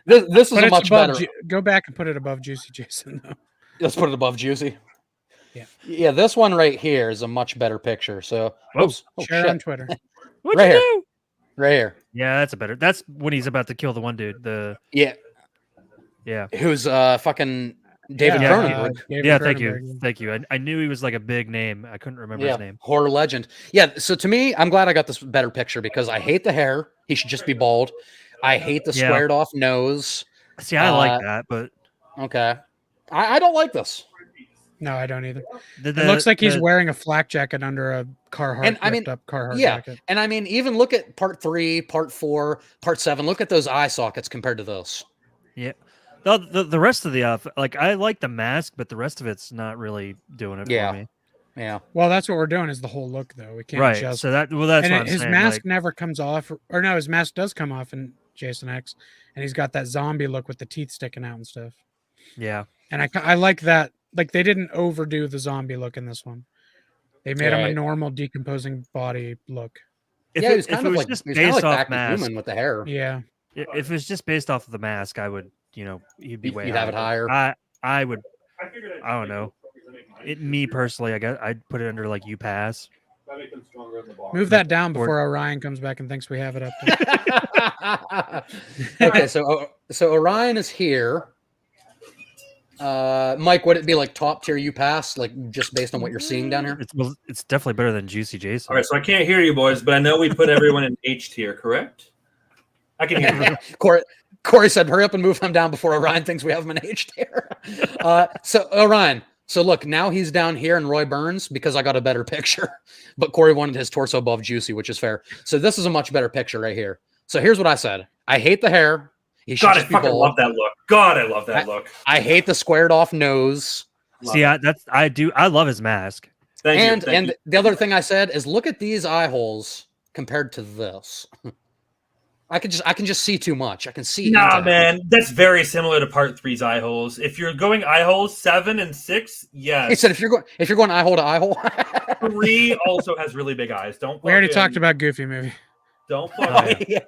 this is But a it's much above better. Go back and put it above Juicy Jason, though. Let's put it above Juicy. Yeah. Yeah, this one right here is a much better picture. So, Whoa. oops. Oh, Share shit. on Twitter. What'd Right you here. do? Right here. Yeah, that's a better. That's when he's about to kill the one dude. Yeah. Yeah. Who's fucking David Yeah, Cronenberg. David Yeah, thank Cronenberg. you. Thank you. I knew he was like a big name. I couldn't remember Yeah, his name. horror legend. Yeah, so to me, I'm glad I got this better picture because I hate the hair. He should just be bald. I hate the Yeah. squared off nose. See, I like that, but Okay. I don't like this. No, I don't either. The- It looks like he's the- wearing a flak jacket under a Carhartt, And I mean, ripped up Carhartt yeah. jacket. And I mean, even look at part 3, part 4, part 7. Look at those eye sockets compared to those. Yeah. The rest of the outfit, like I like the mask, but the rest of it's not really doing it Yeah. for me. Yeah. Well, that's what we're doing is the whole look, though. We can't Right. just. So that's what I'm his saying. mask Like, never comes off, or no, his mask does come off in Jason X, and he's got that zombie look with the teeth sticking out and stuff. yeah. And I like that. Like they didn't overdo the zombie look in this one. They made him a Right. normal decomposing body look. If Yeah, it, he was if kind it of was like just he was kind of based like off back to mask, human with the hair. Yeah. if it was just based off of the mask, I would, he'd be way You'd have it higher. I would. I don't know. Me personally, I guess I'd put it under like you pass. Move that down before Orion comes back and thinks we have it up there. Okay, so Orion is here. Mike, would it be like top tier you pass, like just based on what you're seeing down here? It's definitely better than Juicy Jason. All right, so I can't hear you, boys, but I know we put everyone in H tier, correct? I can hear you. Corey said, "Hurry up and move him down before Orion thinks we have him in H tier." So Orion. So look, now he's down here in Roy Burns because I got a better picture. But Corey wanted his torso above Juicy, which is fair. So this is a much better picture right here. So here's what I said. I hate the hair. He should God, I just be fucking bald. love that look. God, I love that look. I hate the squared off nose. See, I love his mask. Thank you. And the other thing I said is look at these eye holes compared to this. I can just see too much. I can see. Nah, into man, that's very similar to Part 3's eye holes. If you're going eye holes 7 and 6, yes. He said if you're going eye hole to eye hole. 3 also has really big eyes. Don't. We already talked about Goofy movie. Don't fuck yeah.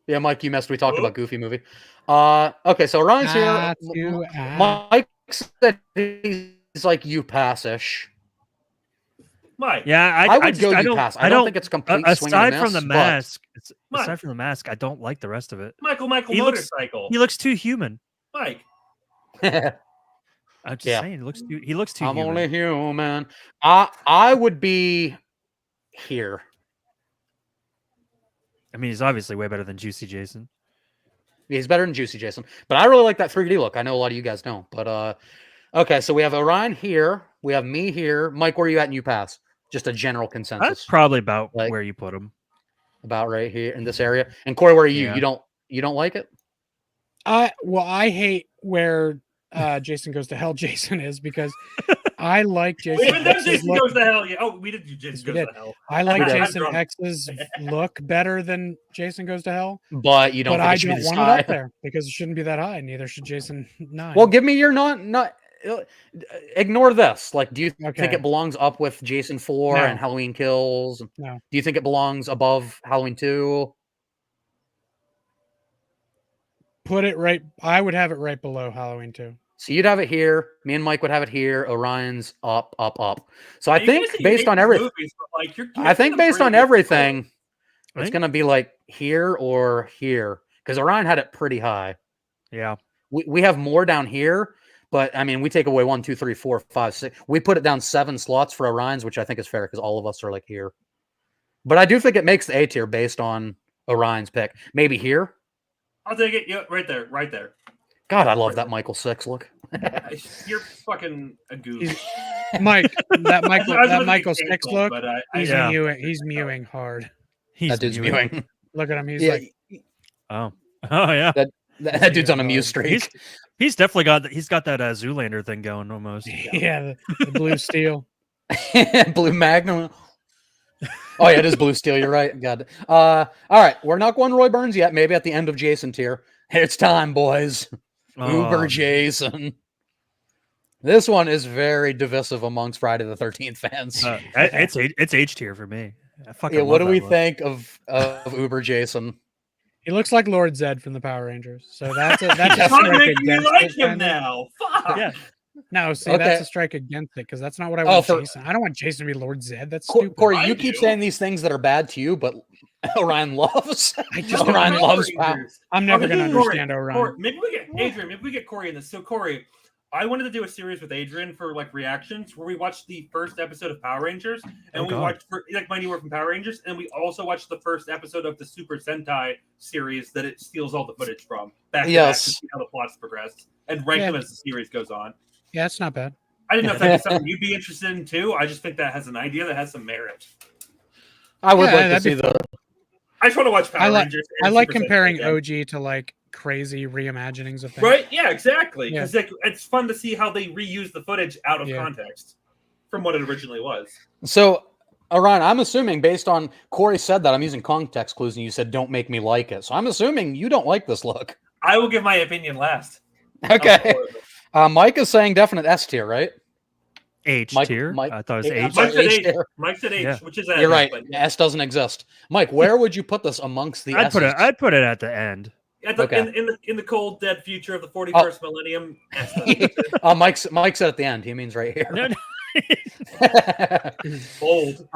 Yeah, Mike, you messed. We talked about Goofy movie. Okay, so Ryan's here. Mike said he's like you pass-ish. Mike. Yeah, I would go you pass. I don't think it's complete swing and aside a from the miss, mask. Mike. Aside from the mask, I don't like the rest of it. Michael He looks- motorcycle. He looks too human. Mike. but- I'm just Yeah. saying, he looks too I'm human. only human. I would be here. I mean, he's obviously way better than Juicy Jason. He's better than Juicy Jason. But I really like that 3D look. I know a lot of you guys don't. But okay, so we have Orion here. We have me here. Mike, where are you at in you pass? Just a general That's consensus. probably about Like- where you put him. About right here in this area. And Corey, where are you? Yeah. You don't like it? I hate where Jason Goes to Hell Jason is because I like Jason Even then, X's Jason look. goes to hell. Yeah. Oh, we did do Jason we goes did. to hell. I like We did. Jason X's look better than Jason Goes to Hell, But you don't but think I it should be don't this want high? it up there because it shouldn't be that high. Neither should Jason 9. Well, give me your not ignore this. Like, do you think Okay. it belongs up with Jason 4 No. and Halloween Kills? No. Do you think it belongs above Halloween 2? Put it right. I would have it right below Halloween 2. So you'd have it here. Me and Mike would have it here. Orion's up. So I You think guys based hate on everything, movies, but, like, you're I think giving them based on pretty good everything, I it's think- gonna be like here or here because Orion had it pretty high. Yeah. We have more down here, but I mean, we take away 1, 2, 3, 4, 5, 6. We put it down 7 slots for Orion's, which I think is fair because all of us are like here. But I do think it makes the A tier based on Orion's pick. Maybe here. I'll take it. Yeah, right there. Right there. God, I love that Michael 6 look. You're fucking a goof. Mike, that I was gonna be Michael 6 canceled, look, but he's Yeah. mewing. He's mewing hard. He's That dude's mewing. Look at him. He's Yeah, like, Oh. Oh yeah. that dude's on a mew streak. He's definitely got that Zoolander thing going almost. yeah, the blue steel. Blue Magnum. Oh yeah, it is Blue Steel. You're right. God. All right, we're not going Roy Burns yet. Maybe at the end of Jason tier. It's time, boys. Uber Jason. This one is very divisive amongst Friday the 13th fans. It's H tier for me. I fucking Yeah, what do love we that look. think of Uber Jason? He looks like Lord Zed from the Power Rangers. So that's a Stop strike making me against like it, him man. now. Fuck. Yeah. No, see, Okay. that's a strike against it because that's not what I Oh, want for- Jason. I don't want Jason to be Lord Zed. That's stupid. Corey, I you keep do. saying these things that are bad to you, but Orion loves. I just Orion don't- loves Power power. Rangers. I'm never Okay, going to Corey, understand Orion. Corey, maybe we get Adrian. Maybe we get Corey in this. So Corey, I wanted to do a series with Adrian for like reactions where we watched the first episode of Power Rangers and we God. watched like Mighty Morphin Power Rangers, and we also watched the first episode of the Super Sentai series that it steals all the footage from. Back to back to Yes. see how the plots progressed. and rank them as the series goes on. Yeah, it's not bad. I didn't know if that's something you'd be interested in too. I just think that has an idea that has some merit. I would like to see the. I just want to watch Power Rangers. I like comparing OG to like crazy reimaginings of things. Right? Yeah, exactly. Because it's fun to see how they reuse the footage out of context from what it originally was. So, Orion, I'm assuming based on Corey said that I'm using context clues, and you said don't make me like it. So I'm assuming you don't like this look. I will give my opinion last. Okay. Mike is saying definite S tier, right? H tier. I thought it was H. Mike said H, which is S. You're right. S doesn't exist. Mike, where would you put this amongst the S's? I'd put it at the end. In the cold dead future of the 41st millennium. Mike said at the end. He means right here. No. Bold.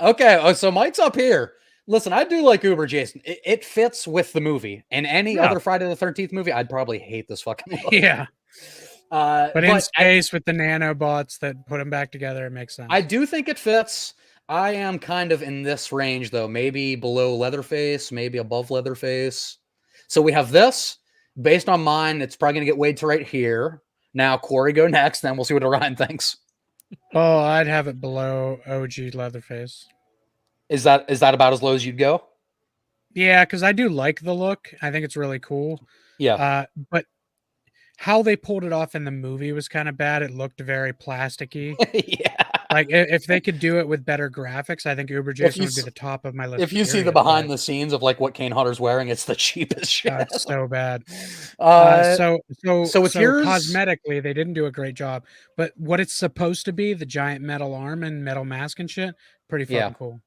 Okay. So Mike's up here. Listen, I do like Uber Jason. It fits with the movie. And any other Friday the 13th movie, I'd probably hate this fucking look. Yeah. But in space with the nanobots that put them back together, it makes sense. I do think it fits. I am kind of in this range, though. Maybe below Leatherface, maybe above Leatherface. So we have this. Based on mine, it's probably going to get weighed to right here. Now, Corey, go next. Then we'll see what Orion thinks. Oh, I'd have it below OG Leatherface. Is that about as low as you'd go? Yeah, because I do like the look. I think it's really cool. Yeah. But how they pulled it off in the movie was kind of bad. It looked very plasticky. Yeah. Like if they could do it with better graphics, I think Uber Jason would be the top of my list. If you see the behind the scenes of like what Kane Hodder's wearing, it's the cheapest shit. It's so bad. So with yours, cosmetically, they didn't do a great job. But what it's supposed to be, the giant metal arm and metal mask and shit, pretty fucking cool.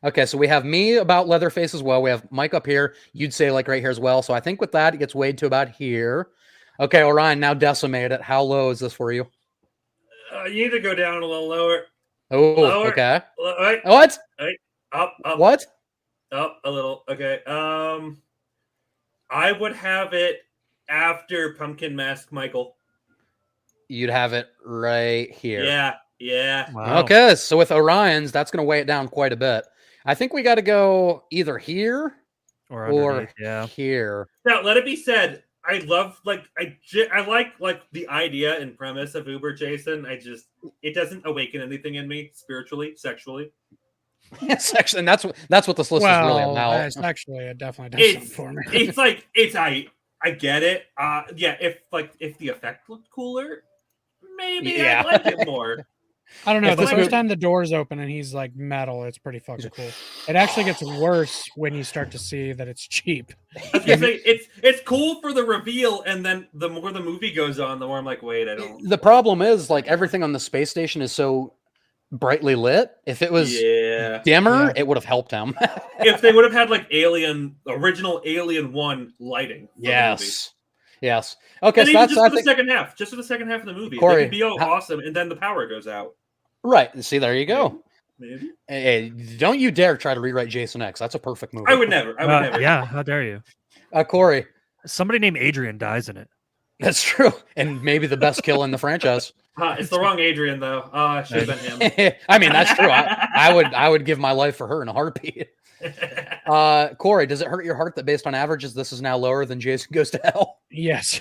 Okay, so we have me about Leatherface as well. We have Mike up here. You'd say like right here as well. So I think with that, it gets weighed to about here. Okay, Orion, now decimate it. How low is this for you? You need to go down a little lower. Oh, lower. Okay. Right. What? Right. Up. What? Up a little. Okay. I would have it after Pumpkin Mask Michael. You'd have it right here. Yeah. Wow. Okay, so with Orion's, that's going to weigh it down quite a bit. I think we got to go either here or here. Now, let it be said, I love I like the idea and premise of Uber Jason. It doesn't awaken anything in me spiritually, sexually. Sexually, and that's what this list is really about. Sexually, it definitely does something for me. I get it. If the effect looked cooler, maybe I'd like it more. I don't know. The first time the doors open and he's like metal, it's pretty fucking cool. It actually gets worse when you start to see that it's cheap. I was gonna say, it's cool for the reveal, and then the more the movie goes on, the more I'm like, wait, I don't. The problem is like everything on the space station is so brightly lit. If it was dimmer, it would have helped him. If they would have had like original Alien 1 lighting. Yes. Okay, and so that's for the second half. Just for the second half of the movie. Corey, they can be awesome, and then the power goes out. Right. See, there you go. Maybe. Hey, don't you dare try to rewrite Jason X. That's a perfect movie. I would never. Yeah, how dare you? Corey. Somebody named Adrian dies in it. That's true. And maybe the best kill in the franchise. It's the wrong Adrian, though. It should have been him. I mean, that's true. I would give my life for her in a heartbeat. Corey, does it hurt your heart that based on averages, this is now lower than Jason Goes to Hell? Yes.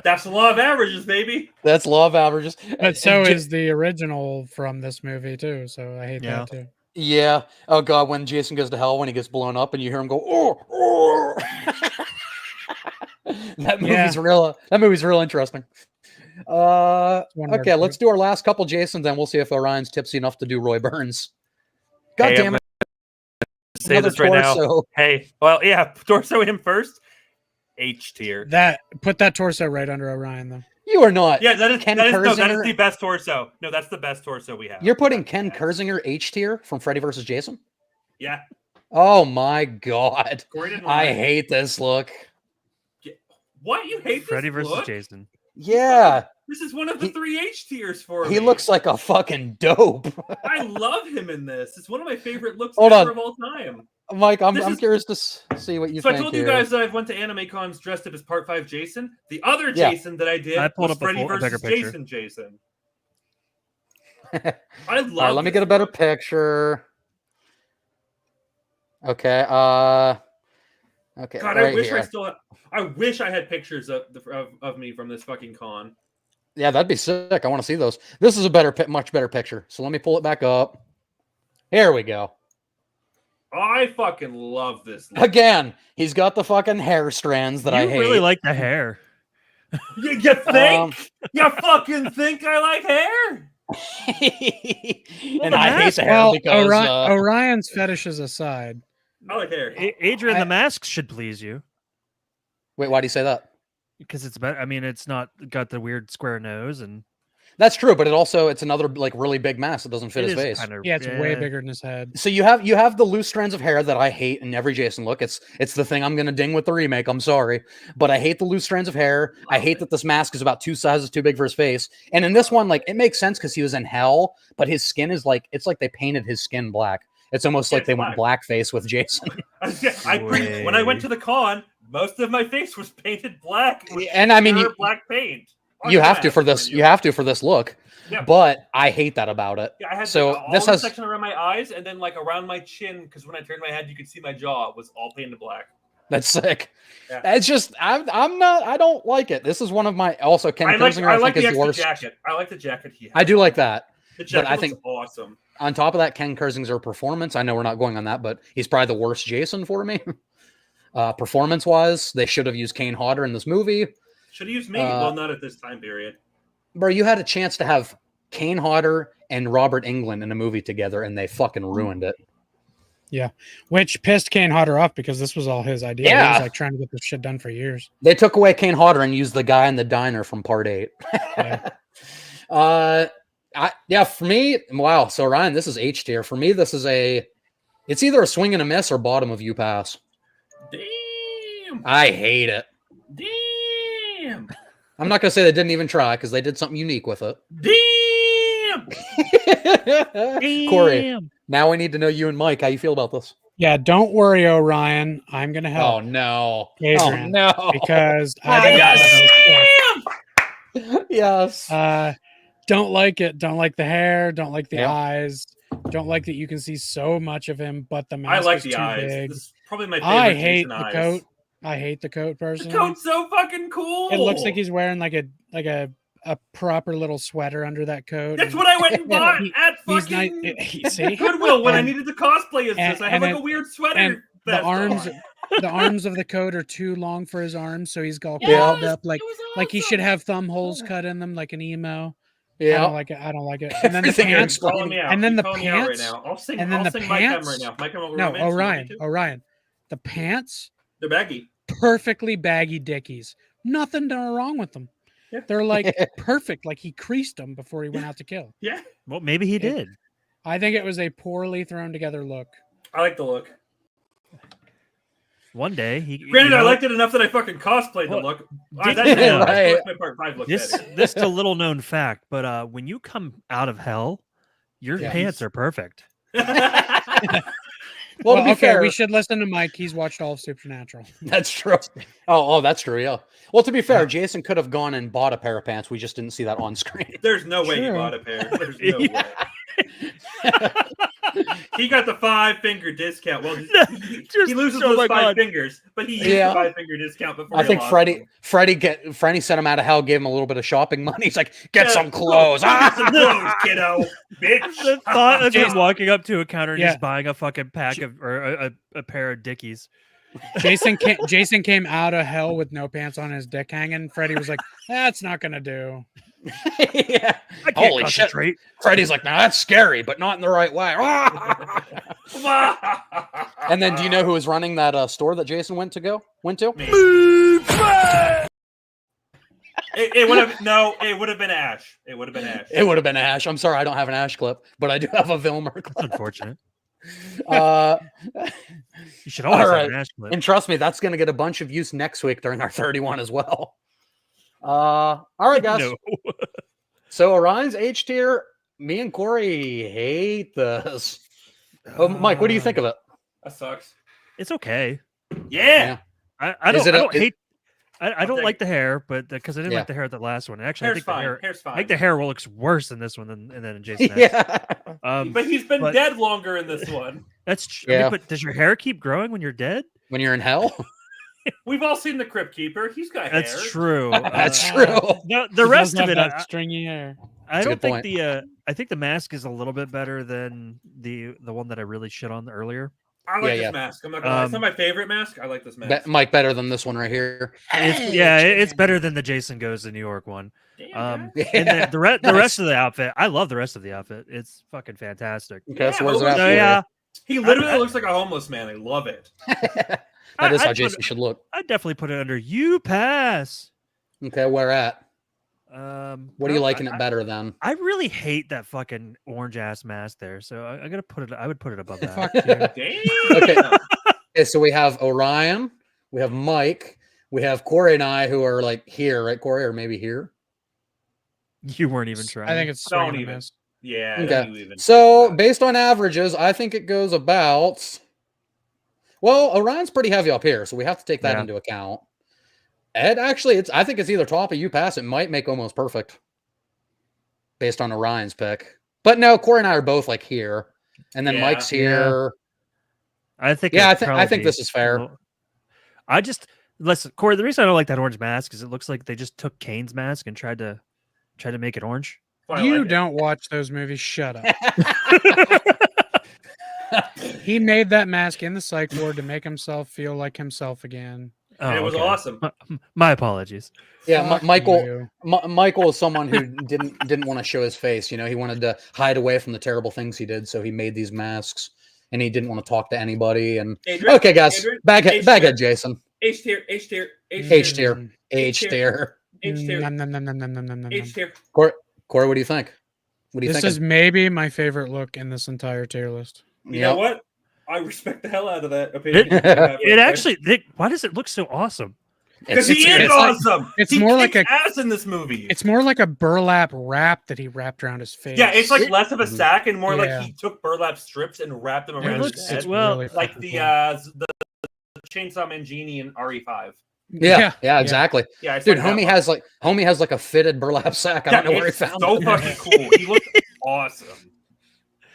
That's the law of averages, baby. That's law of averages. But so is the original from this movie, too. So I hate that, too. Yeah. Oh, God, when Jason Goes to Hell, when he gets blown up and you hear him go, oh. That movie's real interesting. Okay, let's do our last couple Jasons, then we'll see if Orion's tipsy enough to do Roy Burns. God damn it. Say this right now. Hey, well, yeah, torso him first. H tier. Put that torso right under Orion, though. You are not. Yeah, that is the best torso. No, that's the best torso we have. You're putting Ken Kersinger H tier from Freddy vs. Jason? Yeah. Oh my God. I hate this look. What? You hate Freddy this versus look? Jason. Yeah. This is one of the 3 H tiers for me. He looks like a fucking dope. I love him in this. It's one of my favorite looks of all time. Mike, I'm curious to see what you think. So I told you guys that I went to Anime Cons dressed up as Part 5 Jason. The other Jason that I did was Freddy versus Jason. I love. All right, let me get a better picture. Okay. Okay, God, right I wish here. I wish I had pictures of me from this fucking con. Yeah, that'd be sick. I want to see those. This is a much better picture. So let me pull it back up. Here we go. I fucking love this look. Again, he's got the fucking hair strands that I hate. You really like the hair. You think? You fucking think I like hair? And I hate the hair because Orion's fetishes aside. I like hair. Adrian, the mask should please you. Wait, why do you say that? Because it's better. I mean, it's not got the weird square nose, and that's true. But it's another like really big mask that doesn't fit his face. It's way bigger than his head. So you have the loose strands of hair that I hate in every Jason look. It's the thing I'm gonna ding with the remake. I'm sorry, but I hate the loose strands of hair. I hate that this mask is about 2 sizes too big for his face. And in this one, like it makes sense because he was in hell, but his skin is like it's like they painted his skin black. It's almost like they went blackface with Jason. When I went to the con, most of my face was painted black. And I mean, black paint. You have to for this. You have to for this look. Yeah. But I hate that about it. Yeah, I had so this has section around my eyes and then like around my chin because when I turned my head, you could see my jaw was all painted black. That's sick. Yeah. It's just I'm not. I don't like it. This is one of my also Ken Kirzinger. I like think the is the worst. Jacket. I like the jacket he has. I do like that. The jacket but I think awesome. On top of that, Ken Kirzinger performance. I know we're not going on that, but he's probably the worst Jason for me. Performance wise, they should have used Kane Hodder in this movie. Should have used me. Well, not at this time period. Bro, you had a chance to have Kane Hodder and Robert Englund in a movie together, and they fucking ruined it. Yeah, which pissed Kane Hodder off because this was all his idea. Yeah. He was like trying to get this shit done for years. They took away Kane Hodder and used the guy in the diner from Part 8. Yeah. For me, wow. So Ryan, this is H tier. For me, this is it's either a swing and a miss or bottom of UPass. Damn. I hate it. Damn. I'm not gonna say they didn't even try because they did something unique with it. Damn. Corey, now we need to know you and Mike. How you feel about this? Yeah, don't worry, Orion. I'm gonna help. Oh no. Adrian, oh no. Because yes. Don't like it. Don't like the hair. Don't like the eyes. Don't like that you can see so much of him, but the mask I like is the too eyes. big. This is probably my favorite. I hate the eyes. Coat. I hate the coat personally. The coat's so fucking cool. It looks like he's wearing like a proper little sweater under that coat. That's what I went and bought at fucking see? Goodwill when I needed to cosplay as this. I have like a weird sweater. The arms of the coat are too long for his arms, so he's all curled up like he should have thumb holes cut in them like an emo. Yeah, I don't like it. I don't like it. And then the pants. And then the pants. I'll sing and then the pants. right now. No, Orion. The pants. They're baggy. Perfectly baggy dickies. Nothing wrong with them. Yeah. They're like perfect. Like he creased them before he went out to kill. Yeah. Well, maybe he did. I think it was a poorly thrown together look. I like the look. One day, granted, I liked it enough that I fucking cosplayed the look. Right. My part 5 look this is a little known fact, but when you come out of hell, your pants are perfect. Well, to be fair, we should listen to Mike. He's watched all of Supernatural. That's true. Oh, that's true. Yeah. Well, to be fair, Jason could have gone and bought a pair of pants. We just didn't see that on screen. There's no way he bought a pair. There's no way. He got the 5-finger discount. Well, he loses those 5 fingers, but he used the 5-finger discount before. I think Freddy sent him out of hell, gave him a little bit of shopping money. He's like, get some clothes. Get some clothes, kiddo. Bitch. The thought of just walking up to a counter and just buying a fucking pack of or a pair of Dickies. Jason came out of hell with no pants on, his dick hanging. Freddy was like, that's not gonna do. Yeah. Holy shit. Freddy's like, now that's scary, but not in the right way. And then do you know who was running that store that Jason went to? It would have been Ash. It would have been Ash. I'm sorry, I don't have an Ash clip, but I do have a Vilmer clip. That's unfortunate. You should always have an Ash clip. And trust me, that's going to get a bunch of use next week during our 31 as well. All right, guys. No. So Orion's H tier. Me and Corey hate this. Oh, Mike, what do you think of it? That sucks. It's okay. Yeah. I don't hate. I don't like the hair, but because I didn't like the hair at the last one. Actually, hair's fine. I think the hair looks worse in this one than in Jason. But he's been dead longer in this one. That's true. Yeah. But does your hair keep growing when you're dead? When you're in hell? We've all seen the Crypt Keeper. He's got hair. That's true. That's true. The He rest does of have it, that stringy hair. I That's a don't good think point. I think the mask is a little bit better than the one that I really shit on earlier. I like Yeah, this mask. I'm not gonna lie. It's not my favorite mask. I like this mask. Mike, better than this one right here. It's better than the Jason Goes to New York one. Damn, Yeah. And then the Nice. rest of the outfit, I love the rest of the outfit. It's fucking fantastic. Okay, so Yeah, where's it at So for yeah, he literally looks like a homeless man. I love it. you? That is how I'd Jason should look. I'd definitely put it under you pass. Okay, where at? What are you liking I, it better than? I really hate that fucking orange ass mask there, so I gotta put it. I would put it above that. Fuck you. Damn. Okay. Okay, so we have Orion, we have Mike, we have Corey and I who are like here, right, Corey, or maybe here. You weren't even trying. I think it's Don't swing and a even. miss. Yeah. Okay. don't you even- So based on averages, I think it goes about. Well, Orion's pretty heavy up here, so we have to take that Yeah. into account. Ed, actually, I think it's either top or you pass. It might make almost perfect based on Orion's pick. But no, Corey and I are both like here, and then Yeah. Mike's here. I think. Yeah, it'd I think probably this be is fair. a little- I just listen, Corey. The reason I don't like that orange mask is it looks like they just took Kane's mask and tried to make it orange. I You like it. don't watch those movies. Shut up. He made that mask in the psych ward to make himself feel like himself again. And it was awesome. My apologies. Yeah, Fuck Michael. you. Michael is someone who didn't want to show his face. You know, he wanted to hide away from the terrible things he did, so he made these masks, and he didn't want to talk to anybody. And Adrian, okay, guys, Adrian, baghead, Jason, H tier, H tier, H tier, H tier. H tier, Nom, nom, nom, nom, nom, nom, nom, nom. H tier. Corey, what do you think? What do you This think? is maybe my favorite look in this entire tier list. You know what? I respect the hell out of that opinion. Why does it look so awesome? Because he is it's like- awesome. it's He more like kicks a- ass in this movie. It's more like a burlap wrap that he wrapped around his face. Yeah, it's like less of a sack and more Yeah. like he took burlap strips and wrapped them around looks- his head, well, really like fucking the cool. Chainsaw Man Genie in RE5. Yeah, exactly. Yeah, it's Dude, like that homie has like a fitted burlap sack. I don't know where he it's found so it. fucking cool. He looks awesome.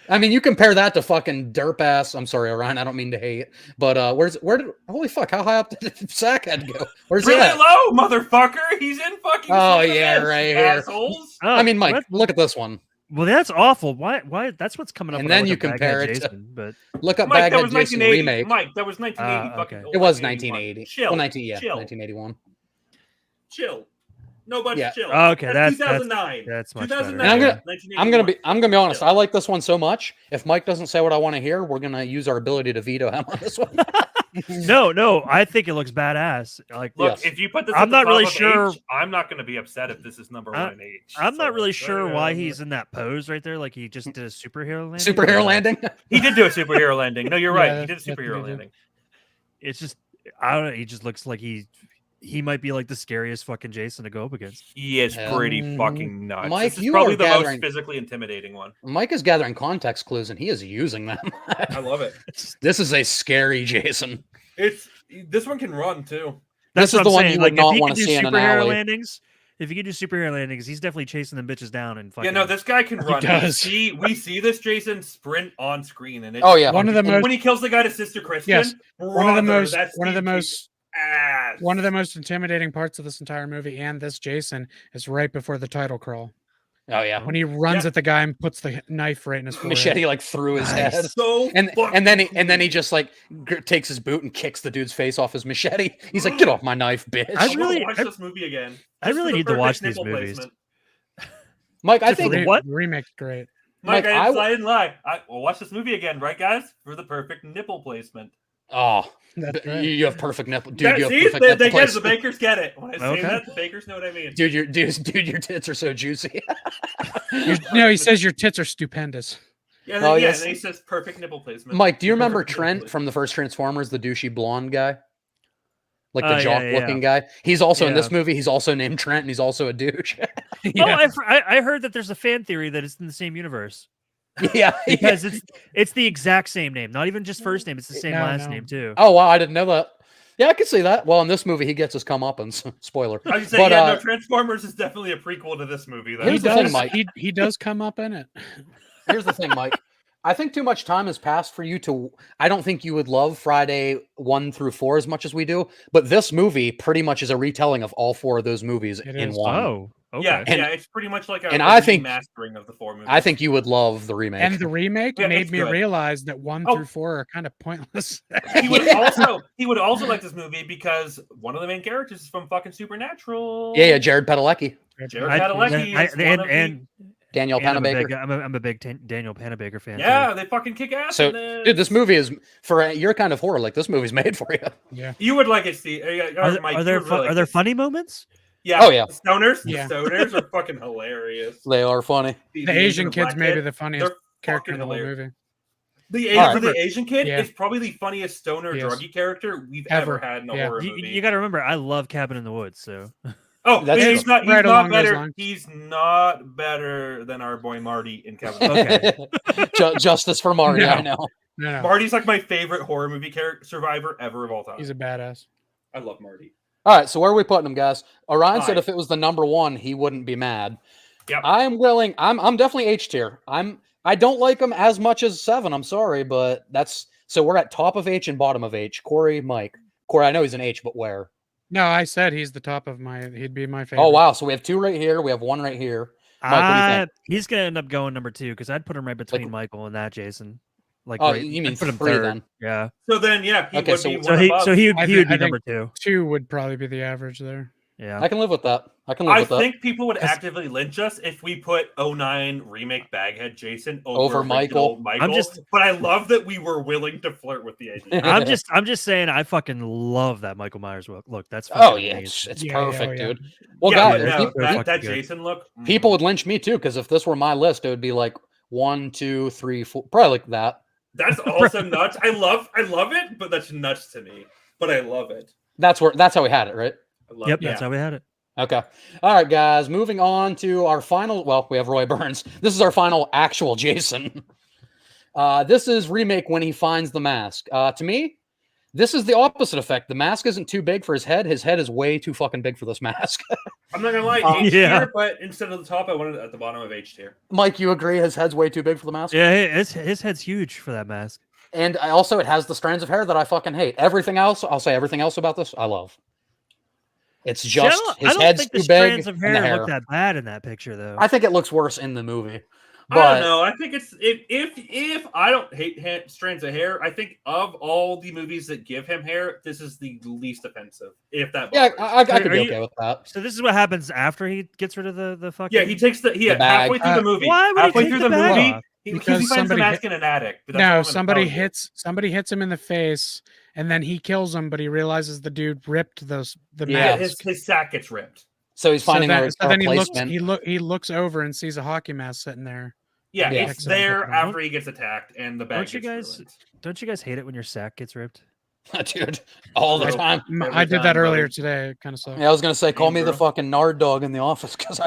I mean, you compare that to fucking derp ass. I'm sorry, Orion. I don't mean to hate, but holy fuck? How high up did the sack head go? Where's Really he at? low, motherfucker. He's in fucking. Oh, front of yeah, this, right here. assholes. Oh, I mean, Mike, what? look at this one. Well, that's awful. Why? That's what's coming up. And when I then look you at compare Baghead it to- Jason, but Look up Mike, that Baghead was Jason 1980. remake. Mike, that was 1980. Okay. Fucking, It was 1981. 1980. Chill. Well, Chill. 1981. Chill. No budget. Yeah. Chill. Okay, that's 2009. that's much better. 2009. And I'm gonna 1981. be honest. Chill. I like this one so much. If Mike doesn't say what I want to hear, we're gonna use our ability to veto him on this one. No, I think it looks badass. Like, Look, Yes. if you put this, I'm at the not really top of sure- H, I'm not going to be upset if this is number one in H. I'm not So, really sure why yeah. he's in that pose right there. Like he just did a superhero landing. Superhero landing. He did do a superhero landing. No, you're right. Yeah, He did a that's what superhero he did. landing. It's just I don't know. He just looks like he might be like the scariest fucking Jason to go up against. He is pretty Um, fucking nuts. Mike, this is you probably are the gathering- most physically intimidating one. Mike is gathering context clues and he is using them. I love it. This is a scary Jason. This one can run too. This is what the I'm one saying. you Like, would if not he want could to do see in an superhero alley. landings. If he could do superhero landings, he's definitely chasing them bitches down and fucking. Yeah, no, this guy can run. does. We see this Jason sprint on screen, and it's, Oh yeah. One of the and most when he kills the guy to Sister Christian, Yes. one of the brother, most that one of the Steve most ass. one of the most intimidating parts of this entire movie and this Jason is right before the title crawl Oh yeah. when he runs Yeah. at the guy and puts the knife right in his forehead. Machete like through his Nice. head. so And fucking then he just like takes his boot and kicks the dude's face off his machete. He's like, "Get off my knife, bitch!" I I really- really watch this movie again. I Just for really the need to perfect watch these nipple movies. placement. Mike, I Just think for what? Remake's great. Mike, Mike, I I didn't lie. We'll watch this movie again, right, guys? For the perfect nipple placement. oh, That's you right. you have perfect nipple, dude. That- You have see, perfect they nipple get it. The placement. bakers get it. When I say Okay. that, the bakers know what I mean. Dude, your tits are so juicy. No, he says your tits are stupendous. Yeah, Oh, yeah, yes. and he says perfect nipple placement. Mike, do you The remember perfect nipple Trent placement. from the first Transformers, the douchey blonde guy? Like Oh, the yeah, jock-looking guy. He's also in this Yeah. movie. He's also named Trent, and he's also a douche. Oh, I heard that there's a fan theory that it's in the same universe yeah. because it's the exact same name, not even just first name. It's the same No, last no. name too. Oh wow, I didn't know that. Yeah, I could see that. Well, in this movie, he gets his comeuppance. Spoiler. I was But, saying, yeah, no, Transformers is definitely a prequel to this movie. Though. Here's He the thing, does. Mike. He does come up in it. Here's the thing, Mike. I think too much time has passed for you to. I don't think you would love Friday 1 through 4 as much as we do, but this movie pretty much is a retelling of all 4 of those movies It in is. one. Oh, okay. Yeah, And- yeah, it's pretty much like a I think- remastering of the 4 movies. I think you would love the remake. And the remake Yeah, made it's me good. realize that 1 Oh. through 4 are kind of pointless. he would Yeah. also like this movie because one of the main characters is from fucking Supernatural. yeah, Jared Padalecki, Jared Padalecki is one of the- and Daniel I'm a Panabaker. big, I'm a big Daniel Panabaker fan. Yeah, too. they fucking kick ass. So, in this. dude, this movie is for your kind of horror. Like this movie's made for you. Yeah. You would like it, Steve. Are there funny moments? Yeah. Oh, yeah. The stoners. Yeah. The stoners are fucking hilarious. They are funny. The Asian kid's black maybe kid, the funniest they're character in fucking the whole hilarious. movie. All right. The Asian kid Yeah. is probably the funniest stoner Yes. druggy character we've Ever. ever had in a Yeah. horror movie. You got to remember, I love Cabin in the Woods, so Oh, That's he's true. not. He's Right not along those better. lines. He's not better than our boy Marty in Kevin. Okay. Justice for Marty. No. I know. No. Marty's like my favorite horror movie character survivor ever of all time. He's a badass. I love Marty. All right, so where are we putting him, guys? Orion said 5. if it was the number 1, he wouldn't be mad. Yep. I'm willing. I'm definitely H tier. I don't like him as much as 7. I'm sorry, but that's so we're at top of H and bottom of H. Corey, Mike. Corey, I know he's an H, but where? No, I said he's the top of my. He'd be my favorite. Oh wow, so we have 2 right here. We have 1 right here. Mike, what do you think? he's gonna end up going number 2 because I'd put him right between Michael and that Jason. Like, Oh, right, you mean I'd put him 3 third. then? Yeah. So then, yeah, he Okay, would so- be So one he above. so he would I be think- number 2. 2 would probably be the average there. Yeah. I can live with that. I can live I with that. think people would 'Cause- actively lynch us if we put 09 remake Baghead Jason Over original Michael. I'm just- but I love that we were willing to flirt with the idea. I'm just saying I fucking love that Michael Myers look. That's Oh fucking yeah, amazing. it's Yeah, perfect, yeah. dude. Well, yeah, guys, no, people- that fucking good. Jason look. people would lynch me too because if this were my list, it would be like 1, 2, 3, 4, probably like that. That's also nuts. I love it, but that's nuts to me. But I love it. That's how we had it, right? I love Yep, it. that's how we had it. Okay. All right, guys. Moving on to our final. Well, we have Roy Burns. This is our final actual Jason. This is remake when he finds the mask. To me, this is the opposite effect. The mask isn't too big for his head. His head is way too fucking big for this mask. I'm not gonna lie, H Yeah. tier, but instead of the top, I wanted it at the bottom of H tier. Mike, you agree? His head's way too big for the mask. Yeah, his head's huge for that mask. And also, it has the strands of hair that I fucking hate. Everything else, I'll say everything else about this, I love. It's See, just I his don't head's think the too big, strands of and hair the hair. look that bad in that picture, though. I think it looks worse in the movie. I But don't know. I think it's if I don't hate strands of hair, I think of all the movies that give him hair, this is the least offensive. If that, yeah, bothers. I could Are be you- okay with that. So this is what happens after he gets rid of the fucking. Yeah, he takes the bag. halfway through the movie. Why would he Halfway take through the the bag movie, off? because Because he finds the somebody mask hit- in an attic. But that's all I'm No, gonna tell you. somebody hits him in the face, and then he kills him, but he realizes the dude ripped the Yeah, mask. His sack gets ripped. So he's finding a so then replacement. he looks over and sees a hockey mask sitting there. Yeah, Yeah. it's there Excellent. after he gets attacked, and the bag Don't you gets guys- ruined. Don't you guys hate it when your sack gets ripped? Dude, all the Bro. time. Every I did time, that earlier brother. today. It kind of sucked. Yeah, I was gonna say, call me the bro. fucking Nard dog in the office because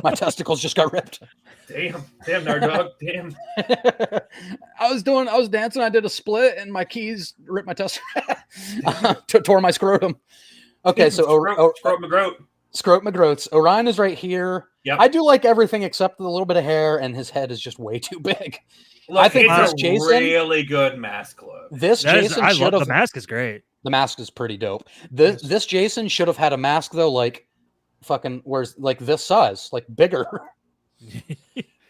my testicles just got ripped. Damn, Nardog, damn. I was dancing. I did a split, and my keys ripped my testicles, tore my scrotum. Okay, so Scroat McGroat. Scroat McGroats. Orion is right here. Yep. I do like everything except the little bit of hair, and his head is just way too big. Look, I think it's this a Jason- really good mask look. This Jason I should love the have. mask is great. The mask is pretty dope. This Jason should have had a mask though, like fucking where's like this size, like bigger.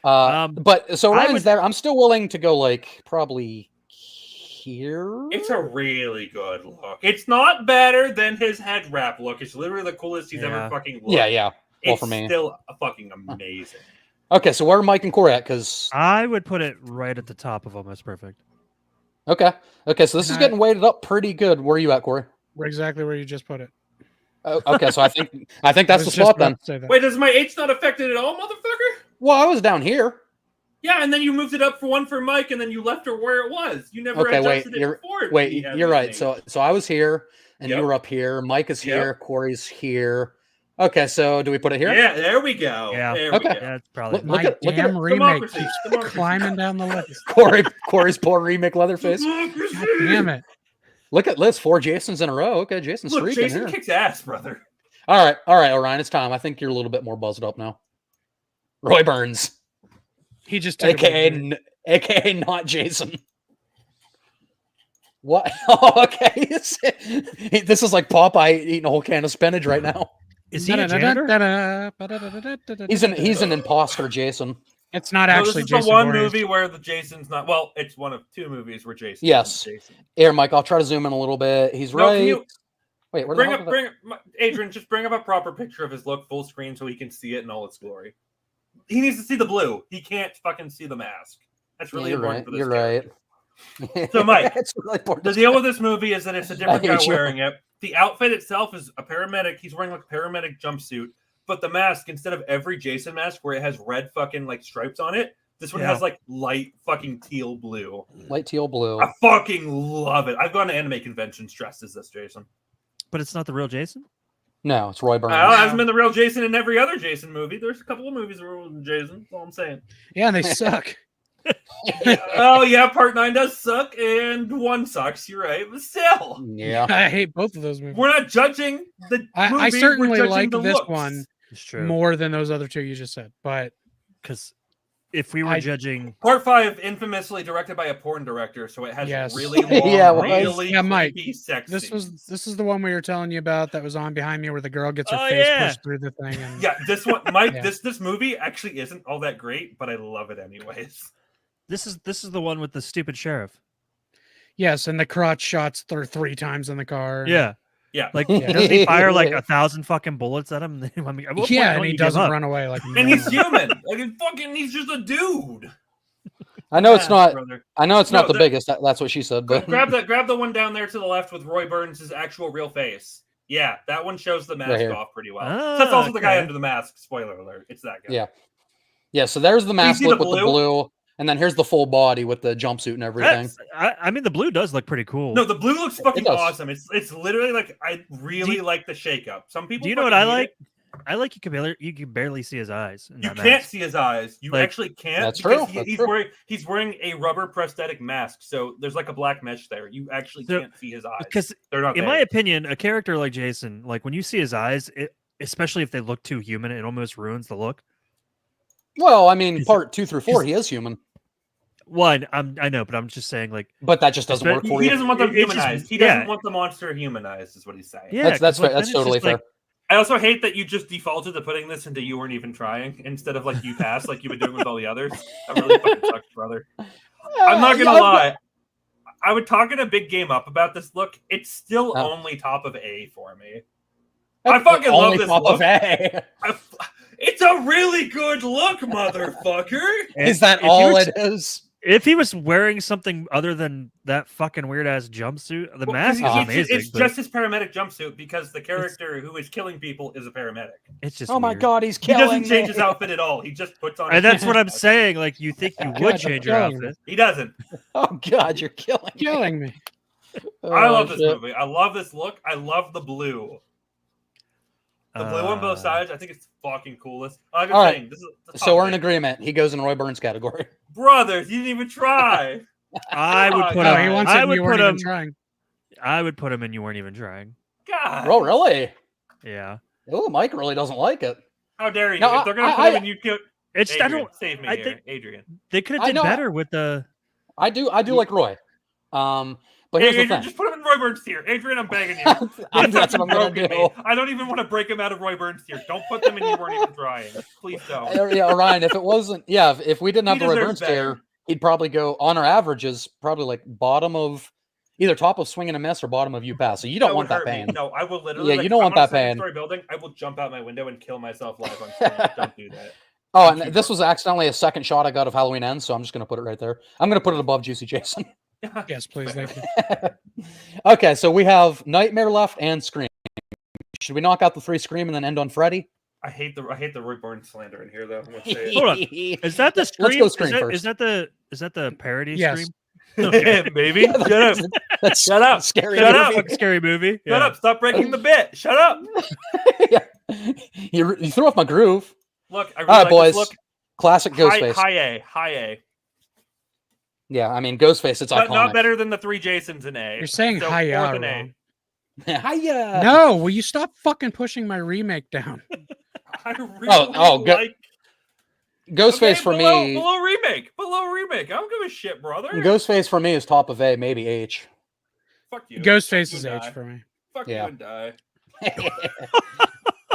But so I Ryan's would- there. I'm still willing to go like probably here. It's a really good look. It's not better than his head wrap look. It's literally the coolest he's Yeah. ever fucking looked. yeah. Well, It's for me. still fucking amazing. Okay, so where are Mike and Corey at? Because I would put it right at the top of Almost Perfect. okay, so this is And getting weighted up pretty good. Where are you at, Corey? We're exactly where you just put it. Oh, okay, so I think that's I the was just spot about then. to say that. Wait, does my H not affect it at all, motherfucker? Well, I was down here. Yeah, and then you moved it up for one for Mike, and then you left it where it was. You never Okay, wait, adjusted it you're- before. Wait, he had you're right. anything. So I was here, and Yep. you were up here. Mike is Yep. here. Corey's here. Okay, so do we put it here? Yeah, there we go. Yeah. There Okay. we go. Yeah, it's probably. Look My at- look at damn it. remake Democracy. keeps Democracy. climbing down the list. Corey's poor remake Leatherface. Democracy. God damn it. Look at this, 4 Jasons in a row. Okay, Jason's Look, streaking Jason here. kicks ass, brother. All right, Orion, it's time. I think you're a little bit more buzzed up now. Roy Burns, He just took aka a aka not Jason. What? Oh, okay. This is like Popeye eating a whole can of spinach right now. Is he a janitor? He's an imposter, Jason. It's not No, actually this is Jason the one Voorhees. movie where the Jason's not. Well, it's one of two movies where Jason. Yes. Jason. Here, Mike, I'll try to zoom in a little bit. He's No, right. can you Wait, where bring the up, hell Adrian? Just bring up a proper picture of his look full screen so he can see it in all its glory. He needs to see the blue. He can't fucking see the mask. That's really important for this. You're character. right. So, Mike, It's really important. the deal with this movie is that it's a different I guy hate you. wearing it. The outfit itself is a paramedic. He's wearing like a paramedic jumpsuit, but the mask, instead of every Jason mask where it has red fucking like stripes on it, this one has like light fucking teal blue. Light teal blue. I fucking love it. I've gone to anime conventions dressed as this Jason. But it's not the real Jason? No, it's Roy Burns. Well, it hasn't been the real Jason in every other Jason movie. There's a couple of movies where it wasn't Jason. That's all I'm saying. Yeah, and they suck. Oh yeah, Part 9 does suck, and 1 sucks. You're right, but still, Yeah. I hate both of those movies. we're not judging the movie. I we're certainly judging like the this looks. one It's true. more than those other two you just said. But Because if we were I- judging, Part 5, infamously directed by a porn director, so it has Yes. really long, Yeah, it was. really Yeah, Mike, creepy sex this scenes. is the one we were telling you about that was on behind me where the girl gets her Oh, face yeah. pushed through the thing. And Yeah, this one, Mike. Yeah. This movie actually isn't all that great, but I love it anyways. this is the one with the stupid sheriff. yes, and the crotch shots 3 times in the car. Yeah. Yeah, Like, doesn't he fire like 1,000 fucking bullets at him? I mean, at what point Yeah, don't and he you give doesn't up? run away like. and he's human. Like he's just a dude. I know it's Yeah, not. brother. I know it's No, not the the- biggest. That's what she said. But Grab the one down there to the left with Roy Burns' actual real face. Yeah, that one shows the mask here. off pretty well. Ah, So that's also the guy okay. under the mask. Spoiler alert. It's that guy. Yeah. Yeah, so there's the mask see look the with the blue, and then here's the full body with the jumpsuit and everything. I mean, the blue does look pretty cool. No, the blue looks fucking does. awesome. It's literally like I really like the shakeup. Some people Do you know what fucking I hate like? it. I like you can barely see his eyes. in You that can't mask. see his eyes. You Like- actually can't. That's because true, that's he's true. wearing a rubber prosthetic mask, so there's like a black mesh there. You actually So- can't see his eyes Because they're not. in there. my opinion, a character like Jason, like when you see his eyes, especially if they look too human, it almost ruins the look. Well, I mean, Is- part 2 through 4, is- he is human, Well, I know, but I'm just saying, like, but that just doesn't work He for you. doesn't want them It's just- humanized. He doesn't yeah. want the monster humanized, is what he's saying. yeah, that's 'cause, fair. like, That's then it's totally just, like, fair. I also hate that you just defaulted to putting this into you weren't even trying instead of like you passed like you've been doing with all the others. That really fucking sucks, brother. I'm not gonna lie. I would talking a big game up about this look. It's still Oh. only top of A for me. I fucking love Only this top look. of A. It's a really good look, motherfucker. Is that if you all were- it is? If he was wearing something other than that fucking weird ass jumpsuit, the Well, mask is it's- amazing. It's but just his paramedic jumpsuit because the character who is killing people is a paramedic. it's just Oh my weird. god, he's He killing doesn't change me. his outfit at all. He just puts on. And his that's what I'm mask. saying. Like, you think you God, would you're change your killing me. outfit? He doesn't. Oh god, you're killing me. killing me. I Oh, love this shit. movie. I love this look. I love the blue. The blue on both sides. I think it's fucking coolest. Like I'm All right. saying, this is the So top we're in pick. agreement. He goes in Roy Burns category. Brothers, you didn't even try. I would put God. No, he him. wants it. I And would you put weren't even him. trying. I would put him, and you weren't even trying. God. Oh, really? Yeah, Oh, Mike really doesn't like it. How dare you? No, if they're gonna I- put him in, you kill. it's. I Adrian, don't. save me I here, think Adrian. they could have I did know. better with the. I do like Roy. But here's Adrian, the thing. just put him in Roy Burns tier. Adrian, I'm begging you. That's what I'm gonna Broken do. me. I don't even want to break him out of Roy Burns tier. Don't put them in. You weren't even trying. Please don't. Yeah, Ryan, if it wasn't, if we didn't have He the Roy deserves Burns tier, better. he'd probably go on our averages, probably like bottom of either top of swing and a miss or bottom of you pass. So you don't want would that hurt me. pain. No, I will literally. Yeah, like, you don't if want I'm on a that pain. second-story building. I will jump out my window and kill myself live on screen. Don't do that. Oh, I'm and too this broke. was accidentally a second shot I got of Halloween Ends, so I'm just gonna put it right there. I'm gonna put it above Juicy Jason. Yes, please. Thank you. Okay, so we have Nightmare left and Scream. Should we knock out the 3 Scream and then end on Freddy? I hate the Roy Burns slander in here though. I'm gonna say Hold on. Is that the Let's Scream? go Scream is first. that the parody Yes. Scream? it. Maybe. Shut up. That's Shut up. Scary. Shut movie. up. Fucking scary movie. Shut up. Stop breaking the bit. Shut up. Yeah. You threw off my groove. Look, I really All right, like boys. this look. Classic Ghostface. High A. Yeah, I mean Ghostface. It's But iconic. not better than the 3 Jasons in A. You're saying So hiya fourth in A. wrong. Hiya. No, will you stop fucking pushing my remake down? I really Oh, good. like. Ghostface for me. Below remake. I don't give a shit, brother. Ghostface for me is top of A, maybe H. Fuck you. Ghostface Fuck is you and H die. for me. Fuck Yeah. you and die.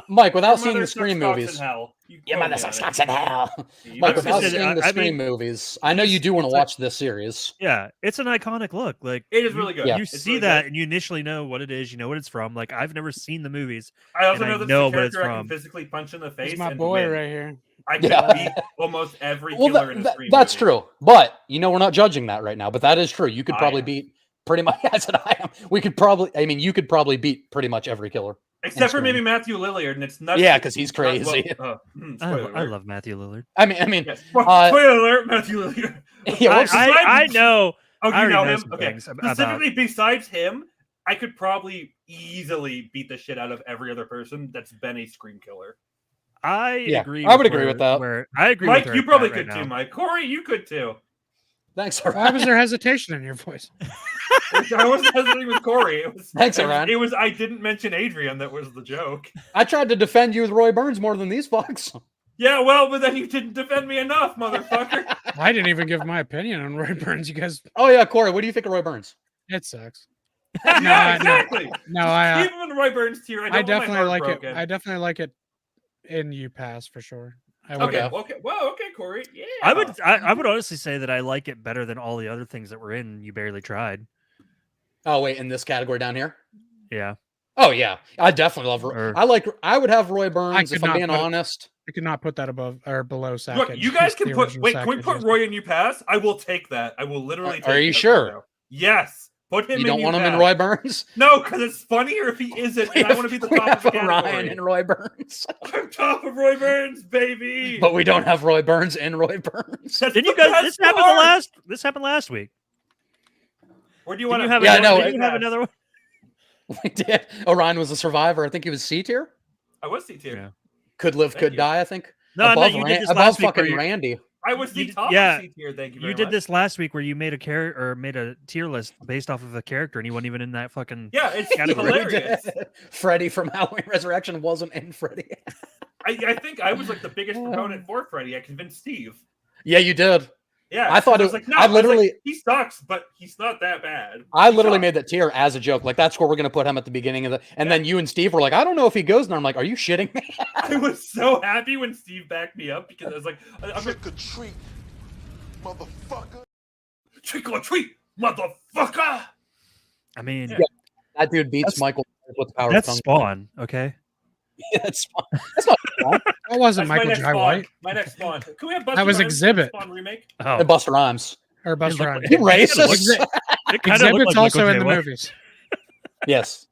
Mike, without Your seeing mother the Scream sucks cocks movies. in hell. You Yeah, quote mother me sucks on it. cocks in hell. You Mike, mother without sucks- seeing the I Scream mean, movies, I know you do want to it's like- watch this series. Yeah, it's an iconic look. Like It is you- really good. Yeah. You It's see really that, good. and you initially know what it is. You know what it's from. Like I've never seen the movies. I also and I know this know is a what it's character I can from. physically punch in the face. He's my and boy win. right here. I can Yeah. beat almost every Well, killer in a Scream that's movie. true. But we're not judging that right now. But that is true. You could I probably am. beat pretty much. That's what I am. We could probably. I mean, you could probably beat pretty much every killer. Except for Scream. maybe Matthew Lillard, and it's nuts. Yeah, 'cause he's Well, crazy. spoiler I alert. love Matthew Lillard. I mean, Yes. Spoiler alert, Matthew Lillard. yeah. what's- I know. Oh, I you already know know him? some Okay. things about- Specifically, besides him, I could probably easily beat the shit out of every other person that's been a Scream killer. Yeah, agree. I would agree with that. I agree. Mike, with you where probably it's at could right too, now. Mike. Corey, you could too. Thanks, Why Orion. was there hesitation in your voice? I wasn't hesitating with Corey. Thanks, Orion. It was. I didn't mention Adrian. That was the joke. I tried to defend you with Roy Burns more than these fucks. Yeah, well, but then you didn't defend me enough, motherfucker. I didn't even give my opinion on Roy Burns. You guys, Oh yeah, Corey, what do you think of Roy Burns? it sucks. Yeah, exactly. No, I Even in the Roy Burns tier, I definitely like it. broken. I definitely like it in UPass for sure. I would. Okay, okay, well, okay, Corey. Yeah, I would honestly say that I like it better than all the other things that were in You Barely Tried. Oh wait, in this category down here. Yeah. Oh yeah, I definitely love. Or- I would have Roy Burns could if I'm not being put it- honest. I could not put that above or below Sackage. Look, you guys can The put. original Wait, can we Sackage put is- Roy in you pass? I will take that. I will literally. Are take you that sure? right now. Yes. Put him. You don't in want him in pass. Roy Burns? No, because it's funnier if he isn't. And I want to be the We top of have the Orion category. and Roy Burns, I'm top of Roy Burns, baby. but we don't have Roy Burns and Roy Burns. That's Didn't you the guys? best This happened part. This happened last week. Where do you Didn't want you to have? Yeah, another, no, didn't you have another one? We did. Orion was a survivor. I think he was C tier. I was C tier. Yeah. Could live, Thank could you. die. I think. No, above you did this above last week. where fucking you- Randy. I was the You- top yeah, of C tier. Thank you. You Very did much. this last week where you made a tier list based off of a character, and he wasn't even in that fucking. Yeah, it's category. hilarious. Freddy from Halloween Resurrection wasn't in Freddy. I think I was like the biggest proponent for Freddy. I convinced Steve. Yeah, you did. Yeah, I thought I it- was like, no, I literally- he sucks, but he's not that bad. I He literally sucks. made that tier as a joke. Like that's where we're gonna put him at the beginning of the. And then you and Steve were like, I don't know if he goes. And I'm like, are you shitting me? I was so happy when Steve backed me up because I was like, I'm like, Trick or treat, motherfucker. trick or treat, motherfucker. I mean, Yeah. That dude beats That's- Michael with the power that's of tongue. Spawn. Okay. Yeah, that's fine. That's not fun. That wasn't That's my Michael next Jai spawn. White My next spawn. Can we have Busta That was Rhymes Exhibit. Spawn remake? Oh, And Busta Rhymes. or Busta looked Rhymes. like- You kinda racist? looks- it kind of Exhibit's looked like also Michael in the J. White. movies. Yes.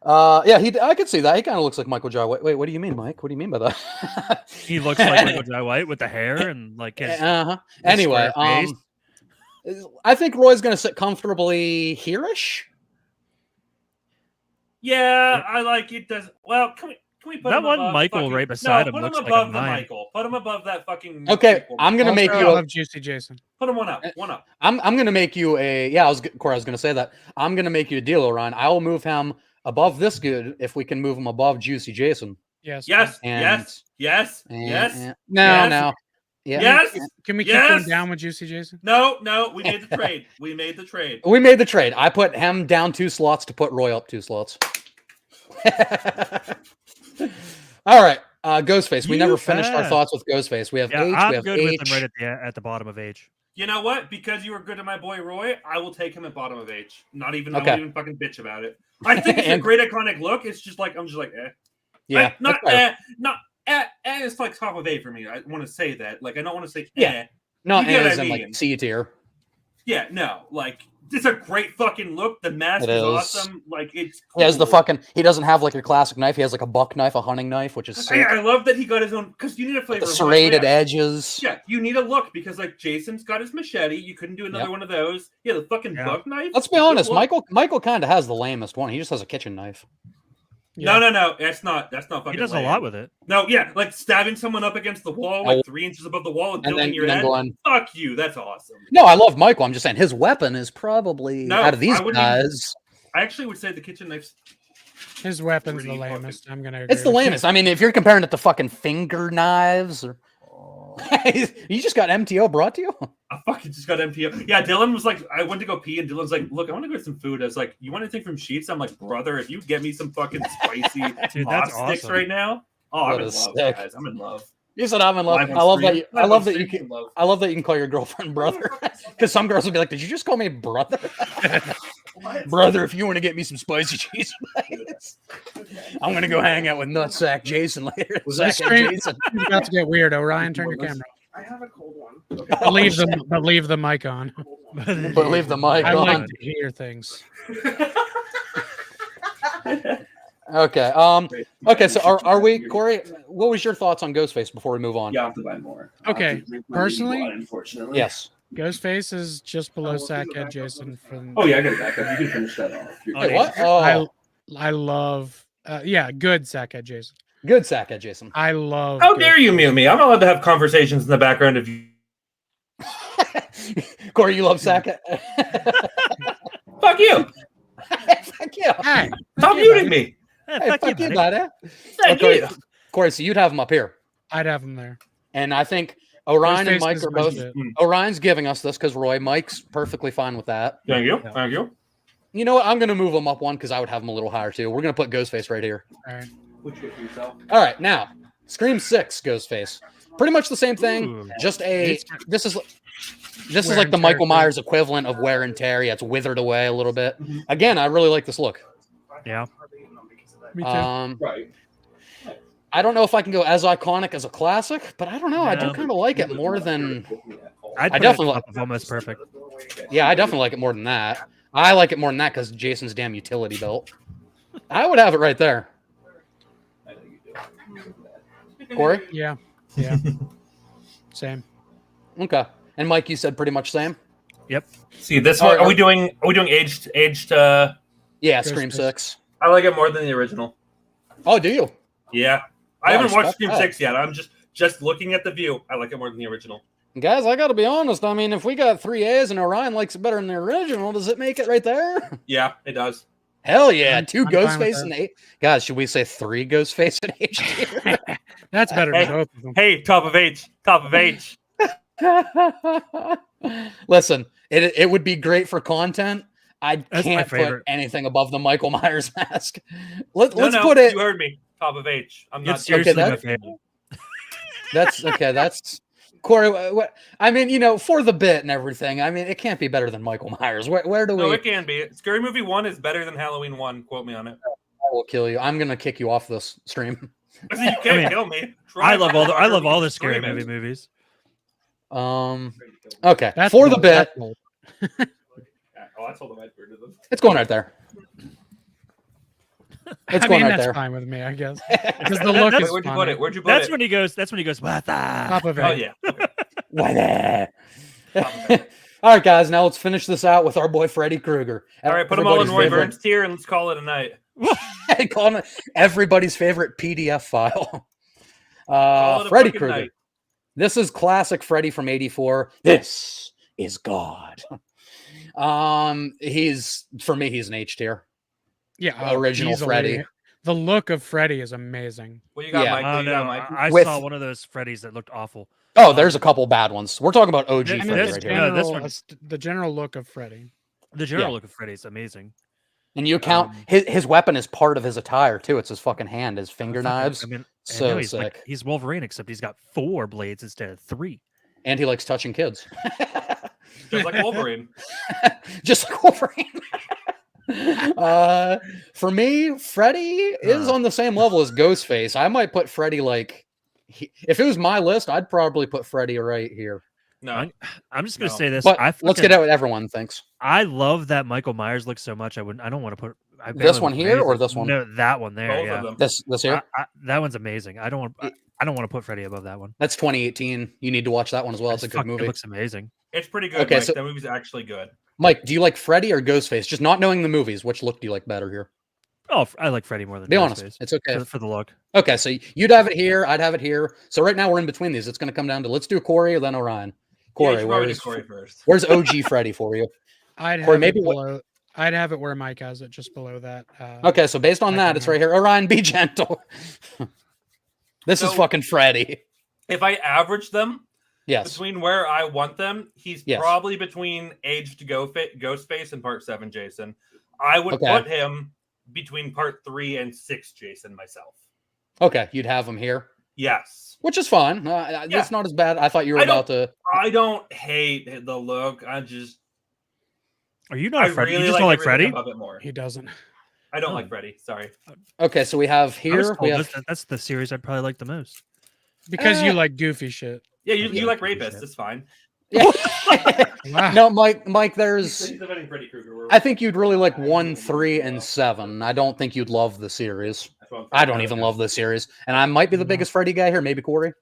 Yeah, I could see that. He kind of looks like Michael Jai White. Wait, what do you mean, Mike? What do you mean by that? He looks like Michael Jai White with the hair and like his. Uh-huh. his Anyway, square face. I think Roy's going to sit comfortably here-ish. Yeah, I like it. Does well? Can we put That him one above Michael fucking, right beside no, him put looks him like a above the 9. Michael. Put him above that fucking. Okay, prequel. I'm gonna make Also, you. I love Juicy Jason. Put him one up. One up. I'm gonna make you a. Yeah, Corey, I was gonna say that. I'm gonna make you a deal, Orion. I will move him above this good if we can move him above Juicy Jason. Yes. Yes. And- Yes. Yes. And- Yes. No, Yes. no. Yeah. Yes. Can we keep Yes! going down with Juicy Jason? No. No. We made the trade. We made the trade. We made the trade. I put him down 2 slots to put Roy up 2 slots. All right, Ghostface. We You never finished our have. thoughts with Ghostface. We have Yeah, H. I'm We have good H. with him right at the bottom of H. You know what? Because you were good to my boy Roy, I will take him at bottom of H. I Okay. won't even fucking bitch about it. I think it's a And- great iconic look. It's just like I'm just like, eh. Yeah, Like, not that's fair. not it's like top of A for me. I want to say that. Like I don't want to say Yeah. eh. No, you get what as I in mean. like C tier. Yeah, no. Like it's a great fucking look. The mask It is is. awesome. Like it's He has the cool. fucking. He doesn't have like your classic knife. He has like a buck knife, a hunting knife, which is sick. I love that he got his own because you need a flavor. The of life. serrated Yeah. edges. Yeah, you need a look because like Jason's got his machete. You couldn't do another Yep. one of those. Yeah, the fucking Yeah. buck knife. Let's be Good honest. look. Michael kind of has the lamest one. He just has a kitchen knife. No. That's not fucking. He does a lame. lot with it. No, yeah, like stabbing someone up against the wall, like Oh. 3 inches above the wall, and And building then, your then head. going. Fuck you. That's awesome. No, I love Michael. I'm just saying his weapon is probably No, out of these I wouldn't even- guys. I actually would say the kitchen knife's. His weapon's the Pretty fucking- lamest. I'm gonna. Agree It's the with you. lamest. I mean, if you're comparing it to fucking finger knives, or You just got MTO brought to you? I fucking just got MTO. Yeah, Dylan was like, I went to go pee, and Dylan's like, look, I want to go get some food. I was like, you want anything from Sheets? I'm like, brother, if you get me some fucking spicy Dude, hot that's sticks awesome. right now, I'm That in is love, sick. guys. I'm in love. You said I'm in love. Live on I love stream. that. I Live love on that you stream, can. love. I love that you can call your girlfriend brother. Because some girls will be like, "Did you just call me brother?" Brother, if you want to get me some spicy cheese bites, I'm gonna go hang out with Nutsack Jason later. This Sackhead stream Jason. is about to get weird. Orion, turn your camera I have a cold one. off. But leave the mic on. But leave the mic I on. like to hear things. Okay. Okay. So are we, Corey? What was your thoughts on Ghostface before we move on? You have to buy more. Okay, personally, unfortunately. Yes. Ghostface is just below Sackhead Jason. From Oh yeah, I got it back up. You can finish that off. Wait, what? Oh, I love. Yeah, good Sackhead Jason. good Sackhead Jason. I love. How dare you mute me? I'm not allowed to have conversations in the background of you. Corey, you love Sackhead. Fuck you! Fuck you. Hey, Stop muting me. Hey, fuck you, buddy. buddy. Thank Corey, you. Corey, so you'd have him up here, I'd have him there. and I think Orion and Ghostface Mike is are my both. shit. Orion's giving us this because Roy. Mike's perfectly fine with that. Thank you. Thank you. You know what? I'm going to move him up one because I would have him a little higher too. We're going to put Ghostface right here. All right. All right, now Scream 6 Ghostface. Pretty much the same thing. Ooh. Just a. This is Wear like and the tear Michael thing. Myers equivalent of wear and tear. Yeah, it's withered away a little bit. Again, I really like this look. Yeah. Me too. Right. I don't know if I can go as iconic as a classic, but I don't know. I do No. kind of like it more than. I'd I put definitely it like- up of almost perfect. Yeah, I definitely like it more than that. I like it more than that because Jason's damn utility belt. I would have it right there. Corey? Yeah. Yeah. Same. Okay. And Mike, you said pretty much same? See this Oh, one? Are yeah. we doing aged? Yeah, Scream Ghostface. 6. I like it more than the original. Oh, do you? Yeah, I Oh, haven't respect watched Scream that. 6 yet. I'm just looking at the view. I like it more than the original. Guys, I got to be honest. I mean, if we got 3 A's and Orion likes it better than the original, does it make it right there? Yeah, it does. Hell yeah. I'm 2 fine with Ghostface that. and 8. Guys, should we say 3 Ghostface and H tier? That's better Hey. than both of them. Hey, top of H. Top of H. Listen, it would be great for content. I That's my can't put favorite. anything above the Michael Myers mask. Let's No, put it. You heard me. Top of H. I'm not. It's seriously my that's- favorite. That's okay. That's Corey. What, I mean, you know, for the bit and everything. I mean, it can't be better than Michael Myers. Where do No, we? it can be. Scary Movie 1 is better than Halloween 1. Quote me on it. I will kill you. I'm gonna kick you off this stream. You can't mean, kill me. Try I love all the Scream scary it. movies. Okay. That's For the bold. bit, That's bold. Oh, I told him I'd heard of them. it's going right there. It's I going mean, right that's there. fine with me, I guess. Because the look That's- is Where'd you funny. put it? Where'd you put That's it? when he goes. That's when he goes. What the? Top of it. Oh yeah. What? All right, guys. Now let's finish this out with our boy Freddy Krueger. All right, put them all in Roy Everybody's favorite- Burns tier and let's call it a night. I call him everybody's favorite PDF file. Call it a Freddy fucking Krueger. night. This is classic Freddy from '84. This is God. He's for me. He's an H tier. Yeah, Original easily. Freddy. The look of Freddy is amazing. What you got, Yeah. Mike? What Oh you got, no! Mike? I With- saw one of those Freddys that looked awful. Oh, there's a couple bad ones. We're talking about OG I mean, Freddy this right guy- here. No, this General- one- the general look of Freddy. The general Yeah. look of Freddy's amazing. And you count his weapon is part of his attire too. It's his fucking hand, his finger knives. I mean, So I know he's sick. like he's Wolverine, except he's got 4 blades instead of 3. And he likes touching kids. Just like Wolverine. Just like Wolverine. For me, Freddy is on the same level as Ghostface. I might put Freddy if it was my list, I'd probably put Freddy right here. No. I'm just gonna No. say this. But I let's fucking- get out what everyone thinks. I love that Michael Myers look so much. I don't want to put I This barely one put here Freddy's or in- this one? No, that one there. Both yeah. of them. This here. That one's amazing. I don't want to put Freddy above that one. That's 2018. You need to watch that one as well. It's a good It movie. looks amazing. It's pretty good, Okay, Mike. so- That movie's actually good. Mike, do you like Freddy or Ghostface? Just not knowing the movies, which look do you like better here? Oh, I like Freddy more than Be honest. Ghostface It's okay. for the look. Okay, so you'd have it here. I'd have it here. So right now we're in between these. It's going to come down to let's do Corey or then Orion. Yeah, you Corey, should probably do where's, Corey first. where's OG Freddy for you? I'd Or have maybe it what- below. I'd have it where Mike has it, just below that. Okay, so based on I that, can it's right here. Orion, be gentle. This is So- fucking Freddy. If I average them, Yes. Between where I want them, he's Yes. probably between Age to Ghostface and Part 7 Jason. I would Okay. put him between Part 3 and 6 Jason myself. Okay, you'd have him here. Yes. Which is fine. It's not as bad. I thought you were about to. I don't hate the look. I just. Are you not a Freddy? Really You just don't like everything Freddy? above it more. He doesn't. I don't like Freddy. Sorry. Okay, so we have I was here. told that's the series I'd probably like the most. Because you like goofy shit. Yeah, you like rapists. It's fine. Yeah. Wow. No, Mike. There's. He's defending Freddy Krueger. I think you'd really like 1, 3, and 7. I don't think you'd love the series. I don't even love the series, and I might be the biggest Freddy guy here. Maybe Corey.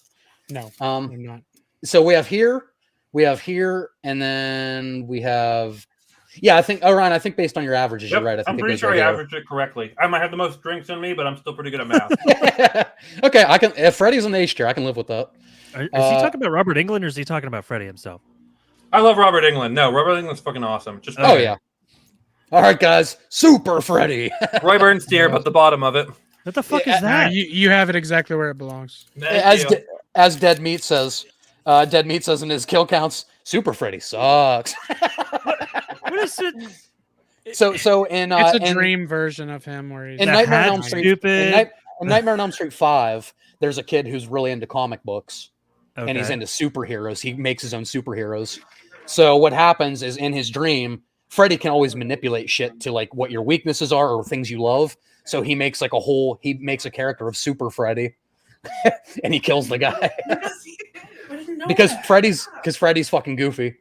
No, I'm not. So we have here, and then we have. Yeah, I think. Oh, Ryan, I think based on your averages, you're right. I think I'm pretty sure I averaged it correctly. I might have the most drinks in me, but I'm still pretty good at math. Okay, I can. If Freddy's an H tier, I can live with that. Is he talking about Robert Englund or is he talking about Freddy himself? I love Robert Englund. No, Robert Englund's fucking awesome. Just Oh yeah. All right, guys. Super Freddy. Roy Burns tier, but the bottom of it. What the fuck is that? You have it exactly where it belongs. As Dead Meat says, in his kill counts, Super Freddy sucks. What is it? So in It's a dream version of him where he's in Nightmare on Elm Street. Stupid. In Nightmare on Elm Street 5, there's a kid who's really into comic books. Okay. And he's into superheroes. He makes his own superheroes. So what happens is in his dream, Freddy can always manipulate shit to like what your weaknesses are or things you love. So he makes like he makes a character of Super Freddy, and he kills the guy because Freddy's fucking goofy.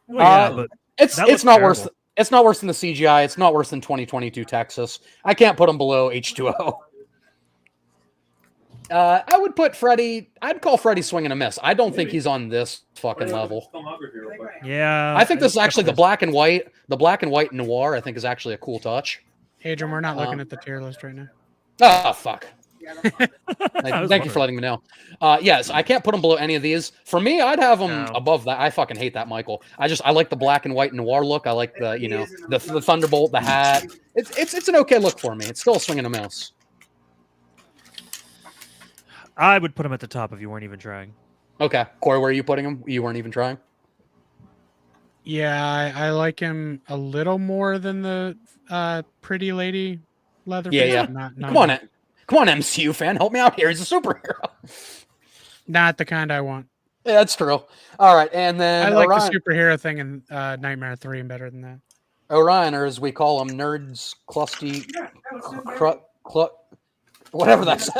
Well, yeah, but it's not worse. It's not worse than the CGI. It's not worse than 2022 Texas. I can't put him below H2O. I would put Freddy. I'd call Freddy swing and a miss. I don't think he's on this fucking level. yeah, I think this is actually the black and white noir. I think is actually a cool touch. Adrian, we're not looking at the tier list right now. Oh fuck! Thank you for letting me know. Yes, I can't put him below any of these. For me, I'd have him above that. I fucking hate that Michael. I like the black and white noir look. I like the the Thunderbolt, the hat. It's an okay look for me. It's still a swing and a miss. I would put him at the top if you weren't even trying. Okay. Corey, where are you putting him? You weren't even trying? Yeah, I like him a little more than the pretty lady Leatherface. Yeah. Come on, MCU fan. Help me out here. He's a superhero. Not the kind I want. Yeah, that's true. All right. And then I like the superhero thing in Nightmare 3 and better than that. Orion, or as we call them, nerds, clusty, whatever that's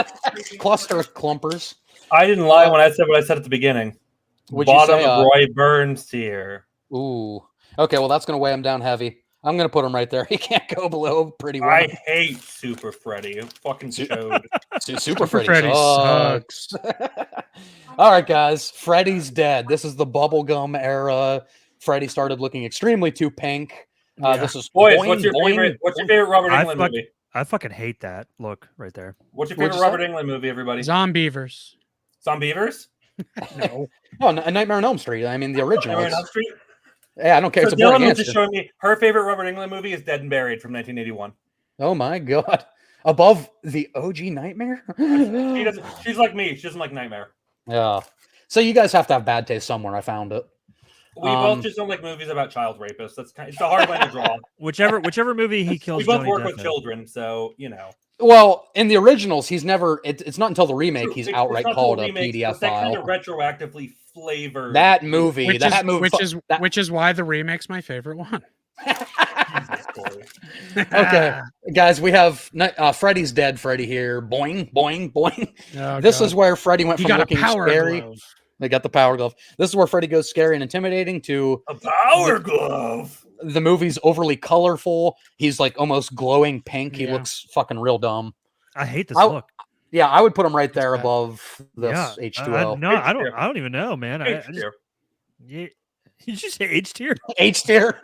cluster clumpers. I didn't lie when I said what I said at the beginning. Bottom of Roy Burns tier. Ooh. Okay, well that's gonna weigh him down heavy. I'm gonna put him right there. He can't go below pretty well. I hate Super Freddy. It fucking showed. Super Freddy sucks. All right, guys. Freddy's dead. This is the bubblegum era. Freddy started looking extremely too pink. This is boys. What's your favorite Robert Englund movie? I fucking hate that look right there. What's your favorite Robert Englund movie, everybody? Zombievers. Zombievers? No. Oh, Nightmare on Elm Street. I mean, the original. Nightmare on Elm Street? Yeah, I don't care. So it's a boring Dylan was answer. just showing me her favorite Robert Englund movie is Dead and Buried from 1981. Oh my god! Above the OG Nightmare? She's like me. She doesn't like Nightmare. Yeah. So you guys have to have bad taste somewhere. I found it. We both just don't like movies about child rapists. It's a hard line to draw. Whichever movie he kills. We both Johnny work Depp with children, so you know. Well, in the originals, he's never. It's not until the remake he's outright called a PDF that file. kind of retroactively flavored That movie, which is why the remake's my favorite one. Okay, guys, we have Freddy's dead. Freddy here. Boing, boing, boing. Oh, this is where Freddy went from looking scary. Glove. They got the power glove. This is where Freddy goes scary and intimidating to a power glove. The movie's overly colorful. He's like almost glowing pink. He looks fucking real dumb. I hate this look. Yeah, I would put him right there above this H2O. No, I don't even know, man. Did you say H tier? H tier.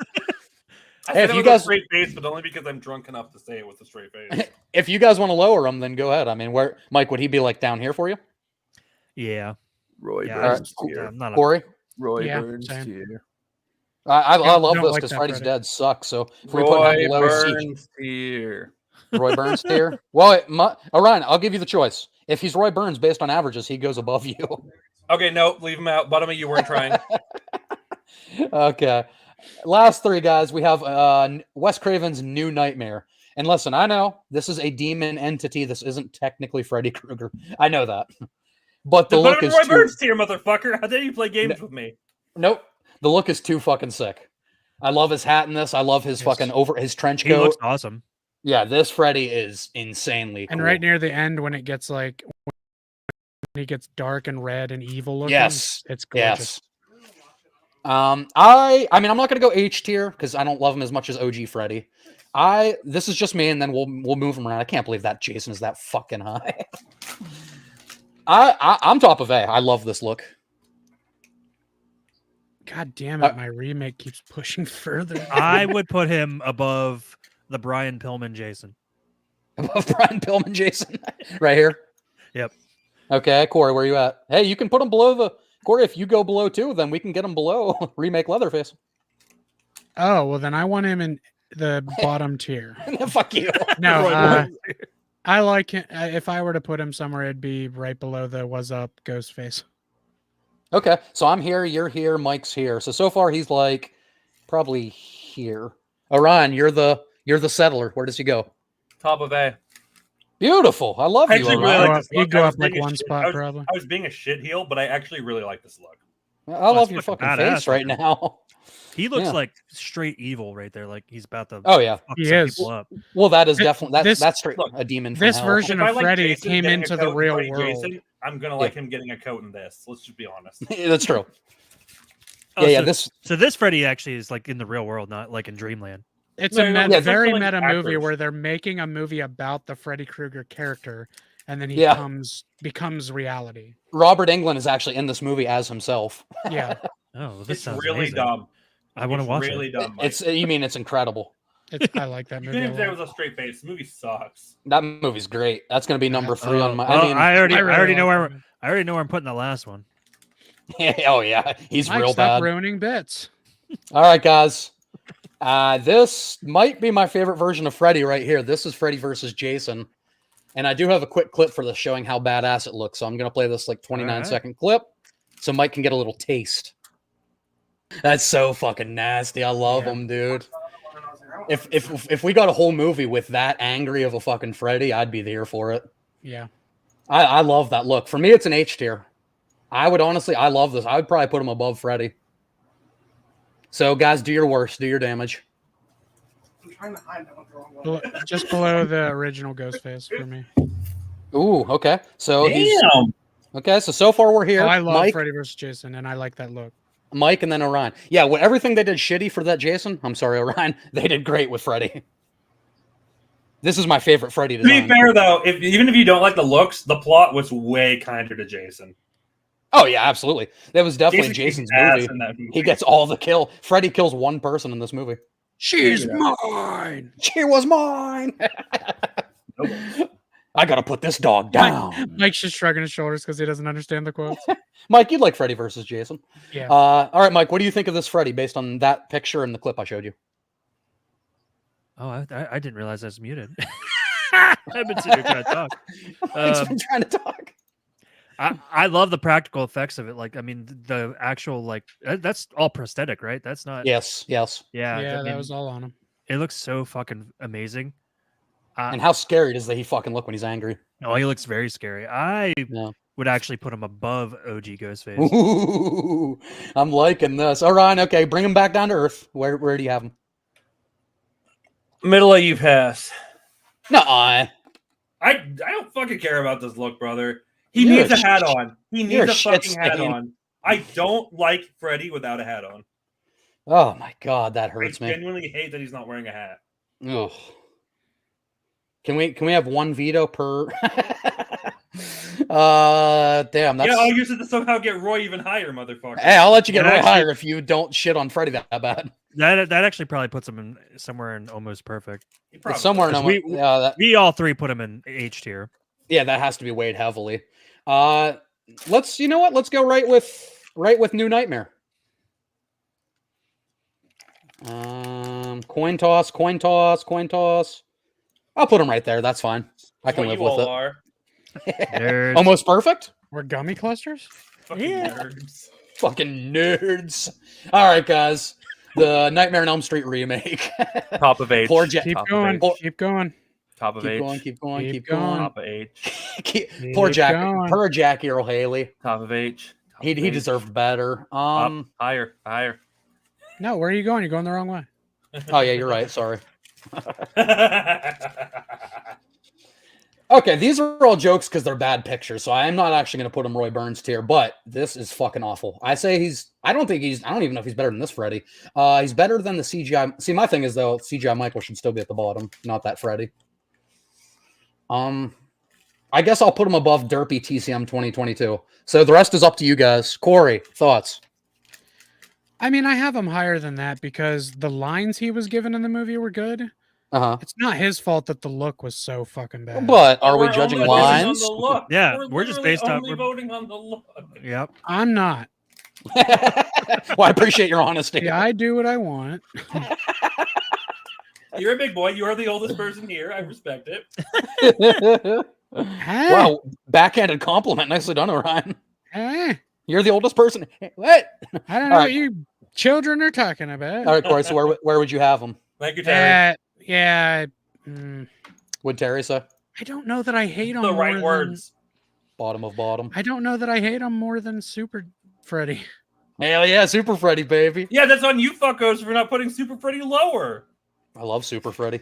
Hey, if you guys straight face, but only because I'm drunk enough to say it with a straight face. If you guys want to lower him, then go ahead. I mean, where Mike would he be like down here for you? Yeah. Roy Burns tier. Corey? Roy Burns tier. I love this because Freddy's dead sucks. So if we put him below Burns tier. Roy Burns tier. Well, Orion, I'll give you the choice. If he's Roy Burns based on averages, he goes above you. Okay, no, leave him out. Bottom of you weren't trying. Okay. Last three guys, we have Wes Craven's New Nightmare. And listen, I know this is a demon entity. This isn't technically Freddy Krueger. I know that. But the Then look put him in is Roy too... Burns tier, motherfucker. How dare you play games with me? Nope. The look is too fucking sick. I love his hat in this. I love his fucking his trench coat. He looks awesome. Yeah, this Freddy is insanely cool. And right near the end, when it gets like, when he gets dark and red and evil looking, Yes, it's gorgeous. yes. I mean, I'm not gonna go H tier because I don't love him as much as OG Freddy. This is just me, and then we'll move him around. I can't believe that Jason is that fucking high. I'm top of A. I love this look. God damn it, my remake keeps pushing further. I would put him above the Brian Pillman Jason. Above Brian Pillman Jason, right here. Yep. Okay, Corey, where you at? Hey, you can put him below the Corey. If you go below too, then we can get him below remake Leatherface. Oh well, then I want him in the bottom tier. Fuck you. No, I like him. If I were to put him somewhere, it'd be right below the "Was Up" Ghostface. Okay, so I'm here, you're here, Mike's here. So far he's like probably here. Orion, you're the settler. Where does he go? Top of A. Beautiful. I love I you, actually Orion. really like this He'd look. go I up was like being a one shit- spot, I was, probably. I was being a shitheel, but I actually really like this look. I love your it's fucking fucking face badass, right man. now. He looks Yeah. like straight evil right there. Like he's about to Oh yeah. fuck He some is. people up. Well, that is Th- definitely this- that's straight look, a demon. From This hell. version If I of like Freddy Jason came getting a into the coat and real Freddy world. Jason, I'm gonna like him getting a coat in this. Let's just be honest. That's true. Oh, Yeah, so, so this Freddy actually is like in the real world, not like in Dreamland. It's No, a no, yeah, very they're like meta movie actors. where they're making a movie about the Freddy Krueger character, and then he Yeah. becomes reality. Robert Englund is actually in this movie as himself. Yeah, Oh, this It's sounds really amazing. dumb. I want to It's watch really it. dumb. Mike. It's you mean it's incredible. I like that You movie. couldn't A even say it lot. was a straight face. The movie sucks. That movie's great. That's gonna be number 3 on my. Well, I mean, I already really know like where that movie. I already know where I'm putting the last one. oh yeah, he's Mike, real stop bad. ruining bits. All right, guys. This might be my favorite version of Freddy right here. This is Freddy versus Jason. And I do have a quick clip for this showing how badass it looks. So I'm going to play this like 29-second clip so Mike can get a little taste. That's so fucking nasty. I love him, dude. If we got a whole movie with that angry of a fucking Freddy, I'd be there for it. Yeah, I love that look. For me, it's an H tier. I love this. I would probably put him above Freddy. So, guys, do your worst. Do your damage. I'm trying to hide that one the wrong way. just below the original Ghostface for me. Ooh, okay. So Damn. okay. So far we're here. Oh, I love Mike, Freddy vs. Jason, and I like that look. Mike, and then Orion. Yeah, everything they did shitty for that Jason. I'm sorry, Orion. They did great with Freddy. This is my favorite Freddy To be design. fair, though, even if you don't like the looks, the plot was way kinder to Jason. Oh yeah, absolutely. That was definitely Jason Jason's kicks ass movie. in that movie. He gets all the kill. Freddy kills one person in this movie. She's mine. She was mine. I gotta put this dog down. Mike's just shrugging his shoulders because he doesn't understand the quotes. Mike, you'd like Freddy versus Jason. Yeah. All right, Mike, what do you think of this Freddy based on that picture and the clip I showed you? Oh, I didn't realize I was muted. I've been sitting here trying to talk. Mike's been trying to talk. I love the practical effects of it. Like, I mean, the actual that's all prosthetic, right? That's not. Yes. Yeah. Yeah, I that mean, was all on him. It looks so fucking amazing. And how scary does that he fucking look when he's angry? Oh, he looks very scary. I Yeah. would actually put him above OG Ghostface. Ooh, I'm liking this. All right, okay, bring him back down to earth. Where do you have him? Middle of you pass. Nuh-uh. I don't fucking care about this look, brother. He You're needs a a hat on. He you're needs a a fucking hat shit-stain. on. I don't like Freddy without a hat on. Oh my god, that I hurts me. genuinely hate that he's not wearing a hat. Ugh. Can we have one veto per? Damn. That's... Yeah, I'll use it to somehow get Roy even higher, motherfucker. Hey, I'll let you get That way actually- higher if you don't shit on Freddy that bad. That actually probably puts him in somewhere in almost perfect. He probably It's somewhere in does. we- We all three put him in H tier. yeah, that has to be weighed heavily. Let's Let's go right with New Nightmare. Coin toss. I'll put him right there. That's fine. I can What live you with all it. are. Nerds. Almost perfect. We're gummy clusters? Fucking Yeah. nerds. Fucking nerds. All right, guys. The Nightmare on Elm Street remake. Top of H. Poor Jack. Keep Top of going. H. Keep going. Top of Keep H. going. Keep going. Keep Keep going. Top of H. Poor Keep Jack. going. Poor Jackie Earl Haley. Top of H. Top He of H. deserved better. Up, higher. No, where are you going? You're going the wrong way. Oh yeah, you're right. Sorry. Okay, these are all jokes because they're bad pictures, so I'm not actually going to put him Roy Burns tier, but this is fucking awful. I say I don't even know if he's better than this Freddy. He's better than the CGI. See, my thing is, though, CGI Michael should still be at the bottom, not that Freddy. I guess I'll put him above Derpy TCM 2022. So the rest is up to you guys. Corey, thoughts? I mean, I have him higher than that because the lines he was given in the movie were good. Uh-huh. It's not his fault that the look was so fucking bad. But are we We're judging only voting on lines? the look. Yeah, we're we're just literally based on- only voting on the look. Yep. I'm not. Well, I appreciate your honesty. Yeah, I do what I want. You're a big boy. You are the oldest person here. I respect it. Wow, backhanded compliment. Nicely done, Orion. Eh, You're the oldest person. What? I don't All know right. what you children are talking about. All right, Corey. So where would you have him? Thank you, Terry. Yeah. Would Terry say I don't know that I hate him The more right than, words. bottom of bottom? I don't know that I hate him more than Super Freddy. Hell yeah, Super Freddy, baby. Yeah, that's on you fuckos for not putting Super Freddy lower. I love Super Freddy.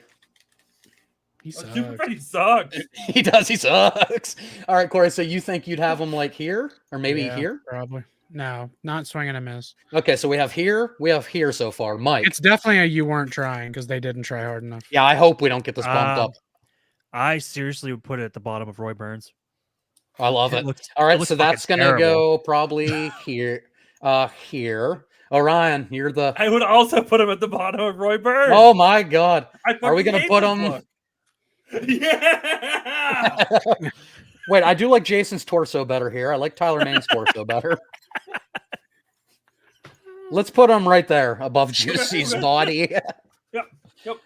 He sucks. Super Freddy sucks. He does. He sucks. All right, Corey. So you think you'd have him like here or maybe Yeah, here? Probably. No, not swing and a miss. Okay, so we have here. We have here so far. Mike. It's definitely a you weren't trying because they didn't try hard enough. Yeah, I hope we don't get this bumped up. I seriously would put it at the bottom of Roy Burns. I love it. looks- All it right, looks so that's fucking gonna terrible. go probably here. Here. Orion, you're the. I would also put him at the bottom of Roy Burns. Oh my God. Are we fucking gonna hate put this him? look. Yeah. Wait, I do like Jason's torso better here. I like Tyler Maine's torso better. Let's put him right there above Juicy's body. Yep.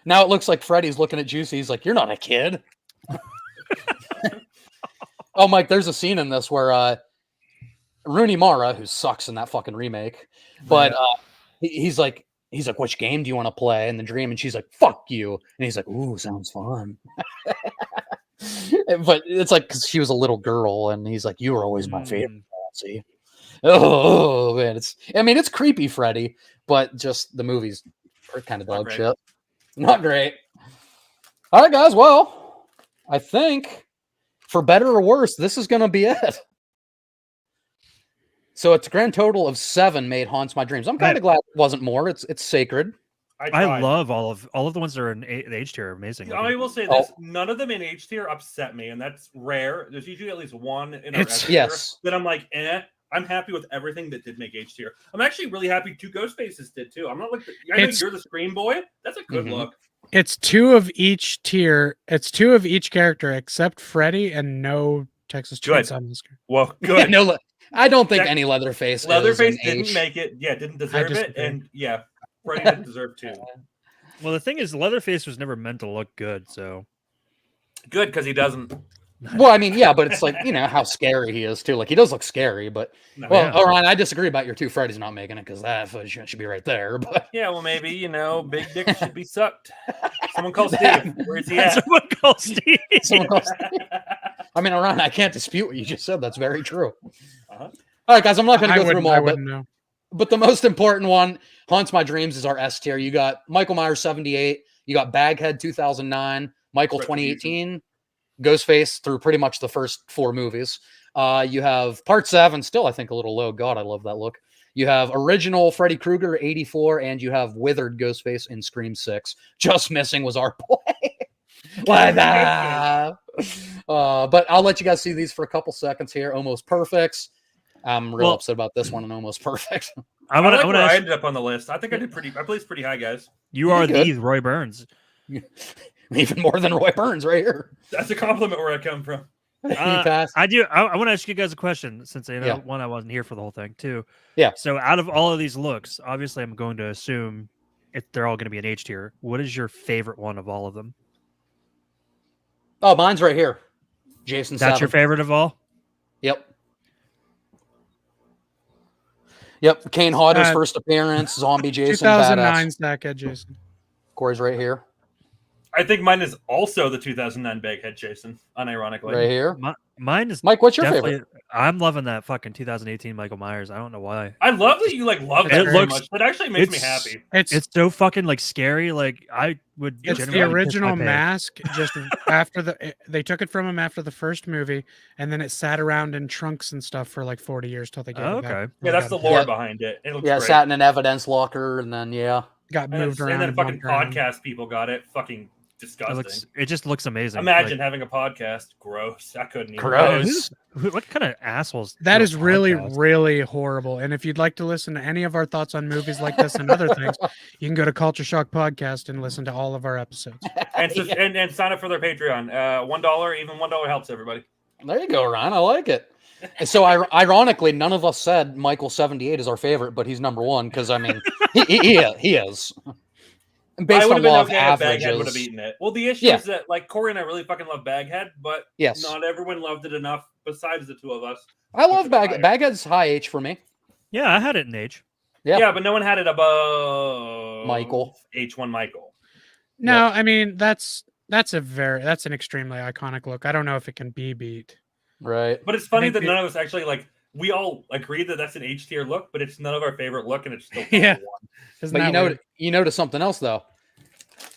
Now it looks like Freddy's looking at Juicy. He's like, "You're not a kid." Oh, Mike, there's a scene in this where Rooney Mara, who sucks in that fucking remake, but he's like, "Which game do you want to play?" In the dream, and she's like, "Fuck you," and he's like, "Ooh, sounds fun." But it's like because she was a little girl, and he's like, "You were always my favorite." See, oh man, it's creepy, Freddy, but just the movies are kind of dog shit. Not great. All right, guys. Well, I think for better or worse, this is gonna be it. So it's a grand total of 7 made Haunts My Dreams. I'm kind of glad it wasn't more. It's sacred. I love all of the ones that are in the H tier. Are amazing. I will say this: none of them in H tier upset me, and that's rare. There's usually at least one in our S tier yes. that I'm like, I'm happy with everything that did make H tier. I'm actually really happy 2 Ghostfaces did too. I'm not like I know you're the Scream boy. That's a good look. It's 2 of each tier. It's 2 of each character except Freddy and no Texas Chainsaw Massacre. Well, good. No, I don't think any Leatherface. Leatherface is didn't H. make it. Yeah, didn't deserve it, disagree. and yeah, Freddy didn't deserve 2. Well, the thing is, Leatherface was never meant to look good, so Good because he doesn't. Well, I mean, yeah, but it's like, how scary he is too. Like he does look scary, but Orion, I disagree about your 2 Freddy's not making it because that should be right there. But Yeah, well, maybe big dick should be sucked. Someone call Steve. Where's he at? someone call Steve. someone else, I mean, Orion, I can't dispute what you just said. That's very true. Uh-huh. All right, guys, I'm not going to I go through them wouldn't, I all, but wouldn't know. But the most important one, Haunts My Dreams, is our S tier. You got Michael Myers 78. You got Baghead 2009. Michael 2018. Ghostface through pretty much the first 4 movies. You have Part 7, still I think a little low. God, I love that look. You have original Freddy Krueger 84, and you have withered Ghostface in Scream 6. Just missing was our boy. Like that. But I'll let you guys see these for a couple seconds here. Almost Perfects. I'm real upset about this one and Almost Perfect. I like where I ended up on the list. I think I placed pretty high, guys. You are the Roy Burns. Even more than Roy Burns right here. That's a compliment where I come from. I do. I want to ask you guys a question since one, I wasn't here for the whole thing too. Yeah. So out of all of these looks, obviously I'm going to assume they're all going to be an H tier. What is your favorite one of all of them? Oh, mine's right here. Jason. That's 7. your favorite of all? Yep. Yep, Kane Hodder's first appearance, Zombie Jason, 2009 badass. Stackhead Jason. Corey's right here. I think mine is also the 2009 Baghead Jason, unironically. Right here. Mine is Mike, what's your favorite? I'm loving that fucking 2018 Michael Myers. I don't know why. I love that you love that so much. That actually makes me happy. It's so fucking like scary. Like I would. It's the original mask. Just after they took it from him after the first movie, and then it sat around in trunks and stuff for like 40 years till they gave it back. Yeah, that's the lore behind it. It looks great. Sat in an evidence locker, and then got moved around. And then fucking podcast people got it. Fucking disgusting. It just looks amazing. Imagine having a podcast. Gross. I couldn't even. Gross. What kind of assholes? That is really, really horrible. And if you'd like to listen to any of our thoughts on movies like this and other things, you can go to Culture Shock Podcast and listen to all of our episodes. And sign up for their Patreon. $1, even $1 helps everybody. There you go, Ryan. I like it. So ironically, none of us said Michael 78 is our favorite, but he's number one because I mean he is. Based on law of averages, Baghead would have eaten it. Well, the issue is that like Corey and I really fucking love Baghead, but not everyone loved it enough. Besides the two of us, I love Baghead. Baghead's high H for me. Yeah, I had it in H. Yeah, but no one had it above Michael. H1 Michael. No, I mean that's an extremely iconic look. I don't know if it can be beat. Right. But it's funny that none of us actually like. We all agree that that's an H tier look, but it's none of our favorite look, and it's still one. But you notice something else though.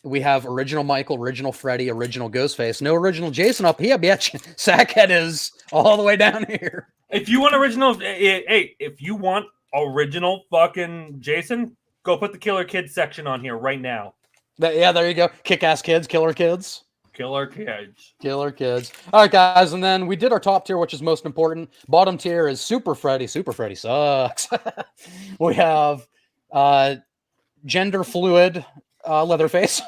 We have original Michael, original Freddy, original Ghostface, no original Jason up here, bitch. Sackhead is all the way down here. If you want original, if you want original fucking Jason, go put the Killer Kids section on here right now. Yeah, there you go. Kick-ass kids, killer kids. Killer Kids. Killer Kids. All right, guys, and then we did our top tier, which is most important. Bottom tier is Super Freddy. Super Freddy sucks. We have gender fluid Leatherface.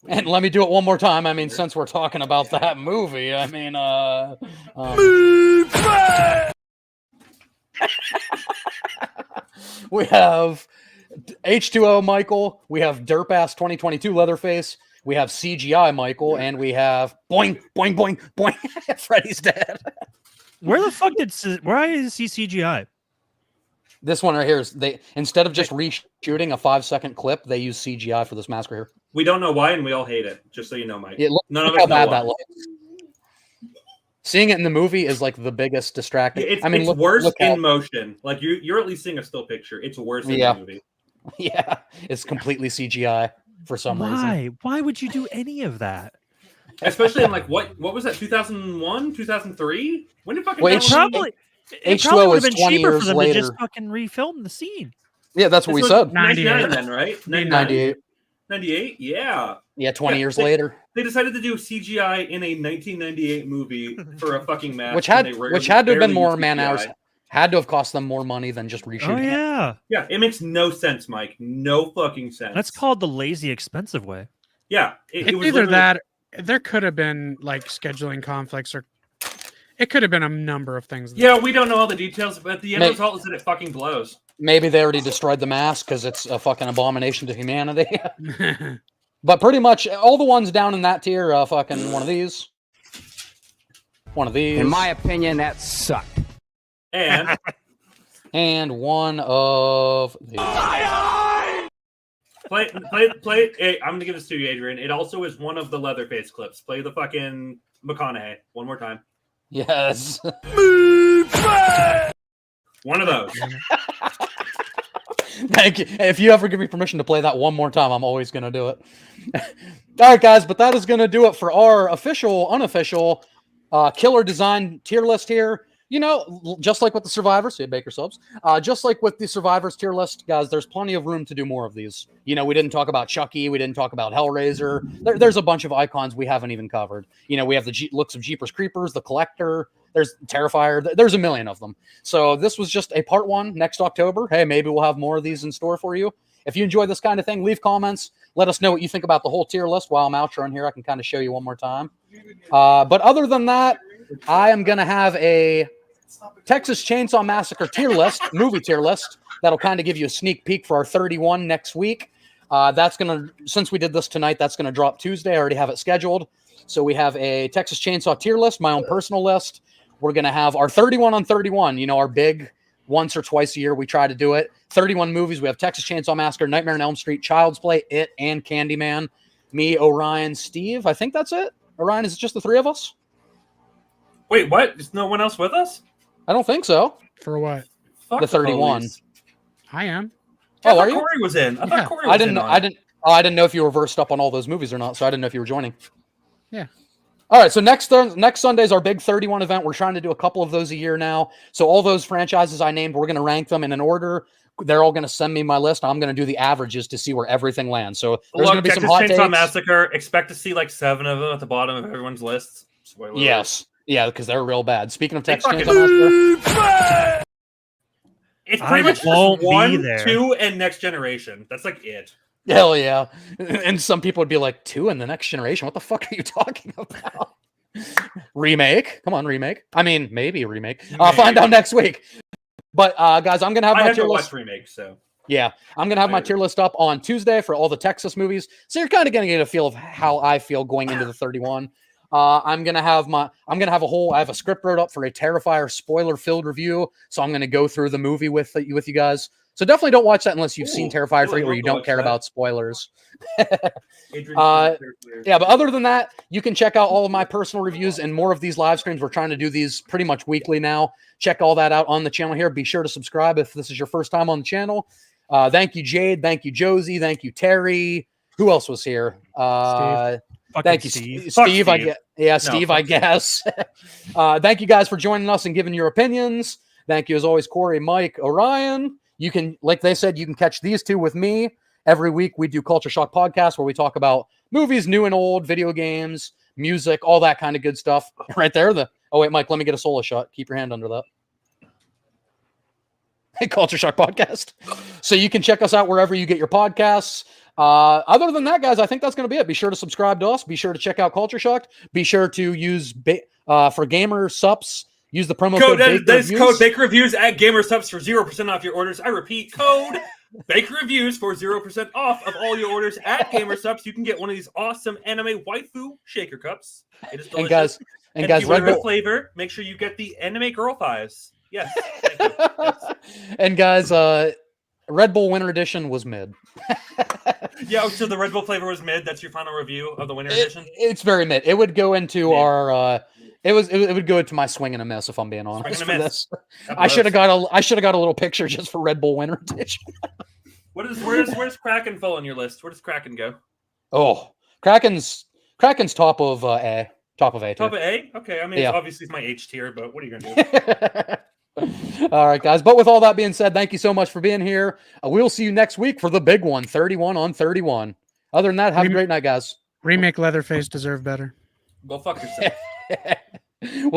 And let me do it one more time. I mean, since we're talking about that movie, I mean, we have H2O Michael. We have Derp-ass 2022 Leatherface. We have CGI Michael, and we have boing, boing, boing, boing. Freddy's dead. Why is he CGI? This one right here is instead of just reshooting a 5-second clip, they use CGI for this mask right here. We don't know why, and we all hate it. Just so you know, Mike. None of us know why. That looks. Seeing it in the movie is like the biggest distracting. It's worse in motion. Like you're at least seeing a still picture. It's worse in the movie. Yeah, it's completely CGI. For some reason. Why would you do any of that? Especially in like what was that? 2001, 2003? When did fucking H2O would have been cheaper for them to just fucking refilm the scene. Yeah, that's what we said. 99 then, right? 98. 98? Yeah. Yeah, 20 years later. They decided to do CGI in a 1998 movie for a fucking mask. Which had to have been more man hours. Had to have cost them more money than just reshooting. Oh, yeah. Yeah, it makes no sense, Mike. No fucking sense. That's called the lazy, expensive way. Yeah. It was either that, there could have been like scheduling conflicts, or it could have been a number of things. Yeah, we don't know all the details, but the end result is that it fucking blows. Maybe they already destroyed the mask because it's a fucking abomination to humanity. But pretty much all the ones down in that tier, fucking one of these. One of these. In my opinion, that sucked. And one of these. Play. Hey, I'm gonna give this to you, Adrian. It also is one of the Leatherface clips. Play the fucking McConaughey one more time. Yes. One of those. Thank you. If you ever give me permission to play that one more time, I'm always gonna do it. All right, guys, but that is gonna do it for our official, unofficial killer design tier list here. You know, just like with the Survivors, Baker subs, just like with the Survivors tier list, guys, there's plenty of room to do more of these. You know, we didn't talk about Chucky. We didn't talk about Hellraiser. There's a bunch of icons we haven't even covered. You know, we have the looks of Jeepers Creepers, The Collector. There's Terrifier. There's a million of them. So this was just a part one. Next October, hey, maybe we'll have more of these in store for you. If you enjoy this kind of thing, leave comments. Let us know what you think about the whole tier list. While I'm outroing here, I can kind of show you one more time. But other than that, I am going to have a Texas Chainsaw Massacre tier list, movie tier list. That'll kind of give you a sneak peek for our 31 next week. That's going to, since we did this tonight, that's going to drop Tuesday. I already have it scheduled. So we have a Texas Chainsaw tier list, my own personal list. We're going to have our 31 on 31, you know, our big once or twice a year. We try to do it. 31 movies. We have Texas Chainsaw Massacre, Nightmare on Elm Street, Child's Play, It, and Candyman. Me, Orion, Steve. I think that's it. Orion, is it just the three of us? Wait, what? Is no one else with us? I don't think so. For what? Fuck The 31. police. I am. I Oh, thought are you? Corey was in. I Yeah. thought Corey was I didn't. in on I it. didn't. I didn't know if you were versed up on all those movies or not, so I didn't know if you were joining. Yeah. All right. So next Sunday is our big 31 event. We're trying to do a couple of those a year now. So all those franchises I named, we're going to rank them in an order. They're all going to send me my list. I'm going to do the averages to see where everything lands. So there's going to be Texas some hot Chainsaw takes. Massacre. Expect to see like 7 of them at the bottom of everyone's list. Spoiler alert. Yes. Yeah, because they're real bad. Speaking of They Texas fucking- Chainsaw Massacre, It's I pretty much won't just be 1, there. 2, and Next Generation. That's like it. hell yeah. And some people would be like, 2 in the Next Generation? What the fuck are you talking about? Remake? Come on, remake. I mean, maybe a remake. Find out next week. But guys, I'm gonna have I my haven't tier list. watched remakes, so Yeah, I'm gonna have my tier list up on Tuesday for all the Texas movies. So you're kind of gonna get a feel of how I feel going into the 31. I'm gonna have I have a script wrote up for a Terrifier spoiler-filled review. So I'm gonna go through the movie with you guys. So definitely don't watch that unless you've seen Ooh, Terrifier I 3 or would you love to don't watch care that. about spoilers. Adrian Yeah, but other than that, you can check out all of my personal reviews and more of these live streams. We're trying to do these pretty much weekly now. Check all that out on the channel here. Be sure to subscribe if this is your first time on the channel. Thank you, Jade. Thank you, Josie. Thank you, Terry. Who else was here? Thank you, Steve. Steve. I Steve. get, yeah, No, Steve. fuck I guess. Thank you guys for joining us and giving your opinions. Thank you, as always, Corey, Mike, Orion. You can, like they said, you can catch these two with me every week. We do Culture Shock Podcast where we talk about movies, new and old, video games, music, all that kind of good stuff. Right there. Oh wait, Mike, let me get a solo shot. Keep your hand under that. Hey, Culture Shock Podcast. So you can check us out wherever you get your podcasts. Other than that, guys, I think that's going to be it. Be sure to subscribe to us. Be sure to check out Culture Shock. Be sure to use for gamer sups. Use the promo code. That's code Baker Reviews at GamerSubs for 0% off your orders. I repeat, code Baker Reviews for 0% off of all your orders at GamerSubs. You can get one of these awesome anime waifu shaker cups. It is delicious. And guys, if you Red order Bull a flavor, make sure you get the anime girl thighs. Yes. Thank you. Yes. And guys, Red Bull Winter Edition was mid. Yeah, so the Red Bull flavor was mid. That's your final review of the winter edition. It's very mid. It would go into Mid. our. It would go into my swing and a miss if I'm being honest. and a For miss. this. I should have got a little picture just for Red Bull Winter Edition. Where's Kraken fall on your list? Where does Kraken go? Oh, Kraken's top of A. Top of A. Top of A? Okay, I mean, Yeah. it's obviously it's my H tier, but what are you going to do? All right, guys. But with all that being said, thank you so much for being here. We'll see you next week for the big one, 31 on 31. Other than that, have a great night, guys. Remake Leatherface deserve better. Go fuck yourself. We'll